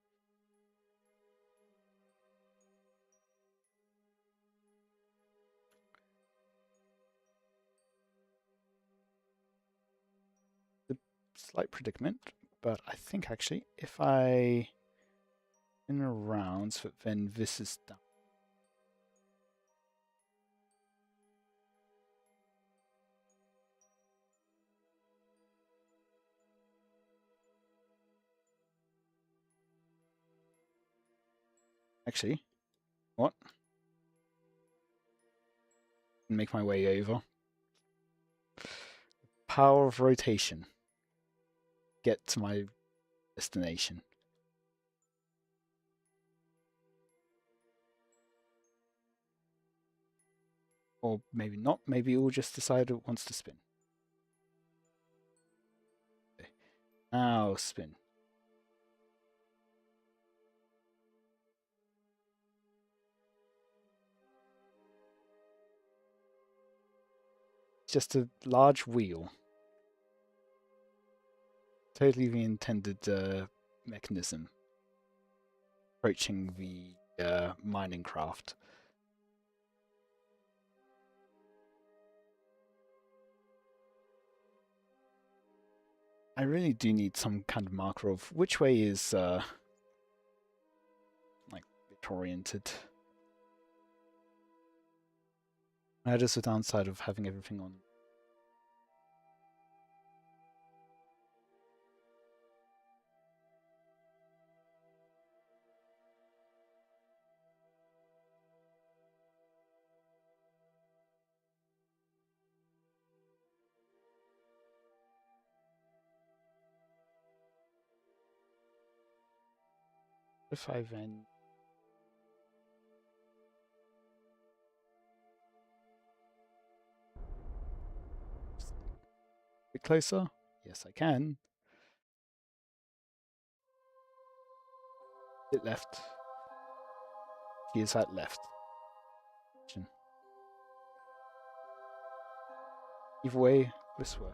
The slight predicament, but I think actually if I spin around, so then this is down. Actually, what? Make my way over. Power of rotation. Get to my destination. Or maybe not, maybe it will just decide it wants to spin. Okay. Now spin. It's just a large wheel. Totally the intended mechanism approaching the mining craft. I really do need some kind of marker of which way is like oriented. That is the downside of having everything on. If I then bit closer, yes I can. Bit left. Here's that left. Either way, this way.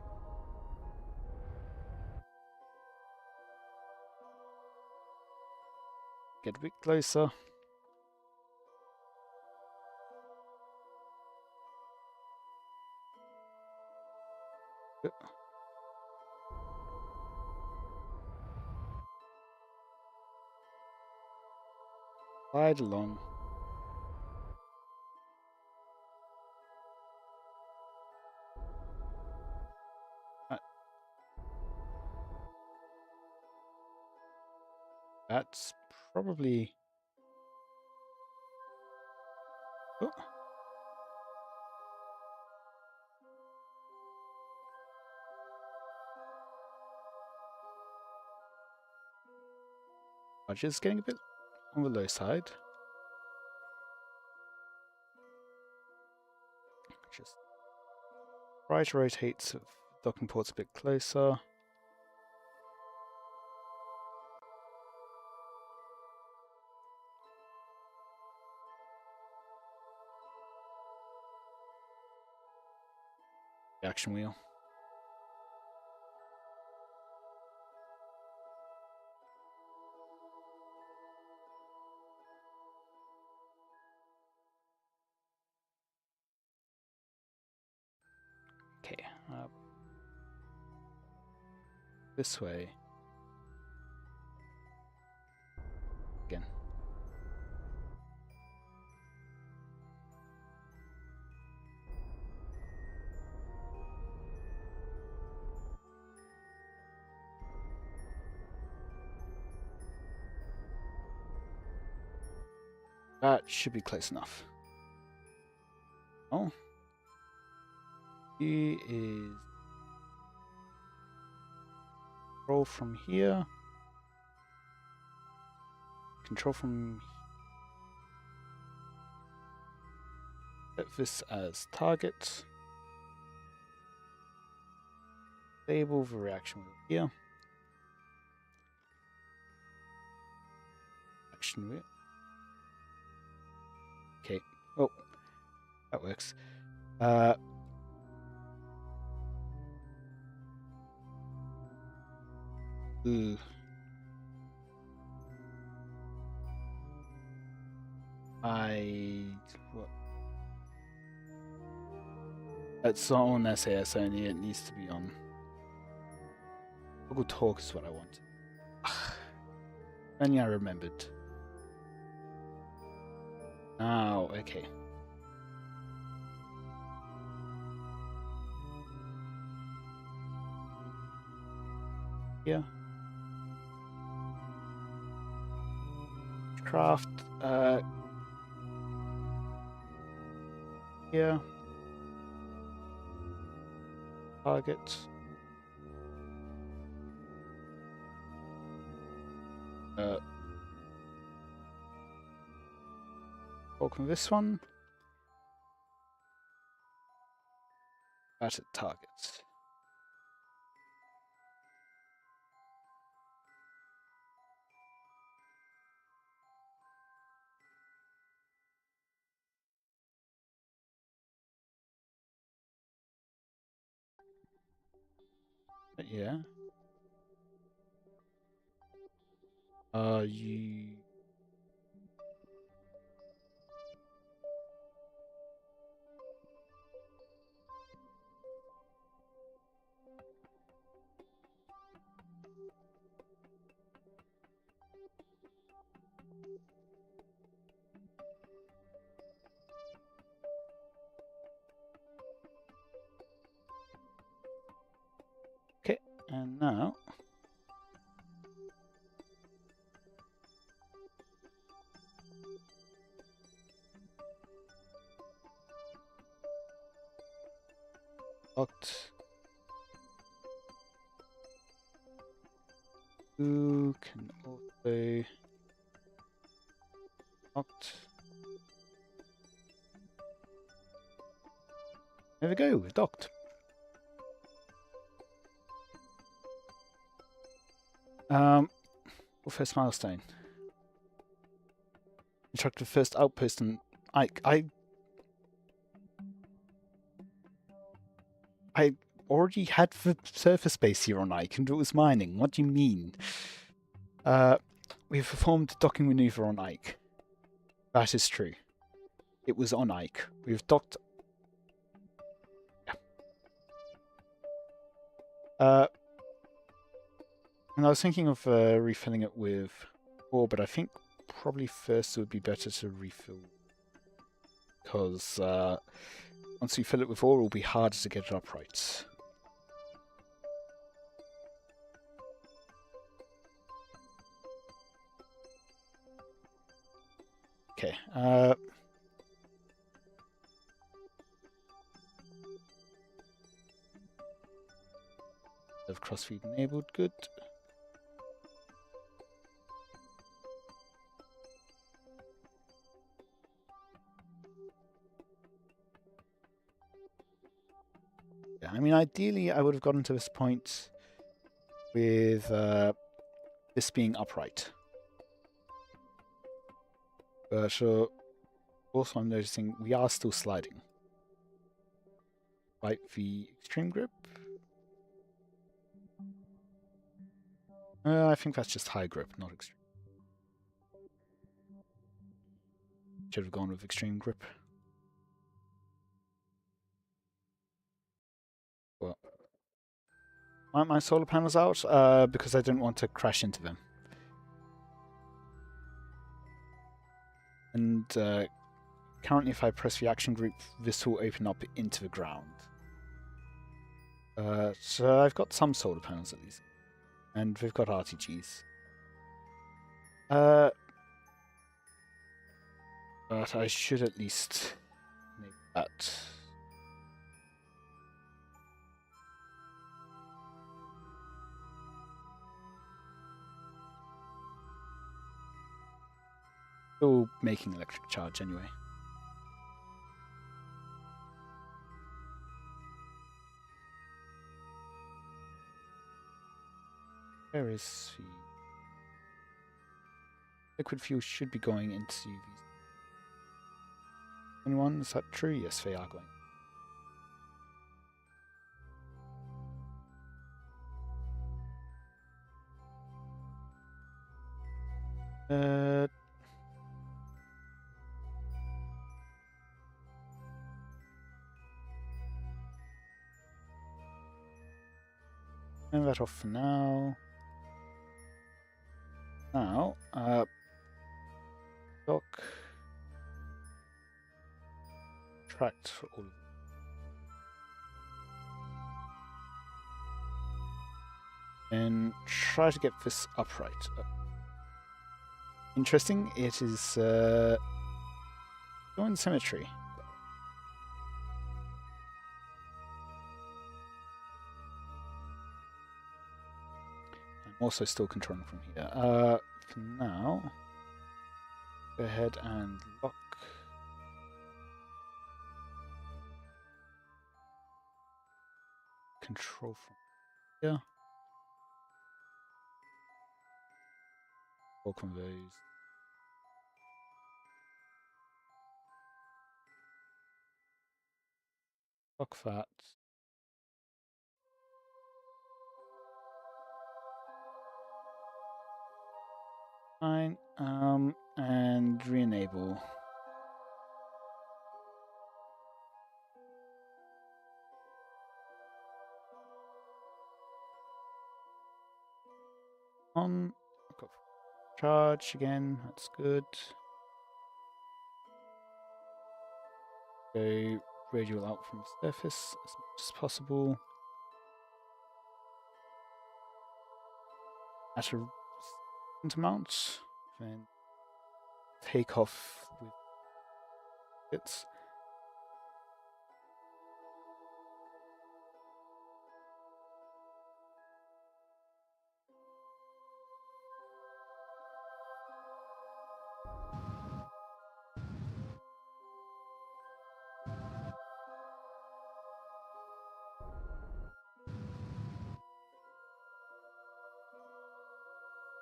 Get a bit closer. Slide along. That's probably... Oh. Is getting a bit on the low side. Just try to rotate the docking ports a bit closer. Reaction wheel. Okay, this way. Again. That should be close enough. Oh. He is control from here. Control from... Set this as target. Disable the reaction wheel here. Action wheel. Okay. Oh, that works. Ooh. What? It's not on SAS only, it needs to be on. Google Talk is what I want. Only I remembered. Oh, okay. Yeah. Craft, here. Target. Welcome this one. at a target. But yeah. You... Okay, and now... Docked. Who can also... Docked. There we go, we've docked. First milestone. Construct the first outpost on Ike. I already had the surface base here on Ike and it was mining. What do you mean? We've performed docking maneuver on Ike. That is true. It was on Ike. We've docked... And I was thinking of refilling it with ore, but I think probably first it would be better to refill. Because once we fill it with ore, it will be harder to get it upright. Okay. Crossfeed enabled, good. Yeah, I mean, ideally, I would have gotten to this point with this being upright. But also, I'm noticing we are still sliding. Right, the extreme grip. I think that's just high grip, not extreme. Should have gone with extreme grip. Well, why aren't my solar panels out? Because I didn't want to crash into them. And currently, if I press the action group, this will open up into the ground. So I've got some solar panels at least. And we've got RTGs. But I should at least make that. Still making electric charge anyway. Where is the liquid fuel? Should be going into these. Anyone? Is that true? Yes, they are going. Turn that off for now. Now, dock. Tract for all of them. And try to get this upright. Interesting, it is going symmetry. I'm also still controlling from here. For now, go ahead and lock. control from here. Or conveys. Fuck that. Fine. And re-enable. On. Got charge again. That's good. Go radial out from the surface as much as possible. At a certain amount. Then take off with it.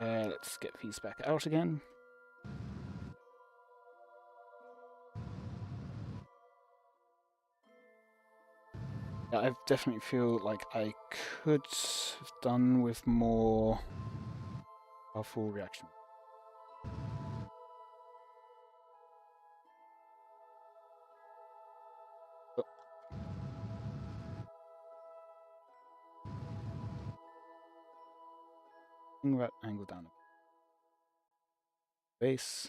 Let's get these back out again. Yeah, I definitely feel like I could have done with more powerful reaction. Oh. Bring that angle down a bit. Base.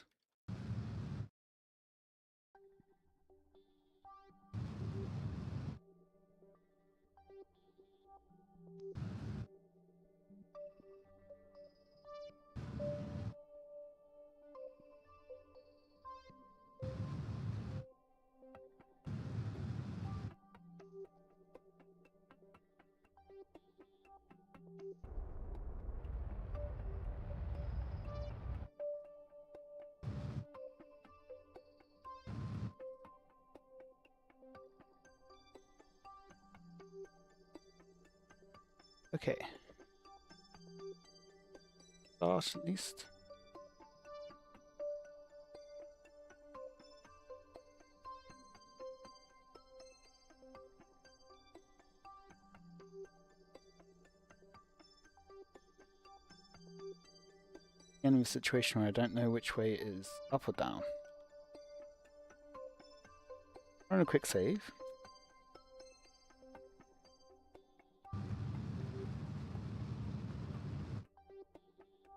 Okay. Start at least. In a situation where I don't know which way is up or down. Run a quick save.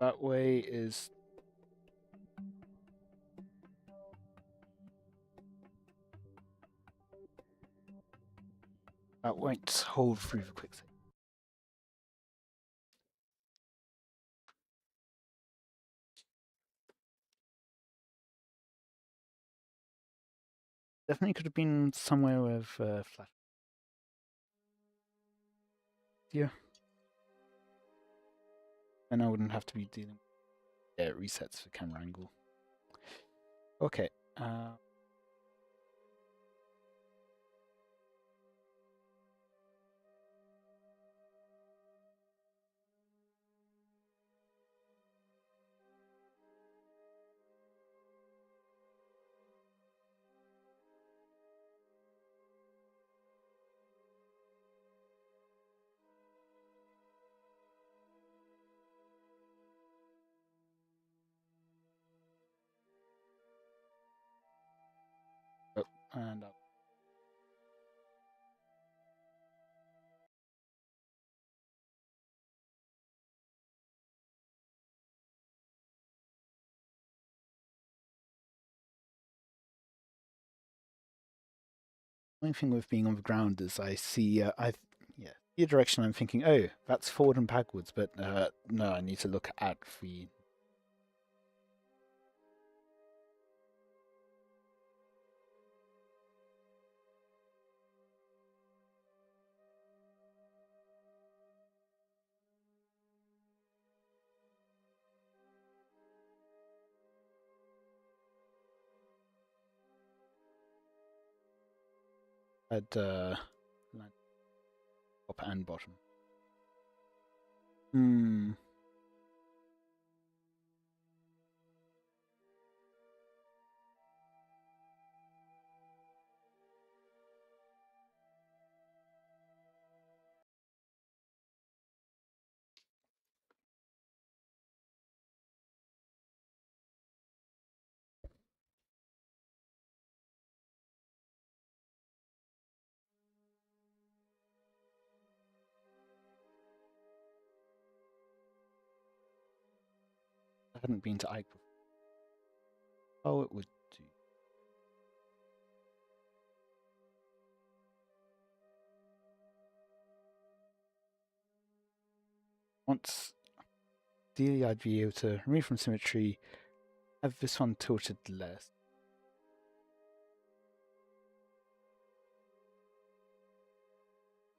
That way is... That won't hold through the quick save. Definitely could have been somewhere with flash. Yeah. Then I wouldn't have to be dealing with resets for camera angle. Okay. And up. The only thing with being on the ground is I see, the direction I'm thinking, oh, that's forward and backwards, but no, I need to look at the... I'd land top and bottom. I hadn't been to Ike before. Oh, it would do. Once, ideally, I'd be able to remove from symmetry, have this one tilted less.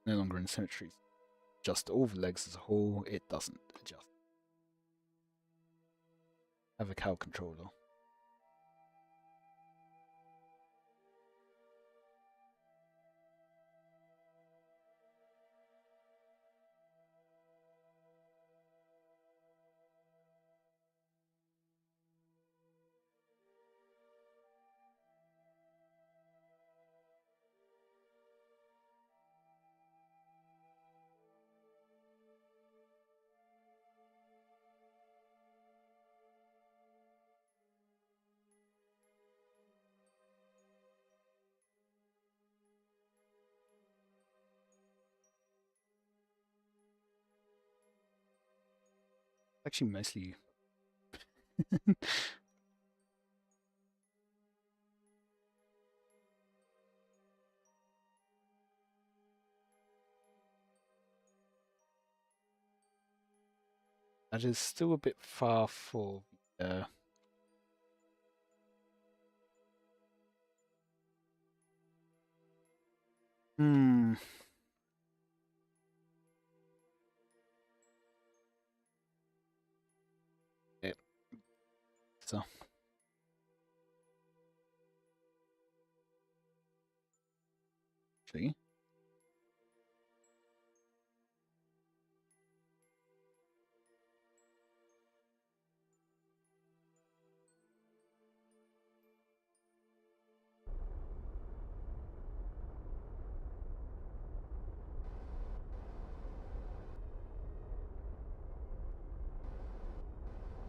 No longer in symmetry. Just all the legs as a whole, it doesn't adjust. Have a cow controller. Actually, mostly. That is still a bit far for it. So. Actually.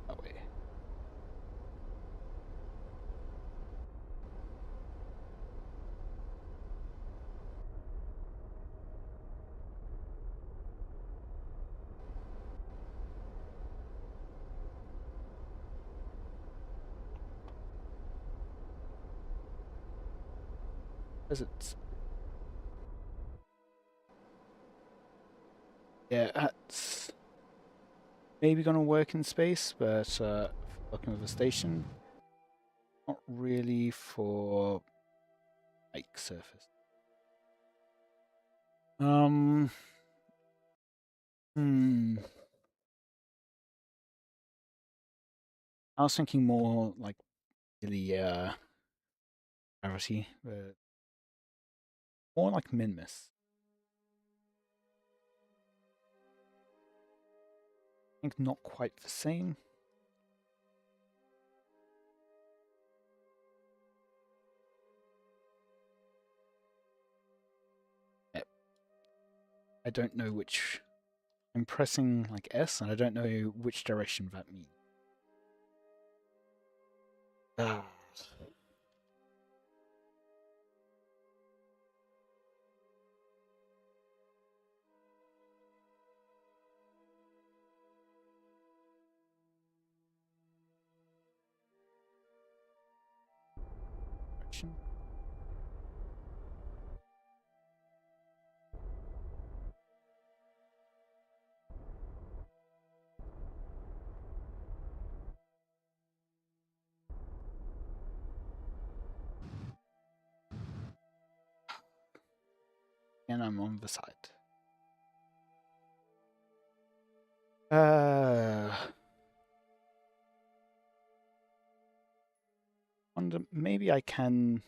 That way. Is it? Yeah, that's maybe gonna work in space, but working with a station, not really for like surface. Hmm. I was thinking more like really gravity, but more like Minmus. I think not quite the same. I don't know which. I'm pressing like S, and I don't know which direction that means. Ah. Direction. And I'm on the side. Wonder maybe I can.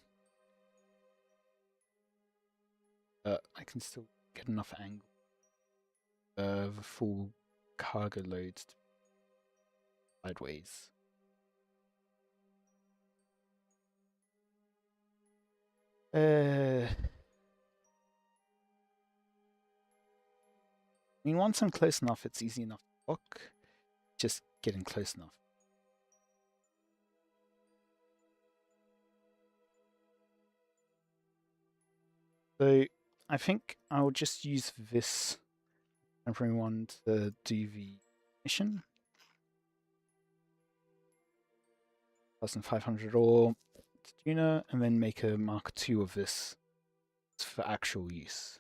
I can still get enough angle the full cargo loads sideways. I mean, once I'm close enough, it's easy enough to dock. Just getting close enough. So I think I'll just use this temporary one to do the mission. 1,500 ore to Duna, and then make a Mark II of this for actual use.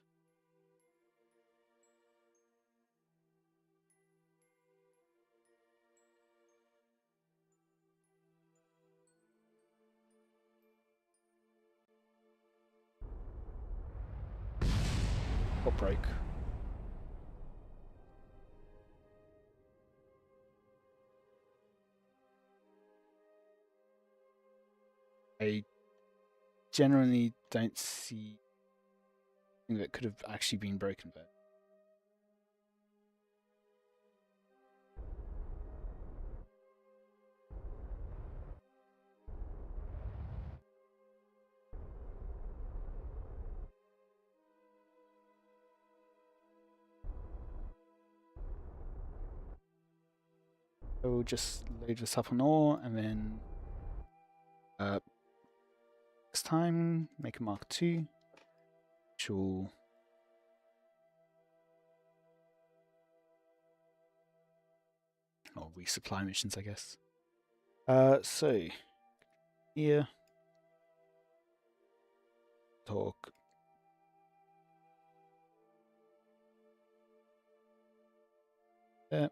Or break. I generally don't see anything that could have actually been broken there. So we'll just load this up on ore, and then next time make a Mark II, which will resupply missions, I guess. So here, talk. There.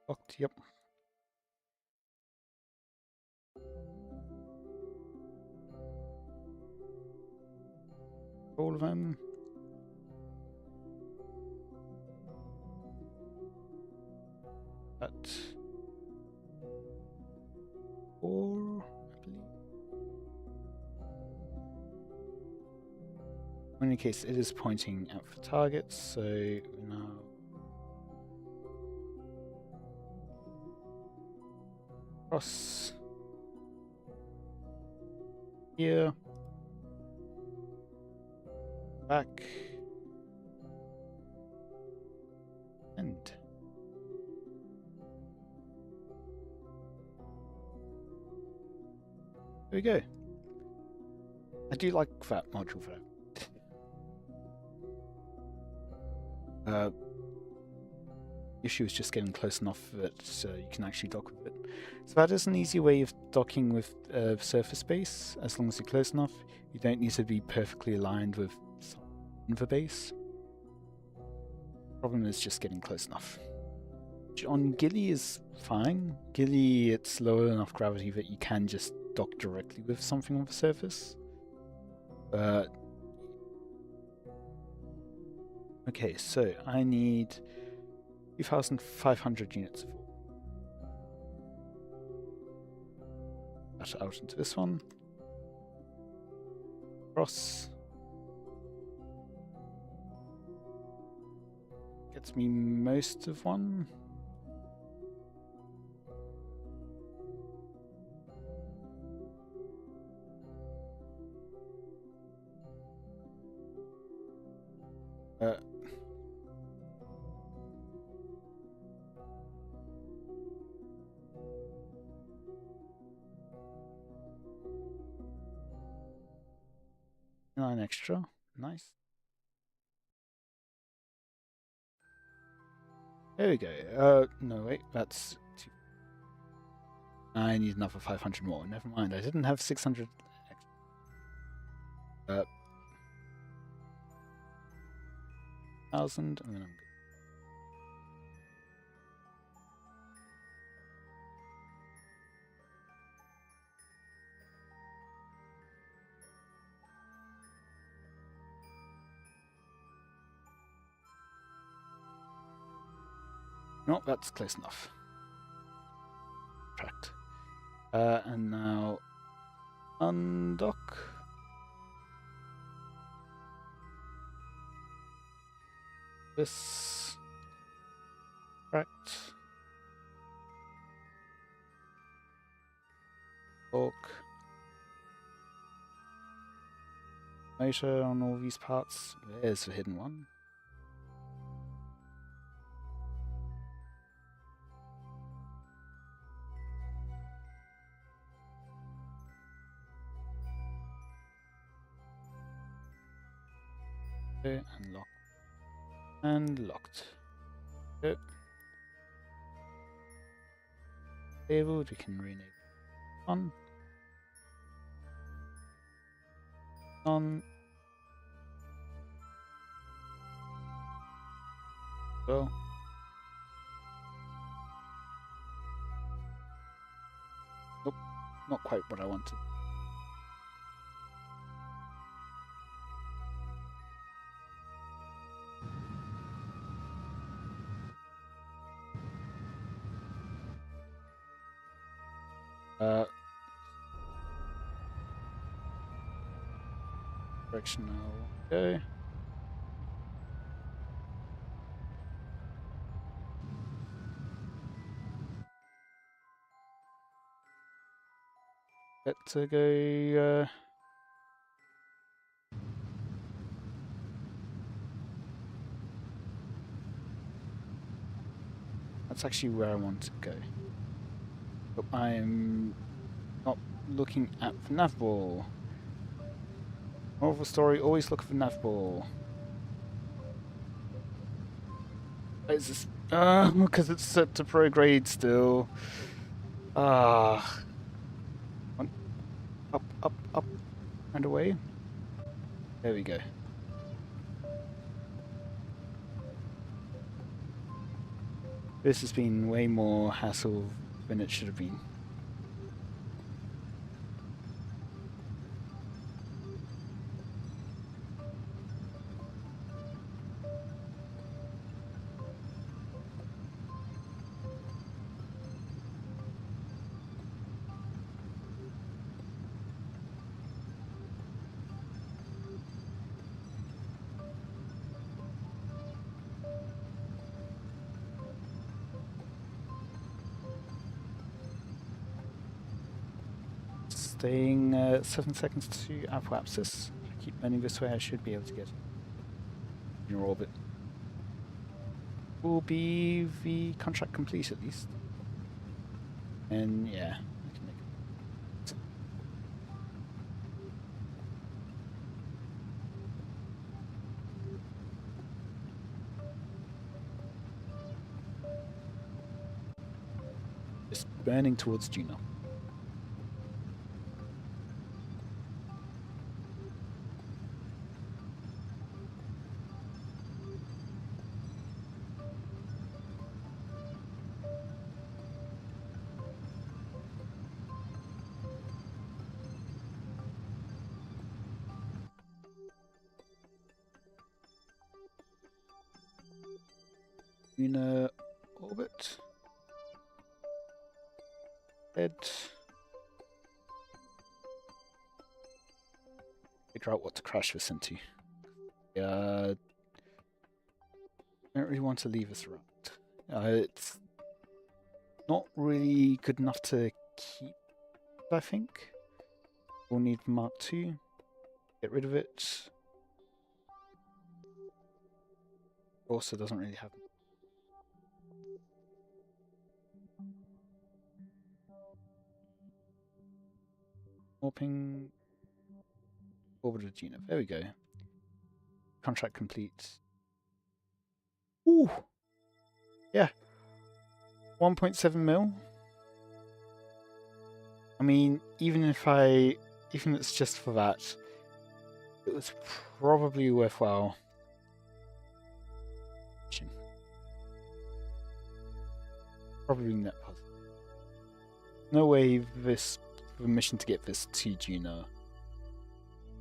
Locked, yep. All of them. That 4, I believe. In any case, it is pointing out for targets, so now cross here, back, and there we go. I do like that module for that. Issue is just getting close enough that you can actually dock with it. So that is an easy way of docking with surface base. As long as you're close enough, you don't need to be perfectly aligned with the base. Problem is just getting close enough. Which on Gilly is fine. Gilly, it's low enough gravity that you can just dock directly with something on the surface. But okay, so I need 2,500 units of ore. That out into this one. Cross. Gets me most of one. Nine extra, nice. There we go. No wait, that's 2. I need another 500 more. Never mind, I didn't have 600 extra. 1,000, and then I'm good. No, that's close enough. Tracked. And now undock. This. Correct. Torque. Motor on all these parts. There's the hidden one. Okay, and locked. And locked. Good. Disabled, we can rename on. On. Well. Nope, not quite what I wanted. Direction now. Go. Let's go. That's actually where I want to go. But I'm not looking at the nav ball. Moral of the story, always look for the nav ball. Is this? Because it's set to pro grade still. Ah. Up, up, up, and away. There we go. This has been way more hassle than it should have been. Staying 7 seconds to apoapsis. If I keep bending this way, I should be able to get in your orbit. Will be the contract complete at least. And yeah, I can make it. Just burning towards Duna. Duna orbit. Head. Figure out what to crash this into. I don't really want to leave this around. It's not really good enough to keep, I think. We'll need Mark II. Get rid of it. Also doesn't really have warping. Orbital Duna. There we go. Contract complete. Ooh! Yeah. 1.7 mil. I mean, even if it's just for that, it was probably worthwhile. Probably net positive. No way the mission to get this to Duna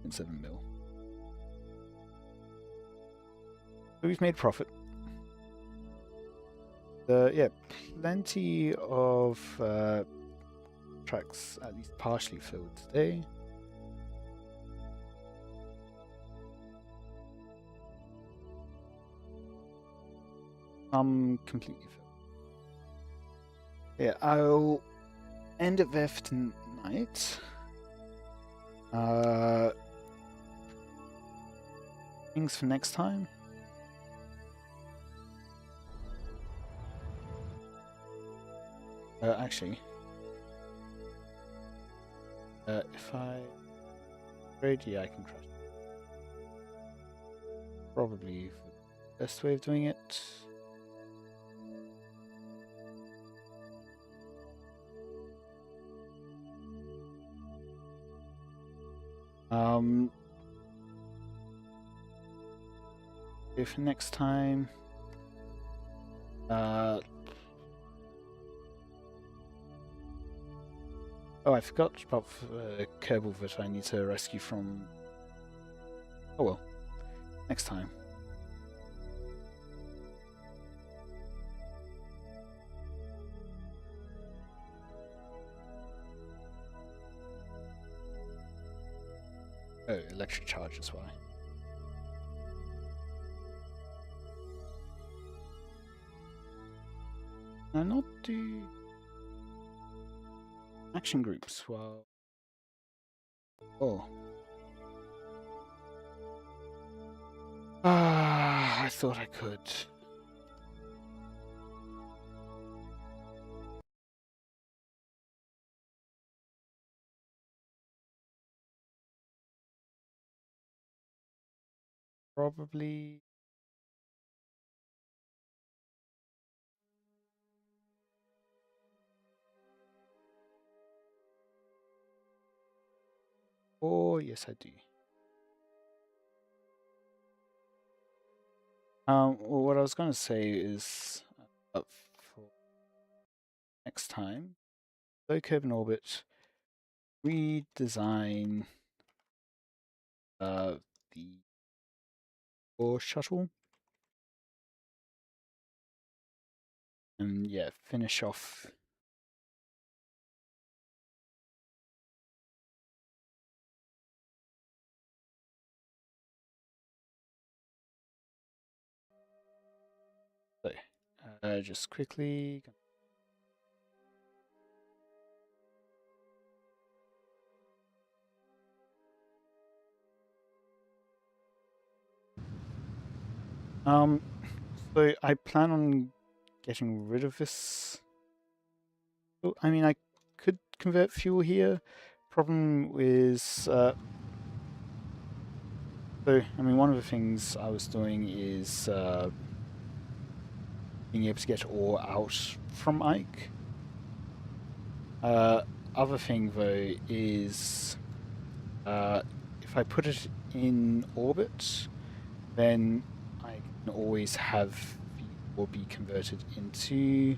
in 7 mil. But we've made profit. Yeah, plenty of tracks at least partially filled today. I'm completely filled. Yeah, I'll end it there for tonight. Things for next time. Actually, if I upgrade, yeah, I can crash. Probably the best way of doing it. If next time, oh, I forgot about Kerbal that I need to rescue from. Oh well, next time. Oh, electric charge is why. Now, not do action groups. Well, oh. Ah, I thought I could. Probably. Oh, yes, I do. Well, what I was going to say is, for next time, low curve in orbit, redesign the core shuttle, and yeah, finish off. So, just quickly. So I plan on getting rid of this. I mean, I could convert fuel here. Problem is, so I mean, one of the things I was doing is being able to get ore out from Ike. Other thing though is, if I put it in orbit, then I can always have the ore be converted into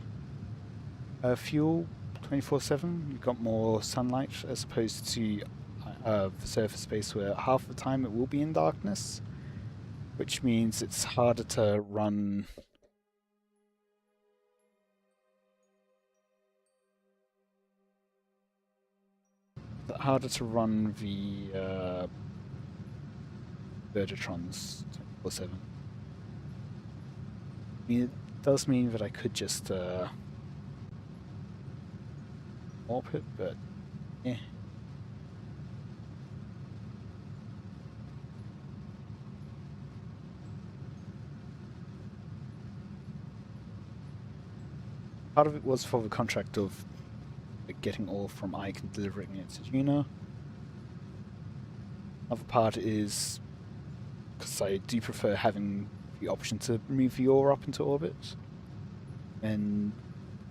fuel 24/7. You've got more sunlight as opposed to the surface space where half the time it will be in darkness, which means it's harder to run the Vertitrons 24/7. I mean, it does mean that I could just warp it, but yeah. Part of it was for the contract of getting ore from Ike and delivering it to Duna. Other part is because I do prefer having the option to move the ore up into orbit. And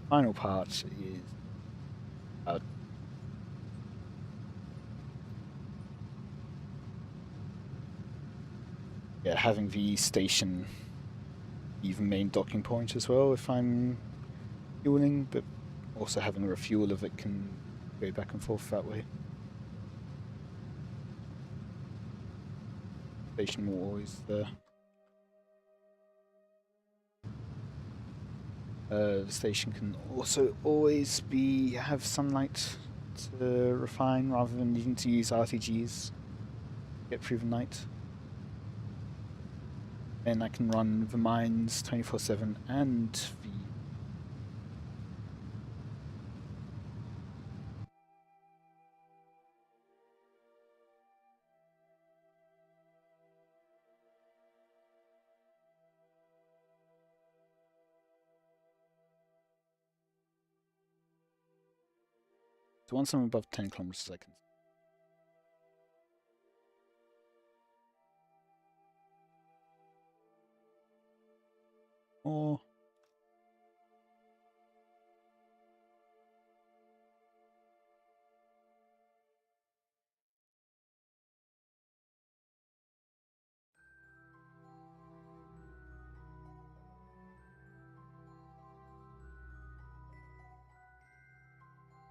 final part is yeah, having the station be the main docking point as well if I'm fueling, but also having a refueler that can go back and forth that way. Station will always there. The station can also always have sunlight to refine rather than needing to use RTGs to get through the night. Then I can run the mines 24/7 and the... So once I'm above 10 kilometers I can... Or...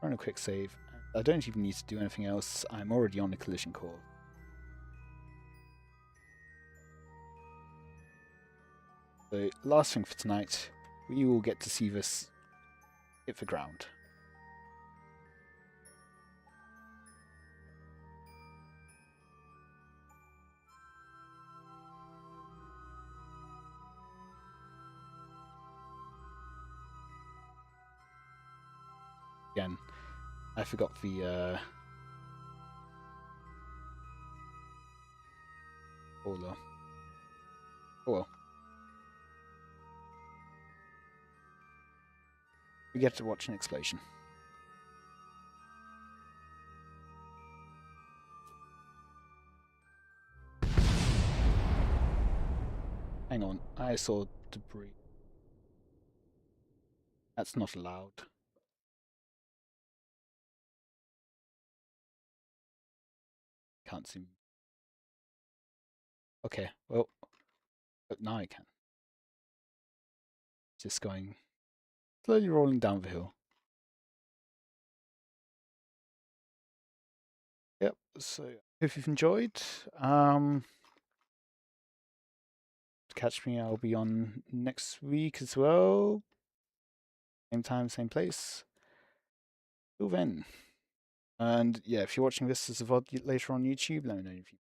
Run a quick save. I don't even need to do anything else. I'm already on the collision course. So last thing for tonight, we will get to see this hit the ground. Again, I forgot the oh well. We get to watch an explosion. Hang on, I saw debris. That's not allowed. Can't see. Okay, well, but now I can. Just going slowly rolling down the hill. Yep, so if you've enjoyed, catch me, I'll be on next week as well. Same time, same place. Till then. And yeah, if you're watching this as a VOD later on YouTube, let me know if you...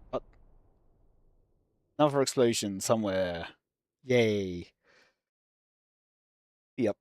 But another explosion somewhere. Yay. Yep.